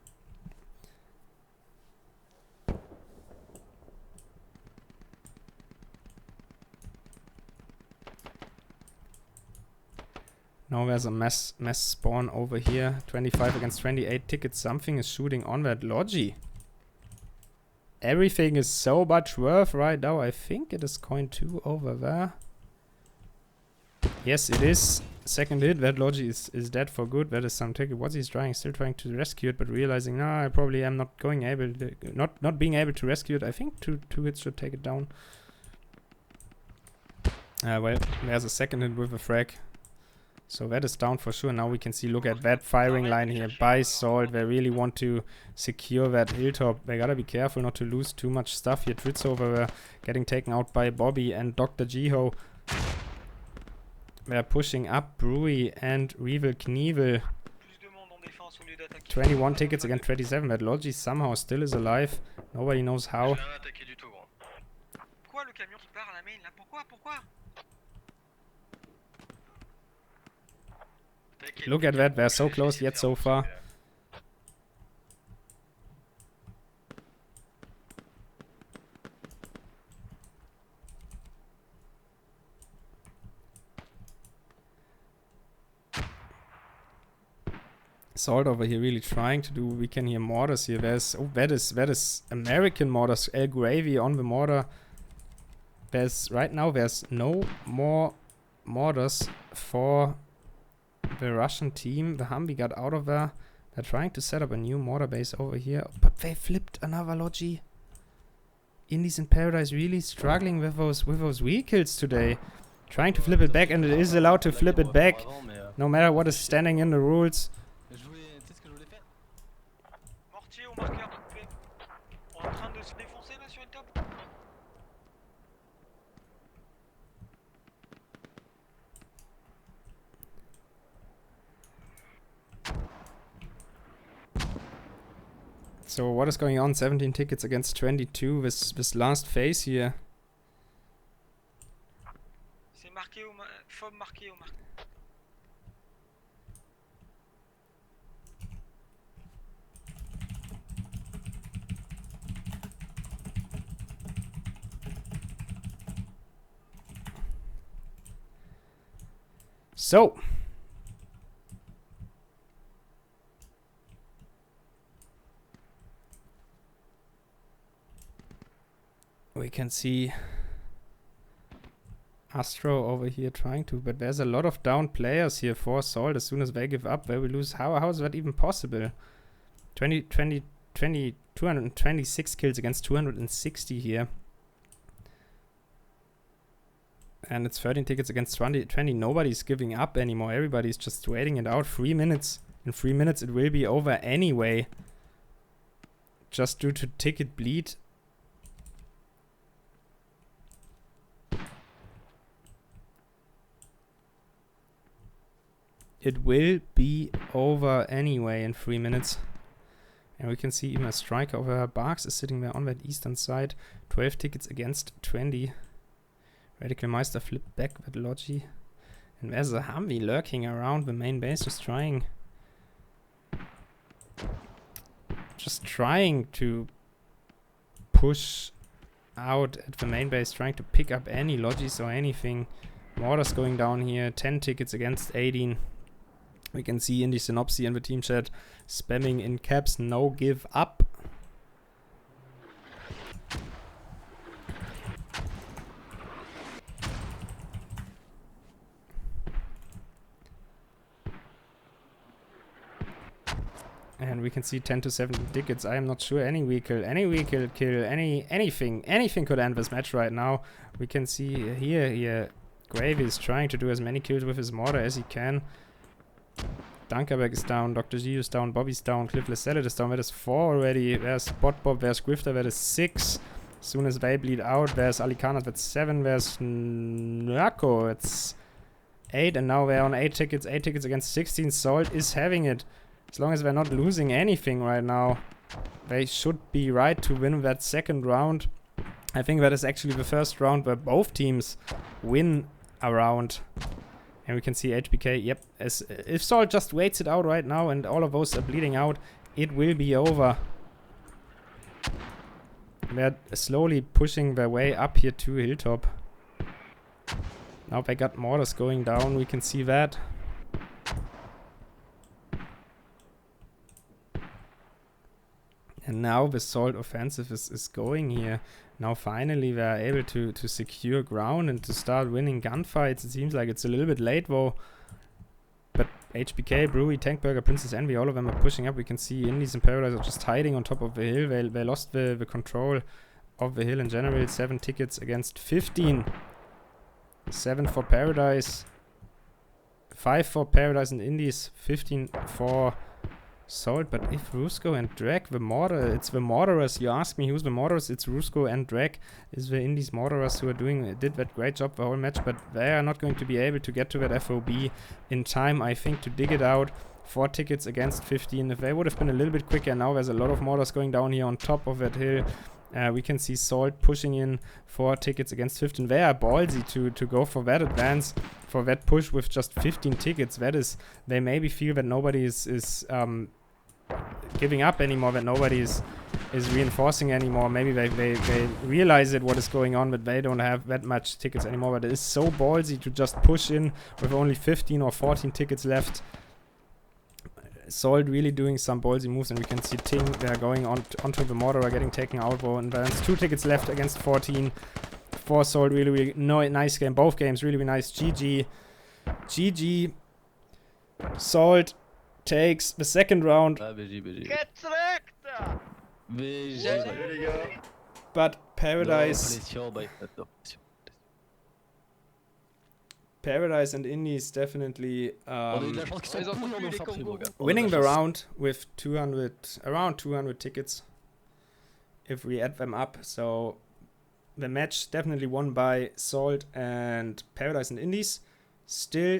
Now there's a mass spawn over here. 25 against 28 tickets. Something is shooting on that Logi. Everything is so much worth right now. I think it is coin 2 over there. Yes, it is. Second hit. That Logi is dead for good. That is some ticket. What's he trying? Still trying to rescue it, but realizing, nah, I probably am not going able to, not being able to rescue it. I think two hits should take it down. Well, there's a second hit with a frag. So that is down for sure. Now we can see, look at that firing line here by Salt. They really want to secure that hilltop. They gotta be careful not to lose too much stuff here. Tritz over getting taken out by Bobby and Dr. Jiho. They're pushing up Brewy and Revel Knievel. 21 tickets against 27. That Logi somehow still is alive. Nobody knows how. Pourquoi le camion qui part à la main là? Pourquoi? Look at that, they're so close yet so far. Salt over here really trying to do. We can hear mortars here. There's that is American mortars. El Gravy on the mortar. Right now there's no more mortars for the Russian team. The Humvee got out of there. They're trying to set up a new mortar base over here, but they flipped another Logi. Indies in Paradise really struggling with those vehicles today. Trying to flip it back, and it is allowed to flip it back, no matter what is standing in the rules. Mortier au marqueur, s'il vous plaît. On est en train de se défoncer là sur le top. So what is going on? 17 tickets against 22 with this last phase here. C'est marqué au fob marqué au marqueur. So we can see Astro over here trying to, but there's a lot of down players here for Salt. As soon as they give up, they will lose. How is that even possible? 226 kills against 260 here. And it's 13 tickets against 20. Nobody's giving up anymore. Everybody's just waiting it out. 3 minutes. In 3 minutes it will be over anyway. Just due to ticket bleed. It will be over anyway in 3 minutes. And we can see even a striker over Barks is sitting there on that eastern side. 12 tickets against 20. Radical Meister flipped back with Logi. And there's a Humvee lurking around the main base, just trying to push out at the main base, trying to pick up any Logis or anything. Mortars going down here, 10 tickets against 18. We can see in the synopsis in the team chat spamming in caps, no give up. And we can see 10 to 17 tickets. I am not sure any vehicle kill, anything could end this match right now. We can see here Gravy is trying to do as many kills with his mortar as he can. Dunkerberg is down, Dr. G is down, Bobby's down, Cliffless Salad is down. That is 4 already. There's Spot Bob, there's Grifter, that is 6. As soon as they bleed out, there's Alicanas, that's 7. There's Nako, that's 8. And now they're on 8 tickets. 8 tickets against 16. Salt is having it. As long as they're not losing anything right now, they should be right to win that second round. I think that is actually the first round where both teams win a round. And we can see HBK, yep, if Salt just waits it out right now and all of those are bleeding out, it will be over. They're slowly pushing their way up here to Hilltop. Now they got mortars going down, we can see that. And now the Salt offensive is going here. Now finally they are able to secure ground and to start winning gunfights. It seems like it's a little bit late though. But HBK, Brewy, Tankburger, Princess Envy, all of them are pushing up. We can see Indies in Paradise are just hiding on top of the hill. They lost the control of the hill in general. 7 tickets against 15. 7 for Paradise, 5 for Paradise and Indies, 15 for Salt. But if Rusko and Drag, it's the Mortarers. You ask me who's the Mortarers? It's Rusko and Drag is the Indies Mortarers who did that great job the whole match, but they are not going to be able to get to that FOB in time, I think, to dig it out. 4 tickets against 15. If they would have been a little bit quicker, now there's a lot of mortars going down here on top of that hill. We can see Salt pushing in 4 tickets against 15. They are ballsy to go for that advance, for that push with just 15 tickets. That is, they maybe feel that nobody is giving up anymore, that nobody is reinforcing anymore. Maybe they realize it, what is going on, but they don't have that much tickets anymore. But it is so ballsy to just push in with only 15 or 14 tickets left. Salt really doing some ballsy moves, and we can see Ting, they're going onto the Mortarer, getting taken out. And balance 2 tickets left against 14 for Salt. Really nice game. Both games really nice. GG. Salt takes the second round. But Paradise and Indies definitely winning the round with around 200 tickets if we add them up. So the match definitely won by Salt and Paradise and Indies. Still